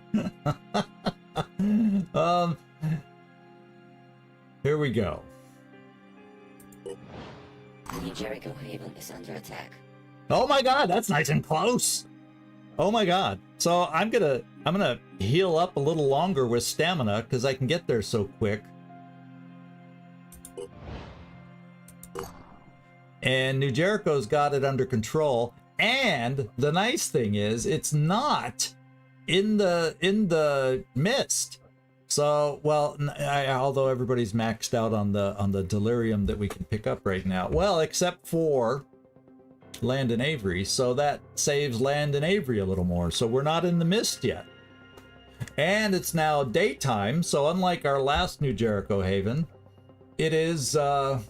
Here we go. The Jericho Haven is under attack. Oh my god, that's nice and close. Oh my god. So I'm gonna heal up a little longer with stamina because I can get there so quick. And New Jericho's got it under control. And the nice thing is it's not in the mist. So, well, although everybody's maxed out on the delirium that we can pick up right now. Well, except for Land and Avery, so that saves Land and Avery a little more. So we're not in the mist yet. And it's now daytime, so unlike our last New Jericho Haven, it is we're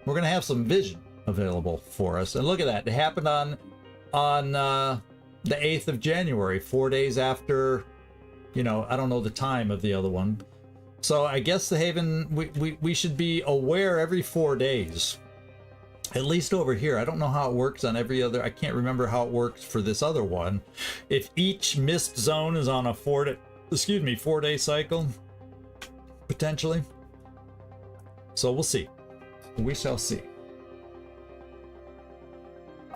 gonna have some vision available for us. And look at that, it happened on the 8th of January, 4 days after, you know, I don't know the time of the other one. So I guess the Haven, we should be aware every 4 days. At least over here. I don't know how it works on every other. I can't remember how it works for this other one. If each mist zone is on a 4 day cycle, potentially. So we'll see. We shall see.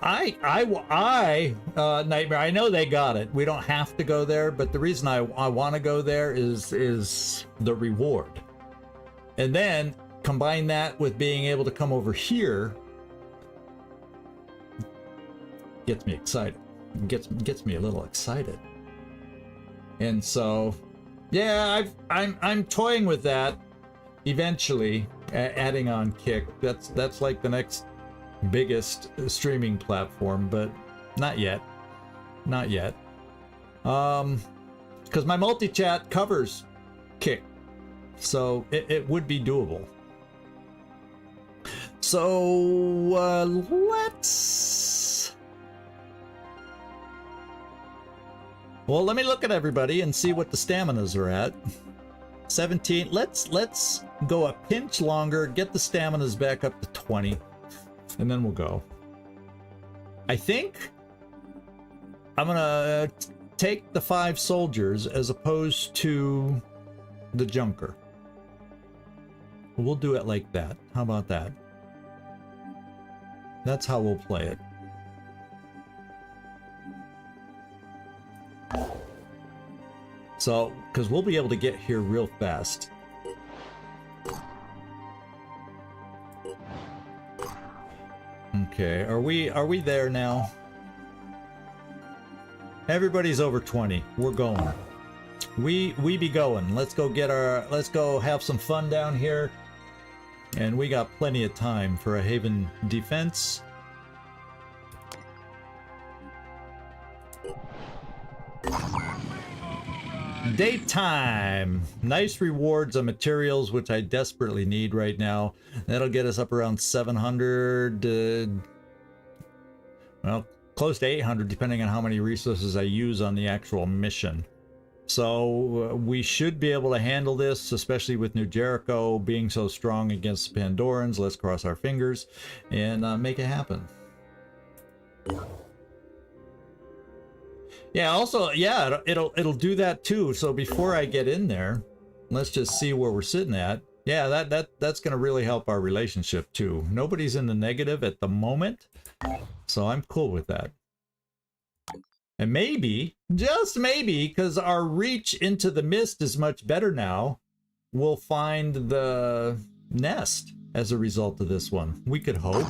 Nightmare, I know they got it. We don't have to go there, but the reason I want to go there is the reward. And then combine that with being able to come over here. Gets me excited. Gets me a little excited. And so, yeah, I'm toying with that. Eventually, adding on Kick. That's like the next biggest streaming platform, but not yet. Not yet. Because my multi-chat covers Kick, so it would be doable. So let me look at everybody and see what the staminas are at. 17. Let's go a pinch longer, get the staminas back up to 20, and then we'll go. I think I'm gonna take the 5 soldiers as opposed to the junker. We'll do it like that. How about that? That's how we'll play it. So, because we'll be able to get here real fast. Okay, are we there now? Everybody's over 20. We're going. We be going. Let's go have some fun down here. And we got plenty of time for a Haven defense. Daytime! Nice rewards on materials, which I desperately need right now. That'll get us up around 700, well, close to 800, depending on how many resources I use on the actual mission. So we should be able to handle this, especially with New Jericho being so strong against Pandorans. Let's cross our fingers and make it happen. Yeah, also, yeah, it'll do that too. So before I get in there, let's just see where we're sitting at. Yeah, that's going to really help our relationship too. Nobody's in the negative at the moment, so I'm cool with that. And maybe, just maybe, because our reach into the mist is much better now, we'll find the nest as a result of this one. We could hope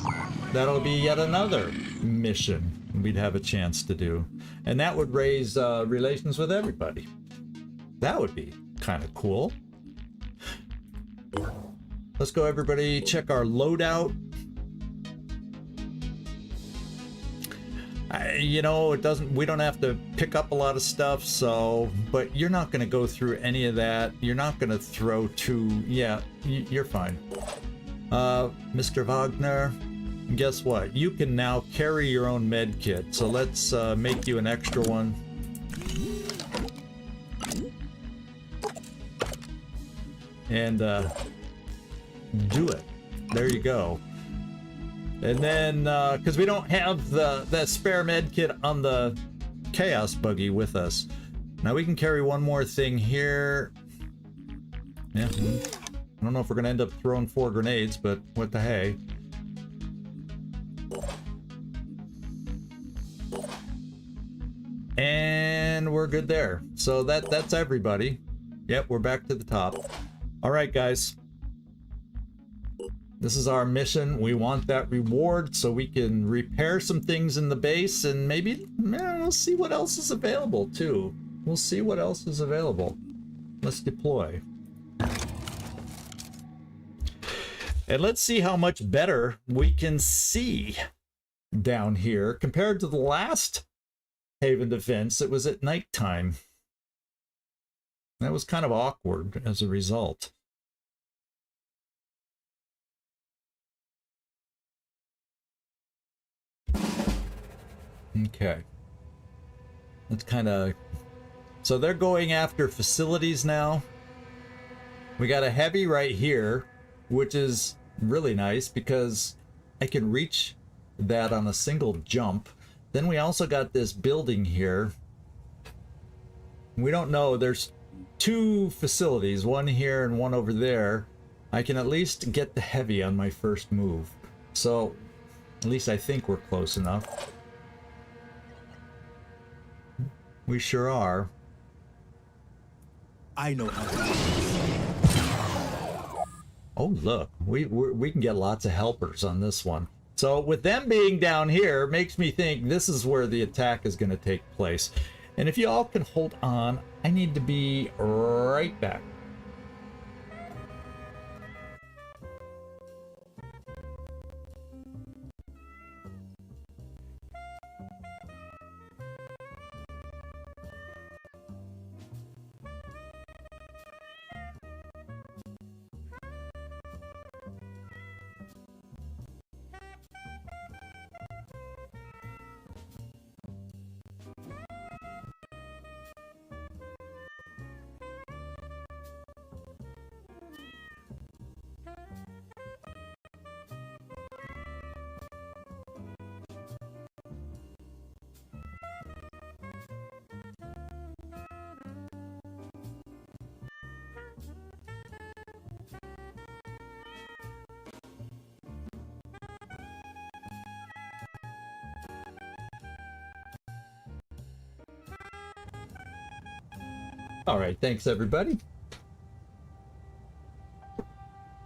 that'll be yet another mission we'd have a chance to do. And that would raise relations with everybody. That would be kind of cool. Let's go, everybody, check our loadout. You know, we don't have to pick up a lot of stuff, so, but you're not going to go through any of that. You're not going to throw yeah, you're fine. Mr. Wagner, guess what? You can now carry your own med kit, so let's make you an extra one. And do it. There you go. And then, because we don't have that spare med kit on the Chaos buggy with us. Now we can carry one more thing here. Yeah, I don't know if we're going to end up throwing 4 grenades, but what the hey. And we're good there. So that's everybody. Yep, we're back to the top. All right, guys. This is our mission. We want that reward so we can repair some things in the base, and maybe we'll see what else is available too. We'll see what else is available. Let's deploy. And let's see how much better we can see down here compared to the last Haven defense. It was at nighttime. That was kind of awkward as a result. Okay. That's kind of... So they're going after facilities now. We got a heavy right here, which is really nice because I can reach that on a single jump. Then we also got this building here. We don't know. There's 2 facilities, one here and one over there. I can at least get the heavy on my first move. So at least I think we're close enough. We sure are. I know how to do this. Oh, look, we can get lots of helpers on this one. So with them being down here, makes me think this is where the attack is going to take place. And if you all can hold on, I need to be right back. All right, thanks everybody.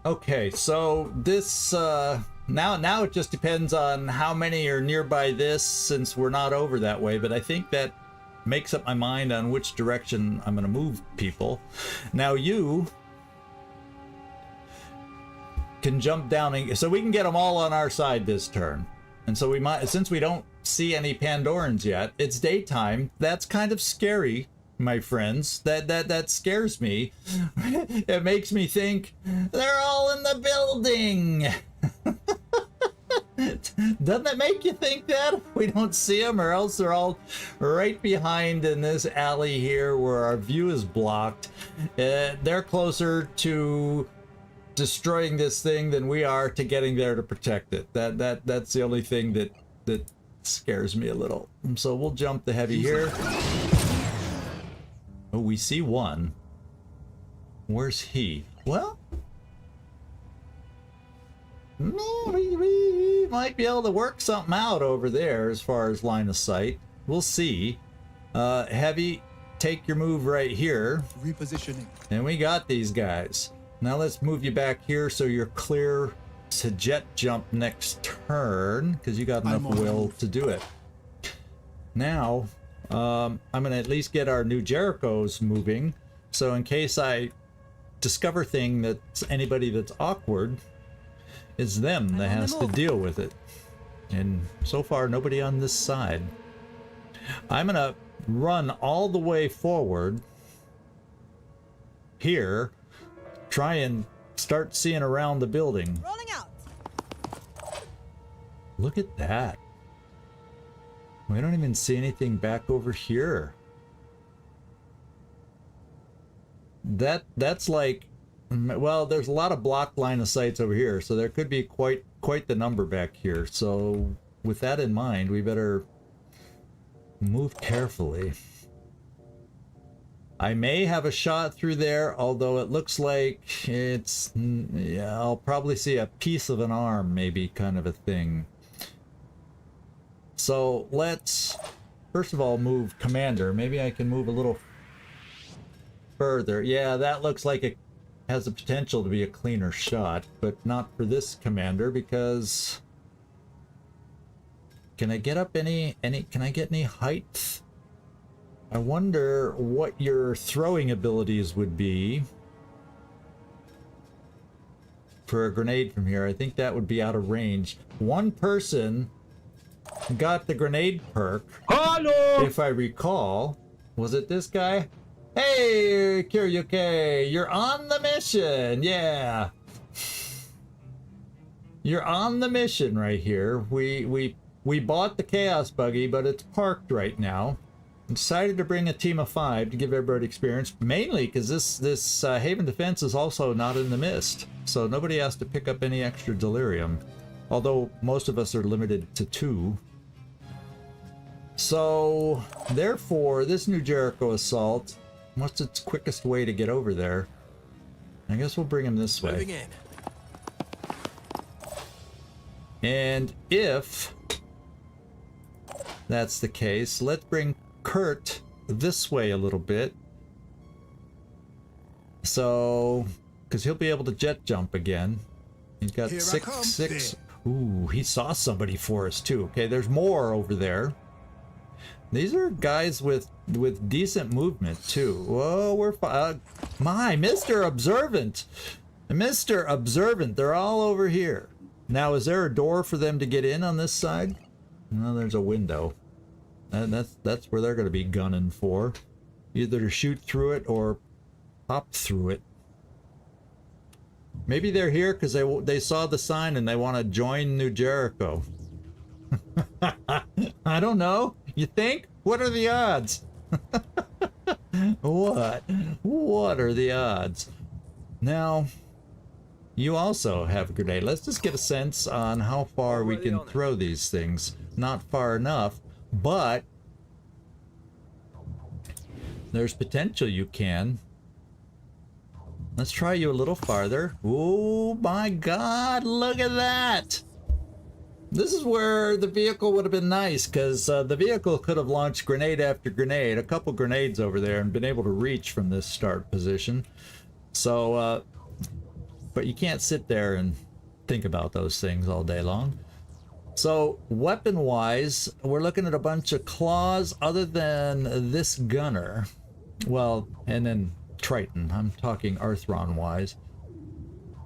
Okay, so this now it just depends on how many are nearby this, since we're not over that way, but I think that makes up my mind on which direction I'm going to move people. Now you can jump down, and so we can get them all on our side this turn. And so we might, since we don't see any Pandorans yet, it's daytime. That's kind of scary, my friends. That scares me. It makes me think they're all in the building. Doesn't it make you think that? We don't see them, or else they're all right behind in this alley here where our view is blocked. They're closer to destroying this thing than we are to getting there to protect it. That's the only thing that scares me a little. So we'll jump the heavy here. Oh, we see one. Where's he? Well, we might be able to work something out over there as far as line of sight. We'll see. Heavy, take your move right here. Repositioning. And we got these guys. Now let's move you back here so you're clear to jet jump next turn, because you got enough will to do it. Now, I'm going to at least get our new Jerichos moving. So in case I discover thing that's anybody that's awkward, it's them that has to deal with it. And so far, nobody on this side. I'm going to run all the way forward here. Try and start seeing around the building. Rolling out. Look at that. We don't even see anything back over here. That's like, well, there's a lot of block line of sights over here, so there could be quite the number back here. So with that in mind, we better move carefully. I may have a shot through there, although it looks like it's, yeah, I'll probably see a piece of an arm, maybe, kind of a thing. So let's, first of all, move Commander. Maybe I can move a little further. Yeah, that looks like it has the potential to be a cleaner shot, but not for this Commander, because can I get up can I get any height? I wonder what your throwing abilities would be for a grenade from here. I think that would be out of range. One person got the grenade perk. Hello! If I recall. Was it this guy? Hey, Kiryuke, you're on the mission. Yeah. You're on the mission right here. We bought the Chaos Buggy, but it's parked right now. Decided to bring a team of 5 to give everybody experience, mainly because this Haven Defense is also not in the mist, so nobody has to pick up any extra delirium, although most of us are limited to 2. So therefore, this new Jericho assault, what's its quickest way to get over there? I guess we'll bring him this way. Moving in. And if that's the case, let's bring Kurt this way a little bit, so because he'll be able to jet jump again. He's got Here six. Ooh, he saw somebody for us too. Okay, there's more over there. These are guys with decent movement too. Whoa, we're my Mr. Observant, Mr. Observant. They're all over here. Now, is there a door for them to get in on this side? No, there's a window. And that's where they're going to be gunning for, either to shoot through it or hop through it. Maybe they're here because they saw the sign and they want to join New Jericho. I don't know. You think? What are the odds? What are the odds? Now, you also have a grenade. Let's just get a sense on how far we can throw these things. Not far enough. But there's potential you can. Let's try you a little farther. Oh my God, look at that. This is where the vehicle would have been nice, because the vehicle could have launched grenade after grenade, a couple grenades over there, and been able to reach from this start position. So, but you can't sit there and think about those things all day long. So, weapon-wise, we're looking at a bunch of claws other than this gunner. Well, and then Triton. I'm talking Arthron-wise.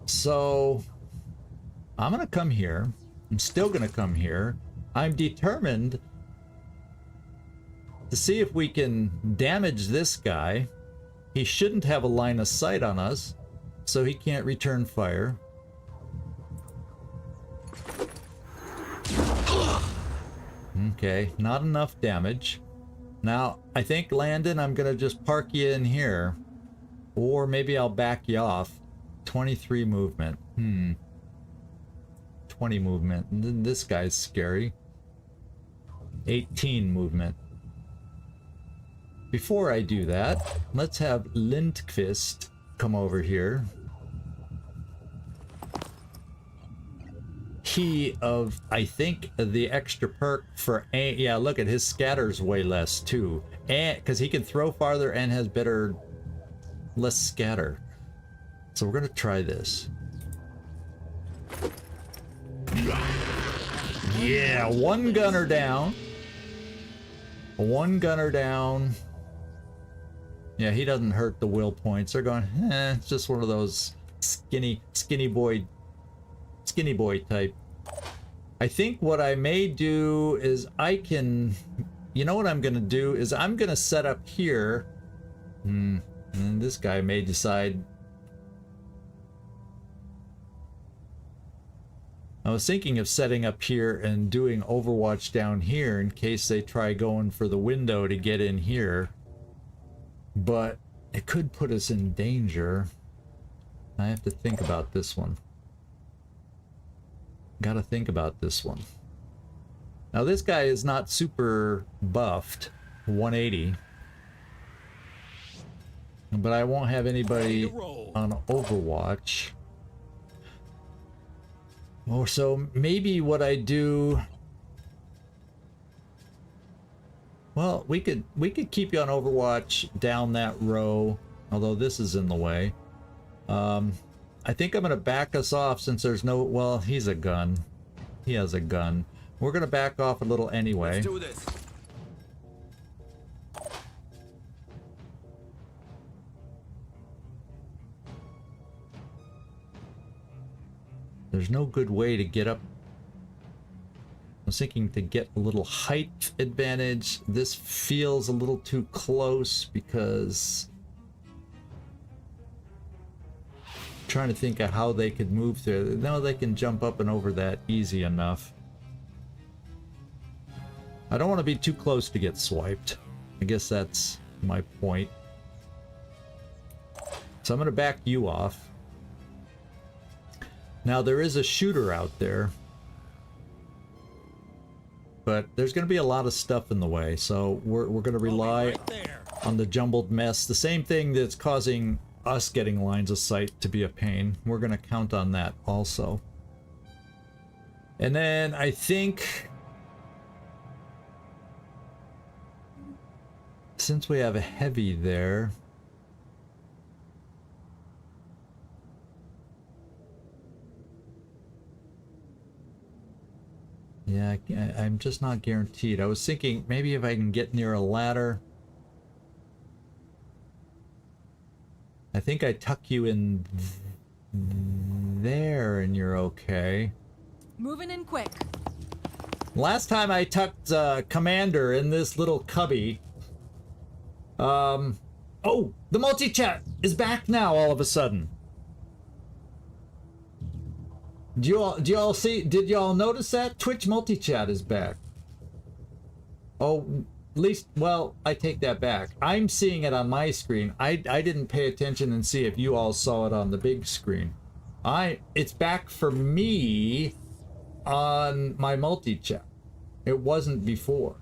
So, I'm going to come here. I'm still going to come here. I'm determined to see if we can damage this guy. He shouldn't have a line of sight on us, so he can't return fire. Okay, not enough damage. Now, I think, Landon, I'm going to just park you in here. Or maybe I'll back you off. 23 movement. 20 movement. This guy's scary. 18 movement. Before I do that, let's have Lindqvist come over here. Key of, I think, the extra perk for A. Yeah, look at his scatter's way less too. And because he can throw farther and has better, less scatter. So we're gonna try this. Yeah, one gunner down. One gunner down. Yeah, he doesn't hurt the will points. They're going, it's just one of those skinny boy type. I think what I may do is I can, you know what I'm gonna do is I'm gonna set up here. And this guy may decide. I was thinking of setting up here and doing Overwatch down here in case they try going for the window to get in here. But it could put us in danger. I have to think about this one. Gotta think about this one. Now this guy is not super buffed, 180. But I won't have anybody on Overwatch. Or so maybe what I do, well, we could keep you on Overwatch down that row, although this is in the way. I think I'm gonna back us off since there's no, well, he's a gun. He has a gun. We're gonna back off a little anyway. Let's do this. There's no good way to get up. I was thinking to get a little height advantage. This feels a little too close because I'm trying to think of how they could move through. No, they can jump up and over that easy enough. I don't want to be too close to get swiped. I guess that's my point. So I'm going to back you off. Now there is a shooter out there, but there's going to be a lot of stuff in the way, so we're going to rely on the jumbled mess. The same thing that's causing us getting lines of sight to be a pain. We're going to count on that also. And then I think, since we have a heavy there, yeah, I'm just not guaranteed. I was thinking maybe if I can get near a ladder. I think I tuck you in there and you're okay. Moving in quick. Last time I tucked Commander in this little cubby. Oh, the multi-chat is back now all of a sudden. Do y'all see? Did y'all notice that? Twitch multi-chat is back. Oh, at least, well, I take that back. I'm seeing it on my screen. I didn't pay attention and see if you all saw it on the big screen. It's back for me on my multi-chat. It wasn't before.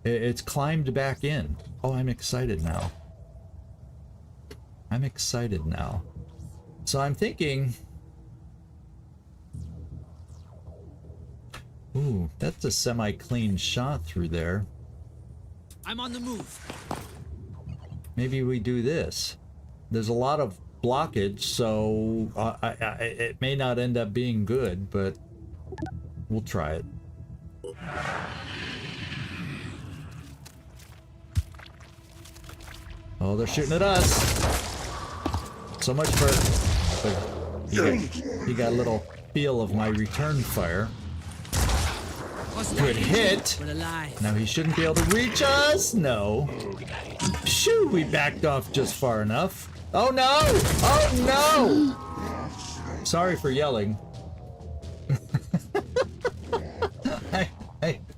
It's climbed back in. Oh, I'm excited now. I'm excited now. So I'm thinking, Ooh, that's a semi-clean shot through there. I'm on the move. Maybe we do this. There's a lot of blockage, so it may not end up being good, but we'll try it. Oh, they're shooting at us. So much for he got a little feel of my return fire. Good hit. We're alive. Now he shouldn't be able to reach us. No. Shoo, we backed off just far enough. Oh no! Oh no! Sorry for yelling.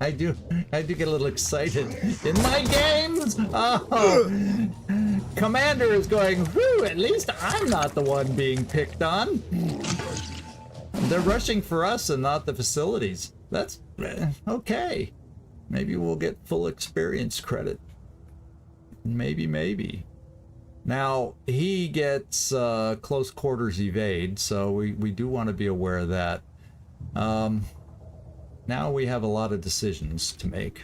I do get a little excited in my games. Oh, Commander is going, whew, at least I'm not the one being picked on. They're rushing for us and not the facilities. That's okay. Maybe we'll get full experience credit. Maybe. Now, he gets close quarters evade, so we do want to be aware of that. Now we have a lot of decisions to make.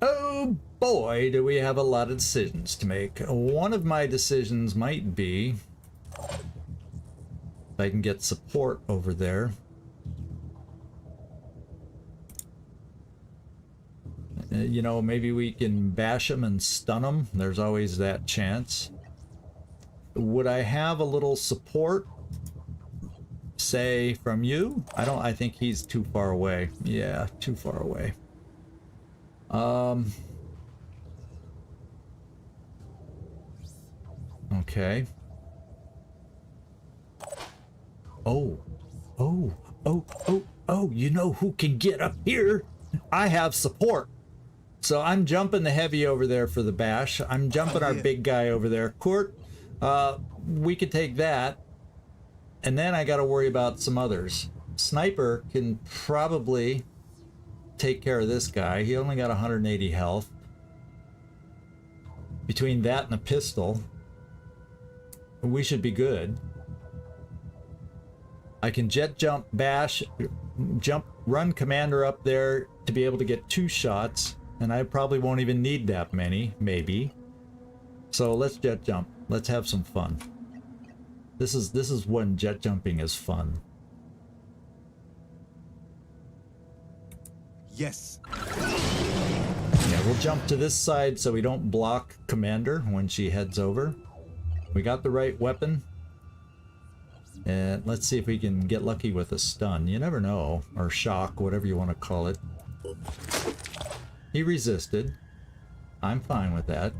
Oh boy, do we have a lot of decisions to make. One of my decisions might be if I can get support over there. You know, maybe we can bash them and stun them. There's always that chance. Would I have a little support? Say from you? I think he's too far away. Yeah, too far away. Okay. Oh, you know who can get up here? I have support. So I'm jumping the heavy over there for the bash. I'm jumping our big guy over there. Court, we could take that. And then I got to worry about some others. Sniper can probably take care of this guy. He only got 180 health. Between that and a pistol, we should be good. I can jet jump, bash, run Commander up there to be able to get 2 shots. And I probably won't even need that many, maybe. So let's jet jump. Let's have some fun. This is when jet jumping is fun. Yes. Yeah, we'll jump to this side so we don't block Commander when she heads over. We got the right weapon. And let's see if we can get lucky with a stun. You never know. Or shock, whatever you want to call it. He resisted. I'm fine with that.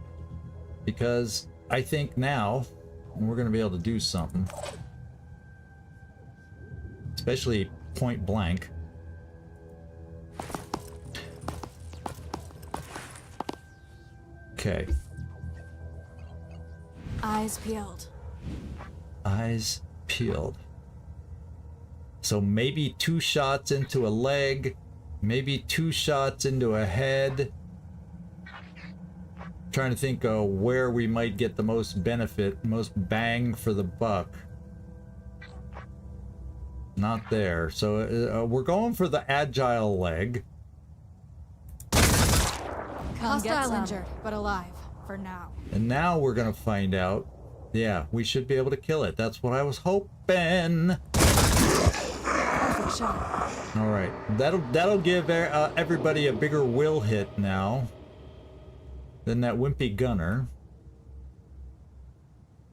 Because I think now we're going to be able to do something. Especially point blank. Okay. Eyes peeled. Eyes peeled. So maybe 2 shots into a leg, maybe 2 shots into a head. Trying to think of where we might get the most benefit, most bang for the buck. Not there. So we're going for the agile leg. Hostile injured, but alive for now. And now we're gonna find out. Yeah, we should be able to kill it. That's what I was hoping. Perfect shot. All right, that'll give everybody a bigger will hit now than that wimpy gunner.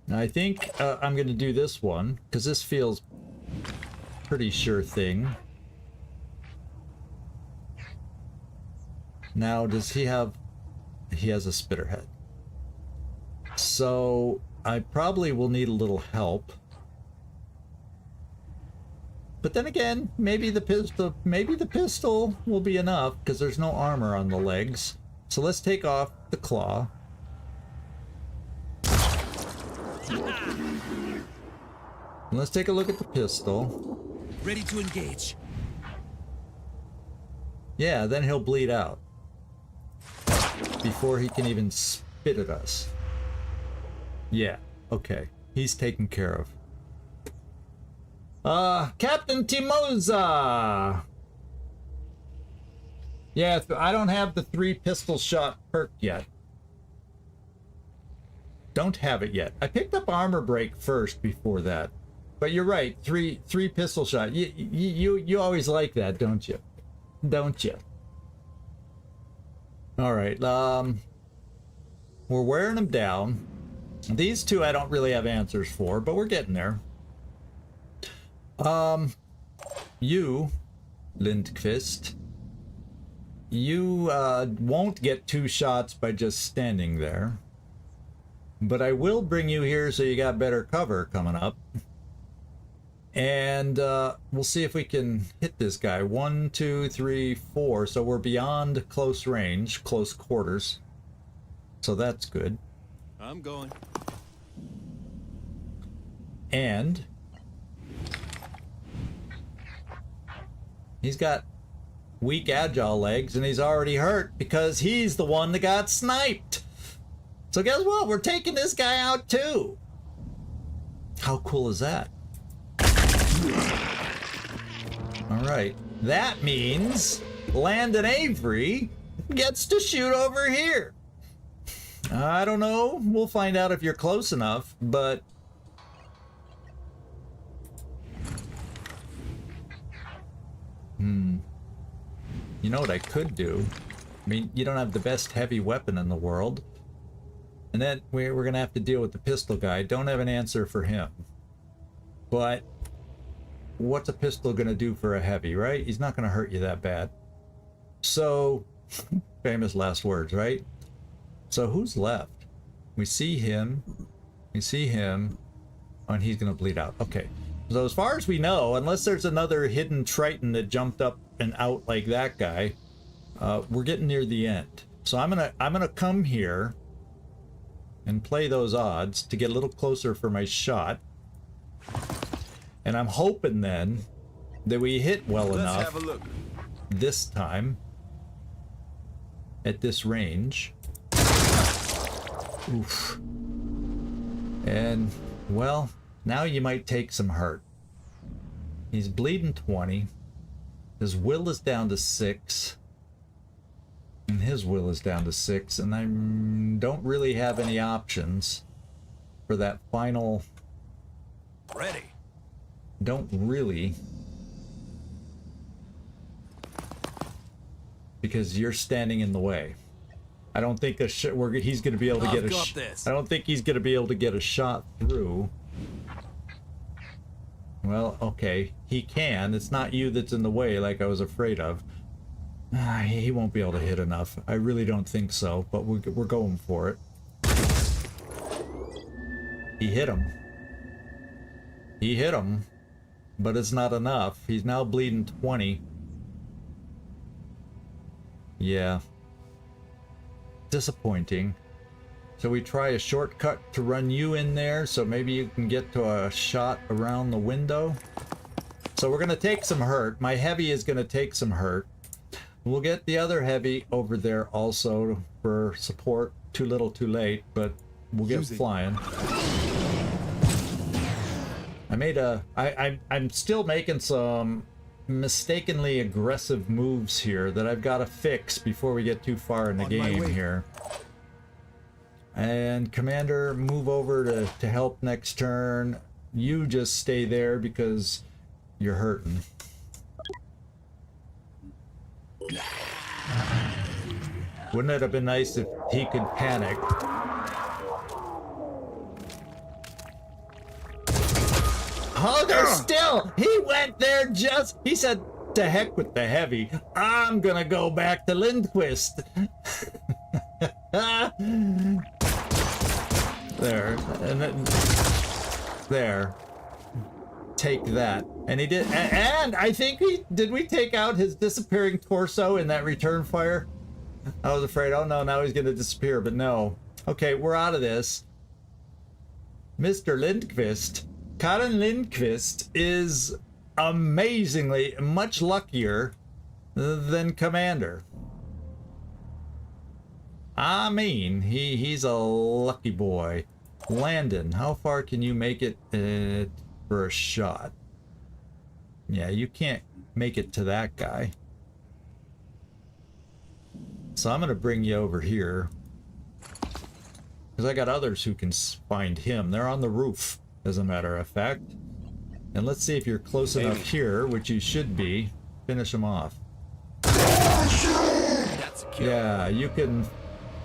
Now, I think I'm gonna do this one because this feels pretty sure thing. Now, does he have? He has a spitterhead. So I probably will need a little help. But then again, maybe the pistol will be enough because there's no armor on the legs. So let's take off the claw. And let's take a look at the pistol. Ready to engage. Yeah, then he'll bleed out before he can even spit at us. Yeah, okay. He's taken care of. Captain Timoza! Yeah, I don't have the 3 pistol shot perk yet. Don't have it yet. I picked up armor break first before that. But you're right, three pistol shot. You always like that, don't you? Don't you? All right. We're wearing them down. These 2 I don't really have answers for, but we're getting there. You, Lindqvist, you won't get 2 shots by just standing there. But I will bring you here so you got better cover coming up. And we'll see if we can hit this guy. 1, 2, 3, 4. So we're beyond close range, close quarters. So that's good. I'm going. And he's got weak agile legs and he's already hurt because he's the one that got sniped. So guess what? We're taking this guy out too. How cool is that? All right, that means Landon Avery gets to shoot over here. I don't know. We'll find out if you're close enough, but you know what I could do? I mean, you don't have the best heavy weapon in the world. And then we're going to have to deal with the pistol guy. Don't have an answer for him. But what's a pistol going to do for a heavy, right? He's not going to hurt you that bad. So, famous last words, right? So who's left? We see him. We see him. Oh, and he's going to bleed out. Okay. So as far as we know, unless there's another hidden Triton that jumped up and out like that guy, we're getting near the end. So I'm gonna come here and play those odds to get a little closer for my shot. And I'm hoping then that we hit well enough Let's have a look. this time at this range. Oof. And, well, now you might take some hurt. He's bleeding 20. His will is down to 6. And his will is down to 6. And I don't really have any options for that final... Ready. Don't really. Because you're standing in the way. I don't think he's going to be able to get a I don't think he's going to be able to get a shot through. Well, okay, he can. It's not you that's in the way like I was afraid of. He won't be able to hit enough. I really don't think so, but we're going for it. He hit him. He hit him, but it's not enough. He's now bleeding 20. Yeah. Disappointing. So we try a shortcut to run you in there so maybe you can get to a shot around the window. So we're going to take some hurt. My heavy is going to take some hurt. We'll get the other heavy over there also for support. Too little too late, but we'll get flying. I'm still making some mistakenly aggressive moves here that I've got to fix before we get too far in the game here. And Commander, move over to help next turn. You just stay there because you're hurting. Wouldn't it have been nice if he could panic? Oh, they're still! He went there just... He said, to heck with the heavy. I'm gonna go back to Lindquist. There. And then... There. Take that. And he did... And I think he... Did we take out his disappearing torso in that return fire? I was afraid, oh no, now he's gonna disappear, but no. Okay, we're out of this. Mr. Lindqvist... Karin Lindqvist is amazingly much luckier than Commander. I mean, he's a lucky boy. Landon, how far can you make it for a shot? Yeah, you can't make it to that guy. So I'm going to bring you over here. Because I got others who can find him. They're on the roof, as a matter of fact. And let's see if you're close enough here, which you should be. Finish him off. That's a kill. Yeah, you can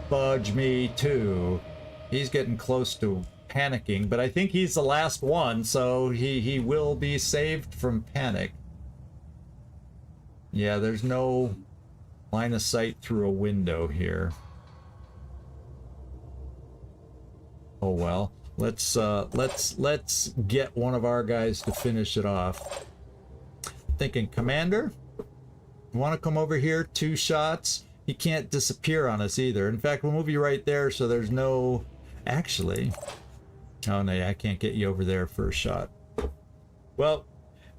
fudge me too. He's getting close to panicking, but I think he's the last one, so he will be saved from panic. Yeah, there's no line of sight through a window here. Oh well. Let's get one of our guys to finish it off. Thinking, Commander, you want to come over here? 2 shots. He can't disappear on us either. In fact, we'll move you right there so there's no... Actually... Oh no, I can't get you over there for a shot. Well,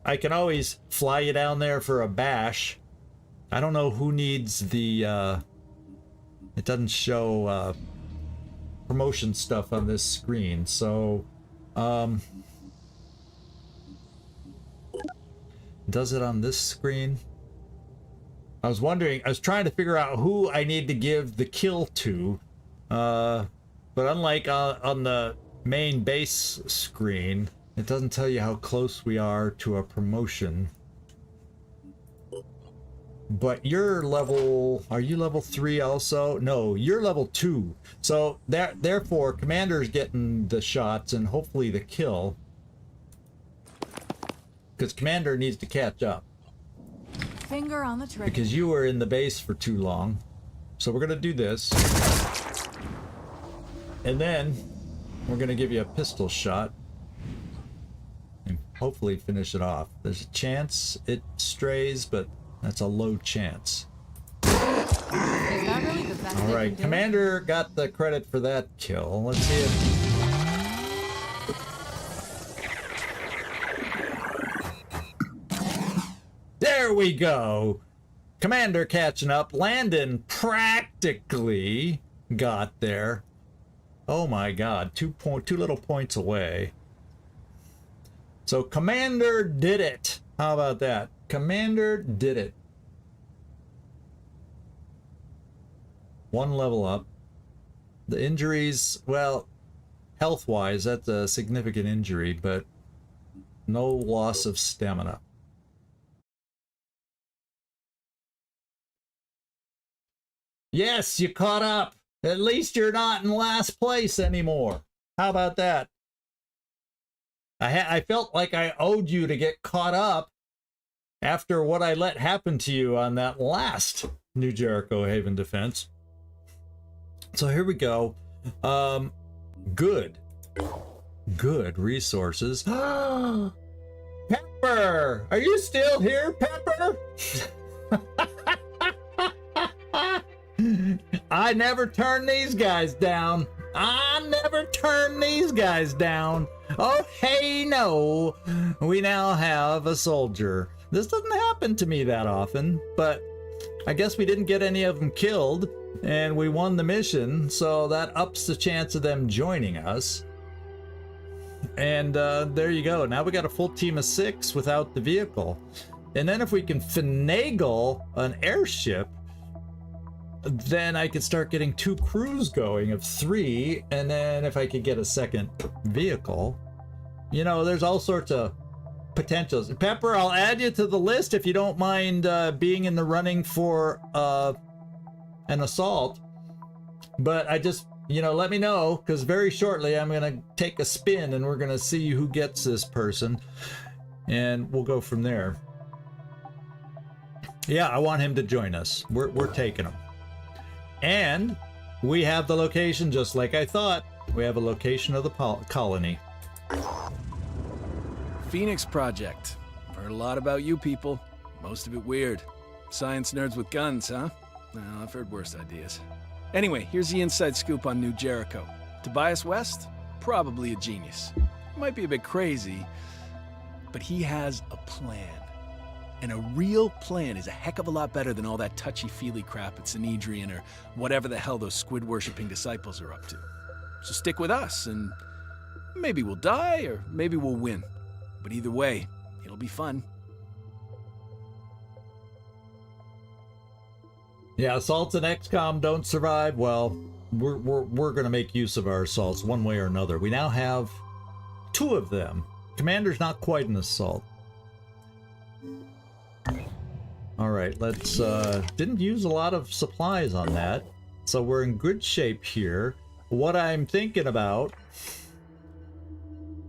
I can always fly you down there for a bash. I don't know who needs the... It doesn't show promotion stuff on this screen, so... Does it on this screen? I was wondering, I was trying to figure out who I need to give the kill to, but unlike on the main base screen, it doesn't tell you how close we are to a promotion. But you're level, are you level 3 also? No, you're level 2. So therefore, Commander's getting the shots and hopefully the kill. Because Commander needs to catch up. Finger on the trigger. Because you were in the base for too long. So we're going to do this. And then we're going to give you a pistol shot. And hopefully finish it off. There's a chance it strays, but that's a low chance. Is that really the best All right, Commander got the credit for that kill. Let's see if... There we go. Commander catching up. Landon practically got there. Oh my god, two little points away. So Commander did it. How about that? Commander did it. 1 level up. The injuries, well, health-wise, that's a significant injury, but no loss of stamina. Yes, you caught up. At least you're not in last place anymore. How about that? I felt like I owed you to get caught up after what I let happen to you on that last New Jericho Haven defense. So here we go. Good resources. Pepper, are you still here, Pepper? I never turn these guys down. I never turn these guys down. Oh, hey, no. We now have a soldier. This doesn't happen to me that often, but I guess we didn't get any of them killed, and we won the mission, so that ups the chance of them joining us. And there you go. Now we got a full team of 6 without the vehicle. And then if we can finagle an airship, then I could start getting 2 crews going of 3, and then if I could get a second vehicle, you know, there's all sorts of potentials. Pepper, I'll add you to the list if you don't mind being in the running for an assault. But I just, you know, let me know, because very shortly I'm going to take a spin and we're going to see who gets this person, and we'll go from there. Yeah, I want him to join us. We're taking him. And we have the location just like I thought. We have a location of the colony. Phoenix Project. I've heard a lot about you people. Most of it weird. Science nerds with guns, huh? Well, I've heard worse ideas. Anyway, here's the inside scoop on New Jericho. Tobias West? Probably a genius. Might be a bit crazy, but he has a plan. And a real plan is a heck of a lot better than all that touchy-feely crap at Sanhedrin or whatever the hell those squid-worshipping disciples are up to. So stick with us, and maybe we'll die, or maybe we'll win. But either way, it'll be fun. Yeah, assaults in XCom don't survive. Well, we're gonna make use of our assaults one way or another. We now have 2 of them. Commander's not quite an assault. All right, let's didn't use a lot of supplies on that, so we're in good shape here. What I'm thinking about,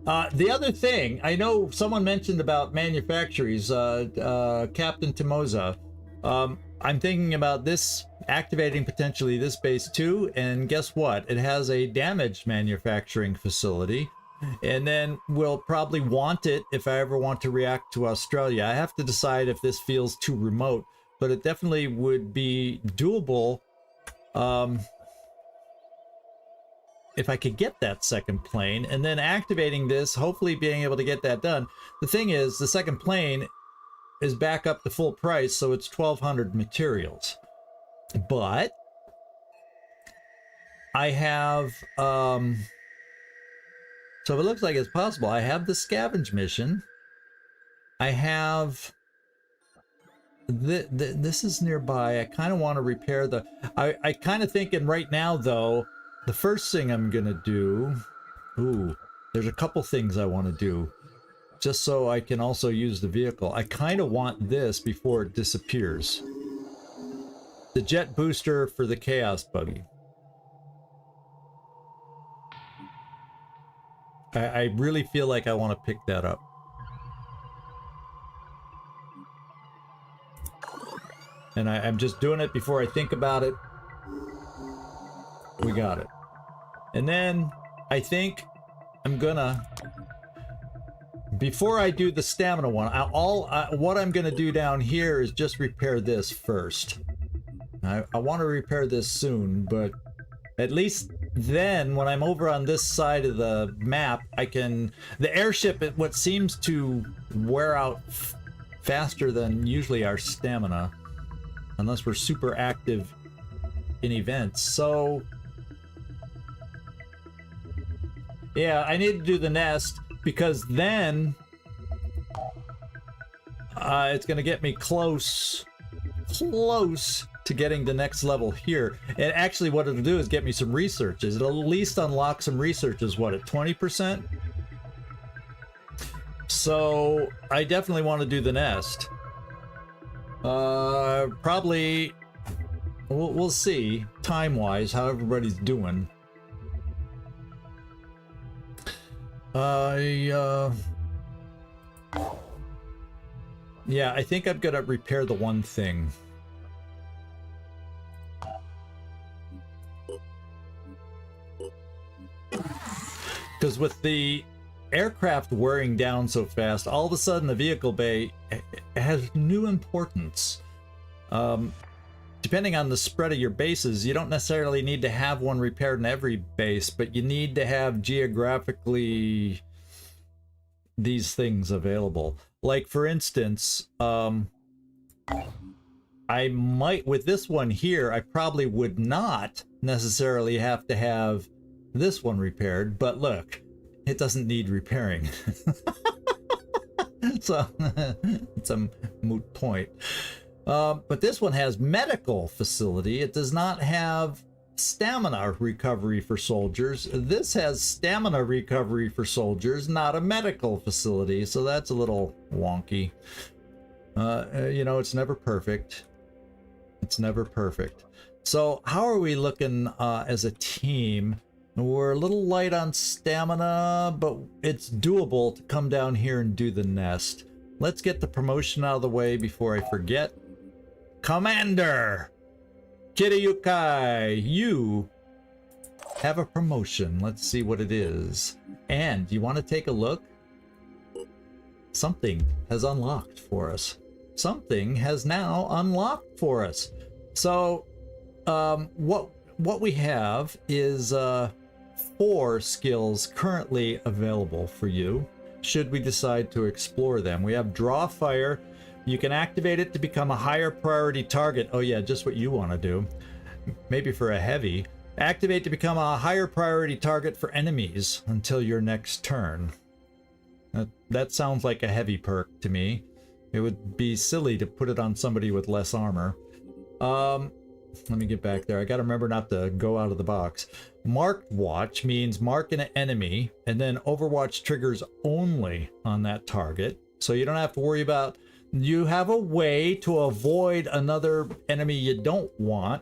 the other thing, I know someone mentioned about manufacturers, Captain Timoza. I'm thinking about this activating potentially this base too, and guess what? It has a damaged manufacturing facility, and then we'll probably want it if I ever want to react to Australia. I have to decide if this feels too remote, but it definitely would be doable if I could get that second plane, and then activating this, hopefully being able to get that done. The thing is, the second plane is back up to full price, so it's 1,200 materials. But I have, so it looks like it's possible. I have the scavenge mission. I have, this is nearby. I kind of want to repair the, I kind of thinking right now though, the first thing I'm gonna do, there's a couple things I want to do, just so I can also use the vehicle. I kind of want this before it disappears. The jet booster for the Chaos buggy. I really feel like I want to pick that up. And I'm just doing it before I think about it. We got it. And then I think I'm gonna, before I do the stamina one, what I'm gonna do down here is just repair this first. I want to repair this soon, but at least then when I'm over on this side of the map, I can, the airship, what seems to wear out faster than usually our stamina, unless we're super active in events. So yeah, I need to do the nest, because then it's gonna get me close to getting the next level here. And actually what it'll do is get me some researches. It'll at least unlock some researches, what, at 20%? So I definitely want to do the nest. Probably, we'll see time-wise how everybody's doing. Yeah, I think I'm gonna repair the one thing. Because with the aircraft wearing down so fast, all of a sudden the vehicle bay has new importance. Depending on the spread of your bases, you don't necessarily need to have one repaired in every base, but you need to have geographically these things available. Like for instance, I might, with this one here, I probably would not necessarily have to have this one repaired, but look, it doesn't need repairing. So it's a moot point. But this one has medical facility. It does not have stamina recovery for soldiers. This has stamina recovery for soldiers, not a medical facility. So that's a little wonky. You know, it's never perfect. It's never perfect. So how are we looking as a team? We're a little light on stamina, but it's doable to come down here and do the nest. Let's get the promotion out of the way before I forget. Commander Kiriyukai, you have a promotion. Let's see what it is. And you want to take a look? Something has unlocked for us. Something has now unlocked for us. So what we have is 4 skills currently available for you, should we decide to explore them. We have Draw Fire. You can activate it to become a higher priority target. Oh yeah, just what you want to do. Maybe for a heavy. Activate to become a higher priority target for enemies until your next turn. That sounds like a heavy perk to me. It would be silly to put it on somebody with less armor. Let me get back there. I got to remember not to go out of the box. Marked watch means mark an enemy, and then Overwatch triggers only on that target. So you don't have to worry about, you have a way to avoid another enemy you don't want,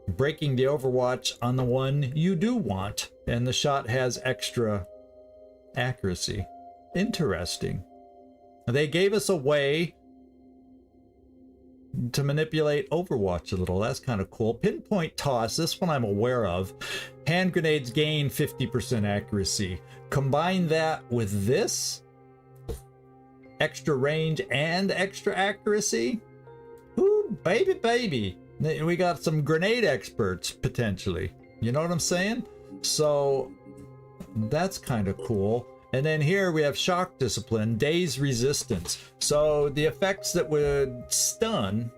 breaking the Overwatch on the one you do want, and the shot has extra accuracy. Interesting. They gave us a way to manipulate Overwatch a little. That's kind of cool. Pinpoint toss, this one I'm aware of. Hand grenades gain 50% accuracy. Combine that with this, extra range and extra accuracy. Ooh, baby, baby. We got some grenade experts, potentially. You know what I'm saying? So, that's kind of cool. And then here we have shock discipline, daze resistance. So the effects that would stun,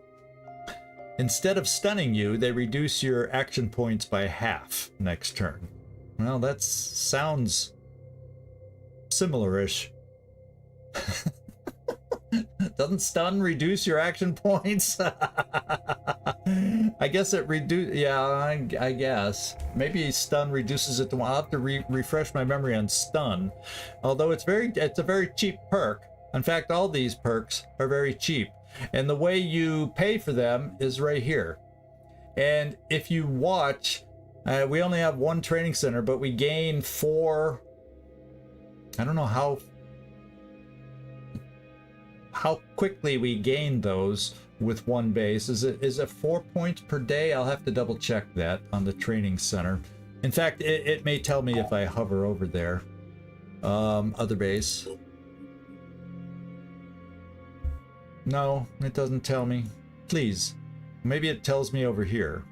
instead of stunning you, they reduce your action points by half next turn. Well, that sounds similar-ish. Doesn't stun reduce your action points? I guess it yeah, I guess. Maybe stun reduces it to, I'll have to refresh my memory on stun. Although it's a very cheap perk. In fact, all these perks are very cheap. And the way you pay for them is right here. And if you watch, we only have one training center, but we gain 4, I don't know how quickly we gain those with one base. Is it 4 points per day? I'll have to double check that on the training center. In fact, it may tell me if I hover over there. Other base. No, it doesn't tell me. Please. Maybe it tells me over here.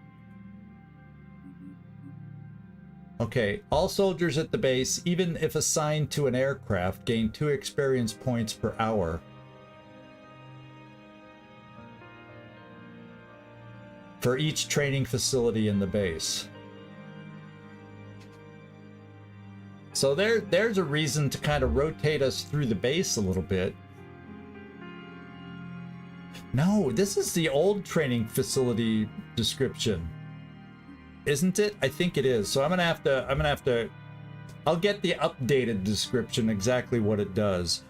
Okay, all soldiers at the base, even if assigned to an aircraft, gain 2 experience points per hour. For each training facility in the base. So there's a reason to kind of rotate us through the base a little bit. No, this is the old training facility description, isn't it? I think it is. So I'm gonna have to I'll get the updated description, exactly what it does,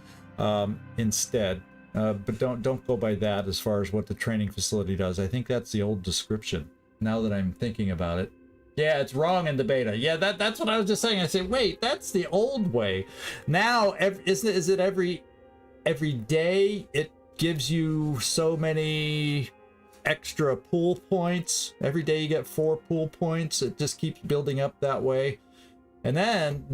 instead. But don't go by that as far as what the training facility does. I think that's the old description, now that I'm thinking about it. Yeah, it's wrong in the beta. Yeah, that's what I was just saying. I say, wait, that's the old way. Now, is it every day it gives you so many extra pool points? Every day you get 4 pool points. It just keeps building up that way. And then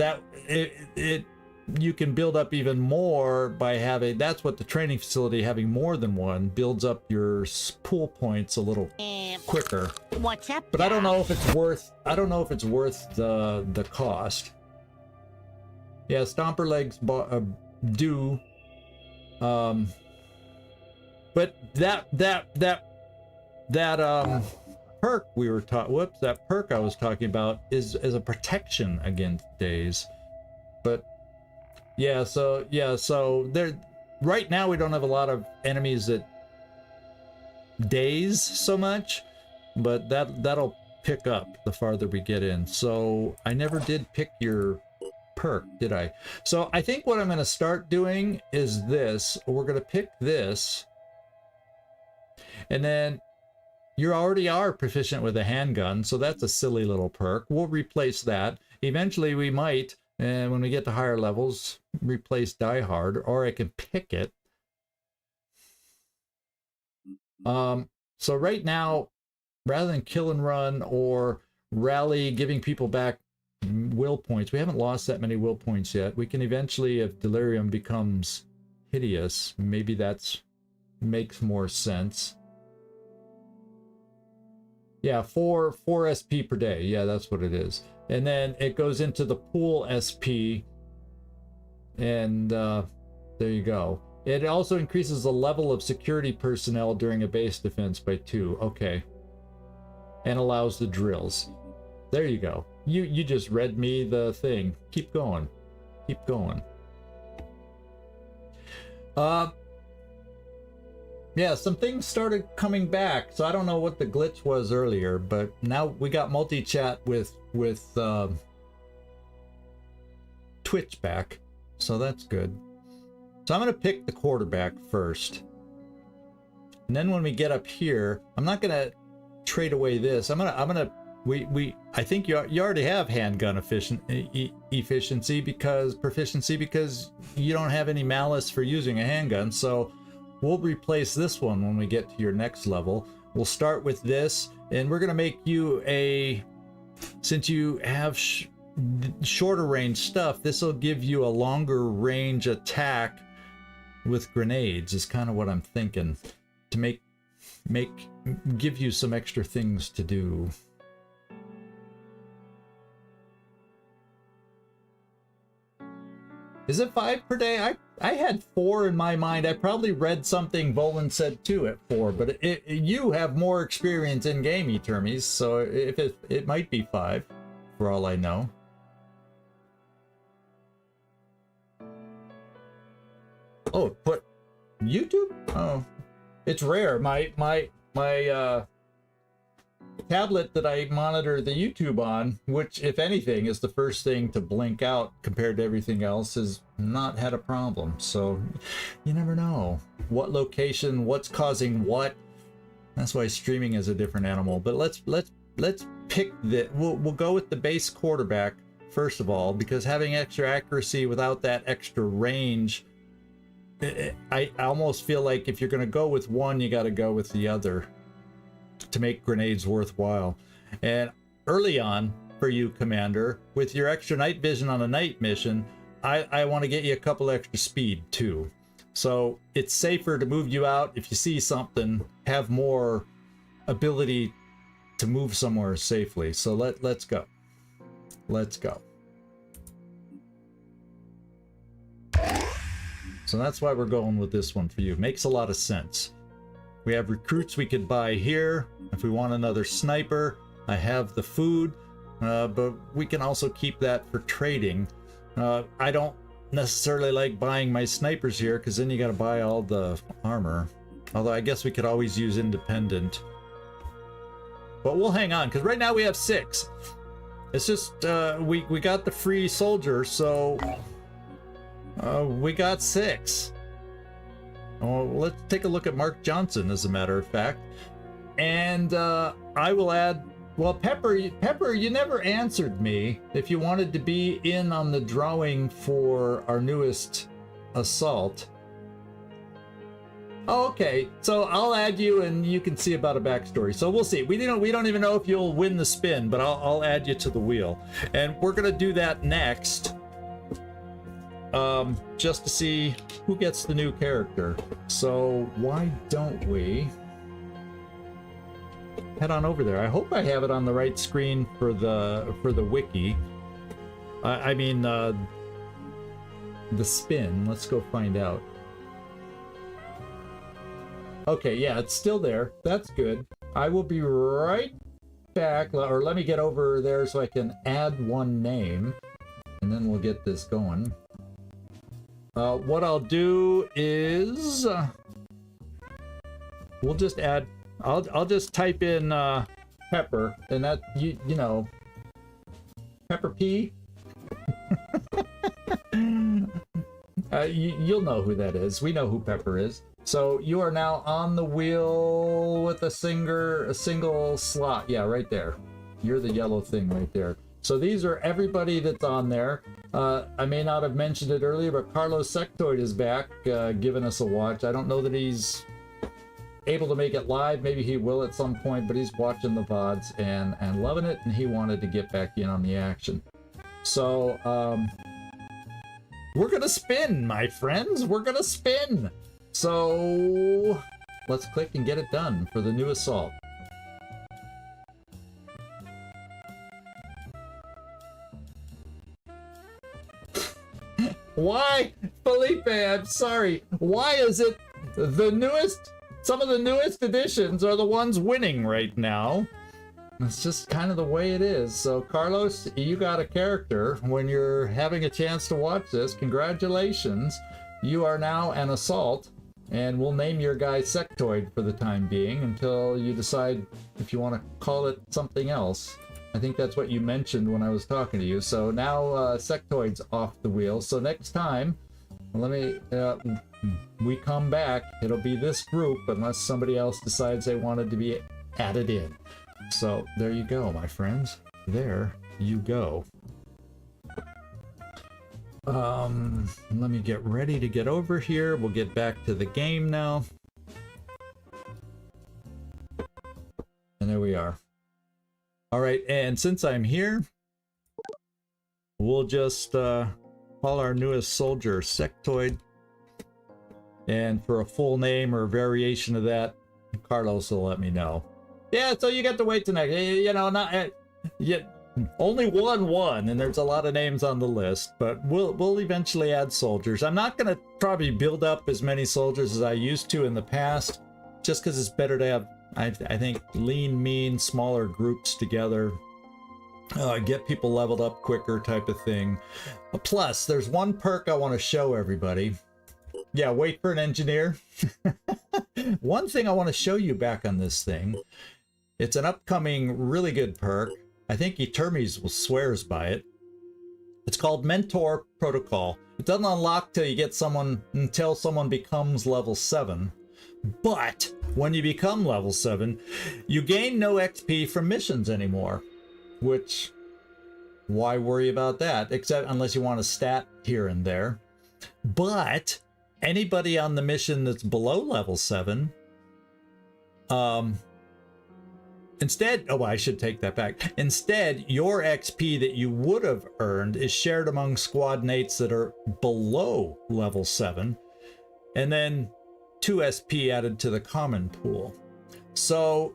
you can build up even more by having, that's what the training facility, having more than one, builds up your pool points a little quicker. What's up? But I don't know if it's worth the cost. Yeah, Stomper Legs do. But that perk we were that perk I was talking about is a protection against daze. But yeah, so there right now we don't have a lot of enemies that daze so much, but that'll pick up the farther we get in. So I never did pick your perk, did I? So I think what I'm going to start doing is this. We're going to pick this, and then you already are proficient with a handgun, so that's a silly little perk. We'll replace that. Eventually we might, and when we get to higher levels, replace Die Hard, or I can pick it. So right now, rather than kill and run or rally, giving people back will points, we haven't lost that many will points yet. We can eventually, if Delirium becomes hideous, maybe that's makes more sense. Yeah, 4 SP per day. Yeah, that's what it is. And then it goes into the pool SP, and there you go. It also increases the level of security personnel during a base defense by 2. Okay. And allows the drills. There you go. You just read me the thing. Keep going. Keep going. Yeah, some things started coming back, so I don't know what the glitch was earlier, but now we got multi-chat with Twitch back, so that's good. So I'm gonna pick the quarterback first, and then when we get up here, I'm not gonna trade away this. I think you already have handgun efficiency because proficiency because you don't have any malice for using a handgun, so we'll replace this one when we get to your next level. We'll start with this, and we're gonna make you since you have shorter range stuff, this will give you a longer range attack with grenades is kind of what I'm thinking, to give you some extra things to do. Is it 5 per day? I had 4 in my mind. I probably read something Volan said 2 at 4, but you have more experience in game, Etermes, so if it might be 5 for all I know. Oh, put YouTube? Oh, it's rare. My tablet that I monitor the YouTube on, which if anything is the first thing to blink out compared to everything else, has not had a problem. So you never know what location, what's causing what. That's why streaming is a different animal. But let's pick we'll go with the base quarterback first of all, because having extra accuracy without that extra range, I almost feel like if you're going to go with one, you got to go with the other to make grenades worthwhile. And early on for you, Commander, with your extra night vision on a night mission, I want to get you a couple extra speed too. So it's safer to move you out if you see something, have more ability to move somewhere safely. So let's go. Let's go. So that's why we're going with this one for you. Makes a lot of sense. We have recruits we could buy here. If we want another sniper, I have the food, but we can also keep that for trading. I don't necessarily like buying my snipers here because then you got to buy all the armor. Although I guess we could always use independent. But we'll hang on because right now we have 6. It's just we got the free soldier, so we got 6. Oh, let's take a look at Mark Johnson, as a matter of fact. And I will add, well, Pepper, you never answered me if you wanted to be in on the drawing for our newest assault. Oh, okay, so I'll add you and you can see about a backstory. So we'll see. We don't even know if you'll win the spin, but I'll add you to the wheel. And we're gonna do that next. Just to see who gets the new character. So why don't we head on over there? I hope I have it on the right screen for the wiki. I mean the spin. Let's go find out. Okay, yeah, it's still there. That's good. I will be right back, or let me get over there so I can add one name, and then we'll get this going. What I'll do is we'll just add. I'll just type in Pepper, and that you know, Pepper P. You'll know who that is. We know who Pepper is. So you are now on the wheel with a single slot. Yeah, right there. You're the yellow thing right there. So these are everybody that's on there. I may not have mentioned it earlier, but Carlos Sectoid is back, giving us a watch. I don't know that he's able to make it live. Maybe he will at some point, but he's watching the VODs and loving it, and he wanted to get back in on the action. So we're gonna spin, my friends. We're gonna spin. So let's click and get it done for the new assault. Why, Felipe, I'm sorry. Why is it the newest, some of the newest editions are the ones winning right now? It's just kind of the way it is. So Carlos, you got a character. When you're having a chance to watch this, congratulations. You are now an assault. And we'll name your guy Sectoid for the time being until you decide if you want to call it something else. I think that's what you mentioned when I was talking to you. So now Sectoid's off the wheel. So next time, let me, we come back, it'll be this group unless somebody else decides they wanted to be added in. So there you go, my friends. There you go. Let me get ready to get over here. We'll get back to the game now. And there we are. All right, and since I'm here, we'll just call our newest soldier Sectoid. And for a full name or a variation of that, Carlos will let me know. Yeah, so you got to wait tonight. You know, not yet. Only one, and there's a lot of names on the list, but we'll eventually add soldiers. I'm not going to probably build up as many soldiers as I used to in the past, just because it's better to have, I think, lean, mean, smaller groups together. Get people leveled up quicker type of thing. Plus, there's one perk I want to show everybody. Yeah, wait for an engineer. One thing I want to show you back on this thing. It's an upcoming really good perk. I think Etermes swears by it. It's called Mentor Protocol. It doesn't unlock till you get someone, until someone becomes level 7. But when you become level 7, you gain no XP from missions anymore. Which, why worry about that? Except unless you want a stat here and there. But anybody on the mission that's below level 7, instead, oh, I should take that back. Instead, your XP that you would have earned is shared among squad mates that are below level 7, and then 2 SP added to the common pool. So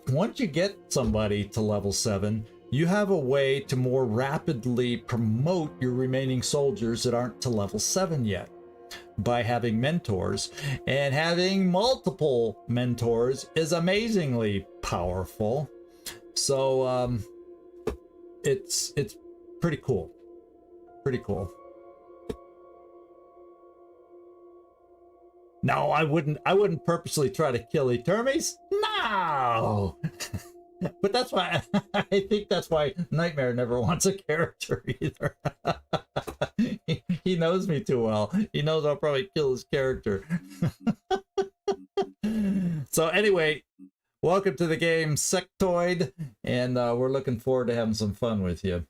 once you get somebody to level 7, you have a way to more rapidly promote your remaining soldiers that aren't to level 7 yet, by having mentors. And having multiple mentors is amazingly powerful. So it's pretty cool. Pretty cool. No, I wouldn't purposely try to kill Etermes. No. But that's why I think that's why Nightmare never wants a character either. He knows me too well. He knows I'll probably kill his character. So anyway, welcome to the game, Sectoid, and we're looking forward to having some fun with you.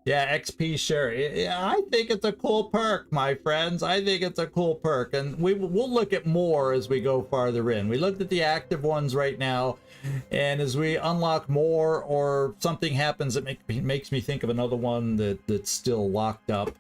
Yeah, XP share. Yeah, I think it's a cool perk, my friends. I think it's a cool perk, and we'll look at more as we go farther in. We looked at the active ones right now, and as we unlock more or something happens that makes me think of another one that's still locked up,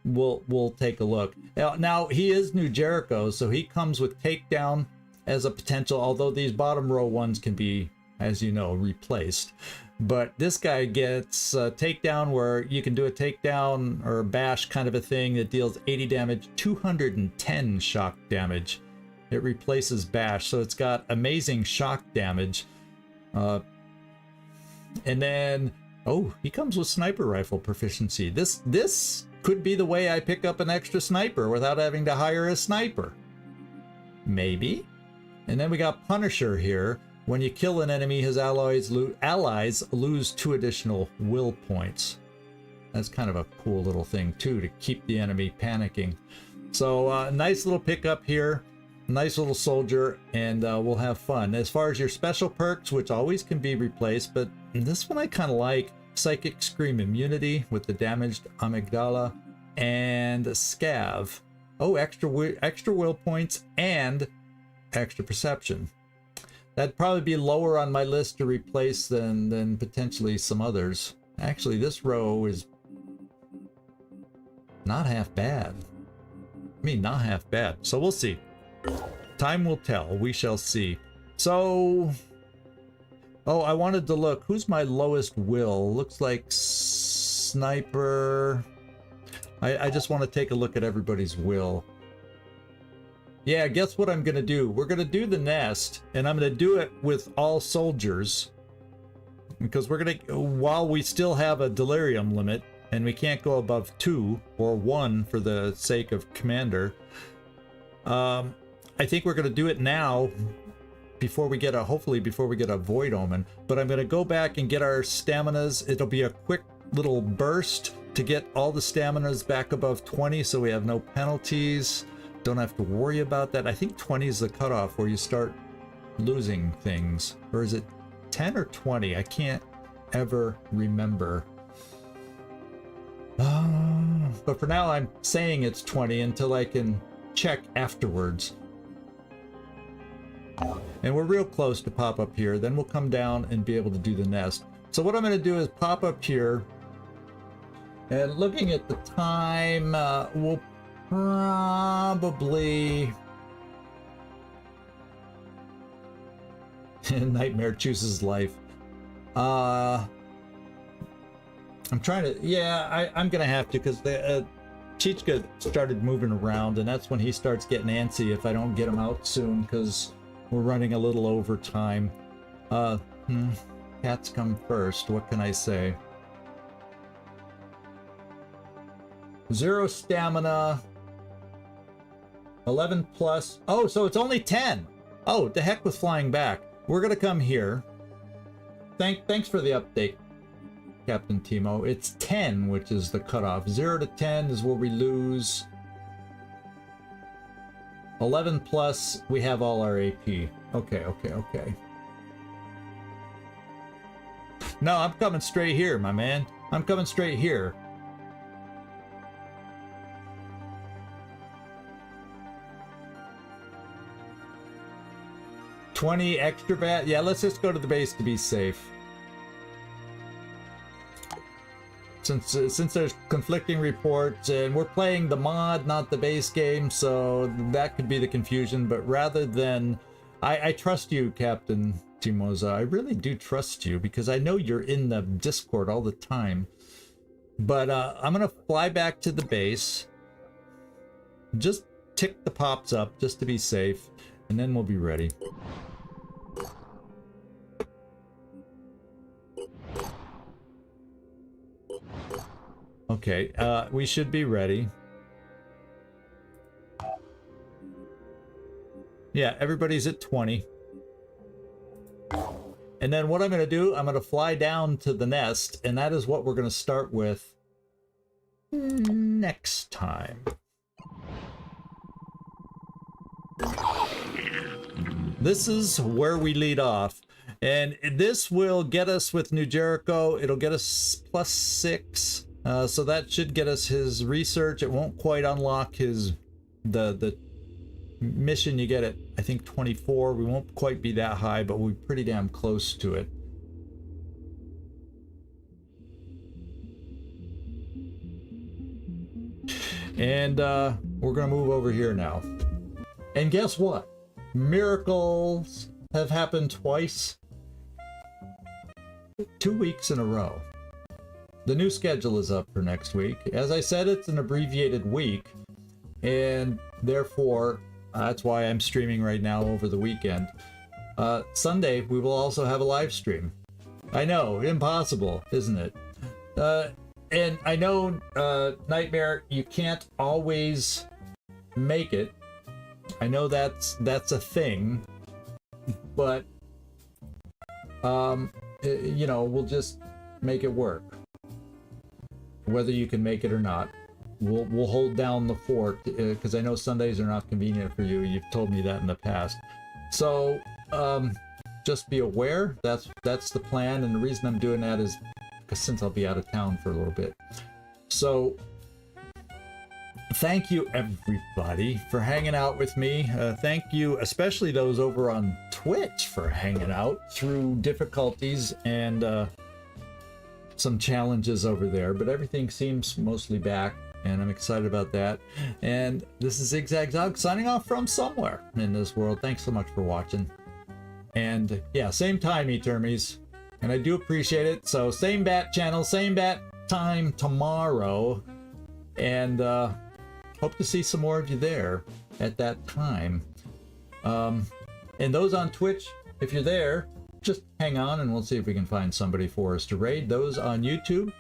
we'll take a look. Now he is New Jericho, so he comes with takedown as a potential. Although these bottom row ones can be, as you know, replaced. But this guy gets a takedown where you can do a takedown or a bash kind of a thing that deals 80 damage, 210 shock damage. It replaces bash, so it's got amazing shock damage. And then, oh, he comes with sniper rifle proficiency. This could be the way I pick up an extra sniper without having to hire a sniper. Maybe. And then we got Punisher here. When you kill an enemy, his allies lose 2 additional will points. That's kind of a cool little thing too, to keep the enemy panicking. So nice little pickup here, nice little soldier, and we'll have fun. As far as your special perks, which always can be replaced, but this one I kind of like. Psychic Scream immunity with the damaged amygdala, and Scav. Oh, extra will points and extra perception. That'd probably be lower on my list to replace than potentially some others. Actually, this row is not half bad. I mean, not half bad. So we'll see. Time will tell. We shall see. So, oh, I wanted to look. Who's my lowest will? Looks like Sniper. I just want to take a look at everybody's will. Yeah, guess what I'm going to do? We're going to do the nest, and I'm going to do it with all soldiers. Because we're going to, while we still have a delirium limit, and we can't go above 2 or 1 for the sake of commander. I think we're going to do it now before we get a, hopefully before we get a Void Omen. But I'm going to go back and get our staminas. It'll be a quick little burst to get all the staminas back above 20 so we have no penalties. Don't have to worry about that. I think 20 is the cutoff where you start losing things. Or is it 10 or 20? I can't ever remember. But for now I'm saying it's 20 until I can check afterwards. And we're real close to pop up here. Then we'll come down and be able to do the nest. So what I'm going to do is pop up here. And looking at the time, we'll probably... Nightmare chooses life. I'm trying to... Yeah, I'm going to have to, because the... Chichka started moving around, and that's when he starts getting antsy if I don't get him out soon, because we're running a little over time. Cats come first, what can I say? 0 stamina, 11 plus. Oh, so it's only 10. Oh, the heck with flying back. We're gonna come here. Thanks for the update, Captain Timo. It's 10, which is the cutoff. 0 to 10 is where we lose. 11 plus, we have all our AP. Okay. No, I'm coming straight here, my man. I'm coming straight here. $20 extra bat? Yeah, let's just go to the base to be safe. Since there's conflicting reports, and we're playing the mod, not the base game, so that could be the confusion. But rather than... I trust you, Captain Timoza. I really do trust you, because I know you're in the Discord all the time. But I'm going to fly back to the base. Just tick the pops up, just to be safe. And then we'll be ready. Okay, we should be ready. Yeah, everybody's at 20. And then what I'm going to do, I'm going to fly down to the nest, and that is what we're going to start with next time. This is where we lead off. And this will get us with New Jericho. It'll get us +6. So that should get us his research. It won't quite unlock his the mission you get at, I think, 24. We won't quite be that high, but we'll be pretty damn close to it. And we're gonna move over here now. And guess what? Miracles have happened twice. 2 weeks in a row. The new schedule is up for next week. As I said, it's an abbreviated week, and therefore that's why I'm streaming right now over the weekend. Sunday we will also have a live stream. I know, impossible, isn't it? And I know, Nightmare, you can't always make it. I know that's a thing, but you know, we'll just make it work. Whether you can make it or not, we'll hold down the fort, because I know Sundays are not convenient for you. You've told me that in the past. So just be aware that's the plan, and the reason I'm doing that is because since I'll be out of town for a little bit. So thank you everybody for hanging out with me. Thank you especially those over on Twitch for hanging out through difficulties and some challenges over there, but everything seems mostly back, and I'm excited about that. And this is ZigZagZog signing off from somewhere in this world. Thanks so much for watching. And yeah, same time, Etermies, and I do appreciate it. So same bat channel, same bat time tomorrow, and hope to see some more of you there at that time. And those on Twitch, if you're there, just hang on and we'll see if we can find somebody for us to raid. Those on YouTube,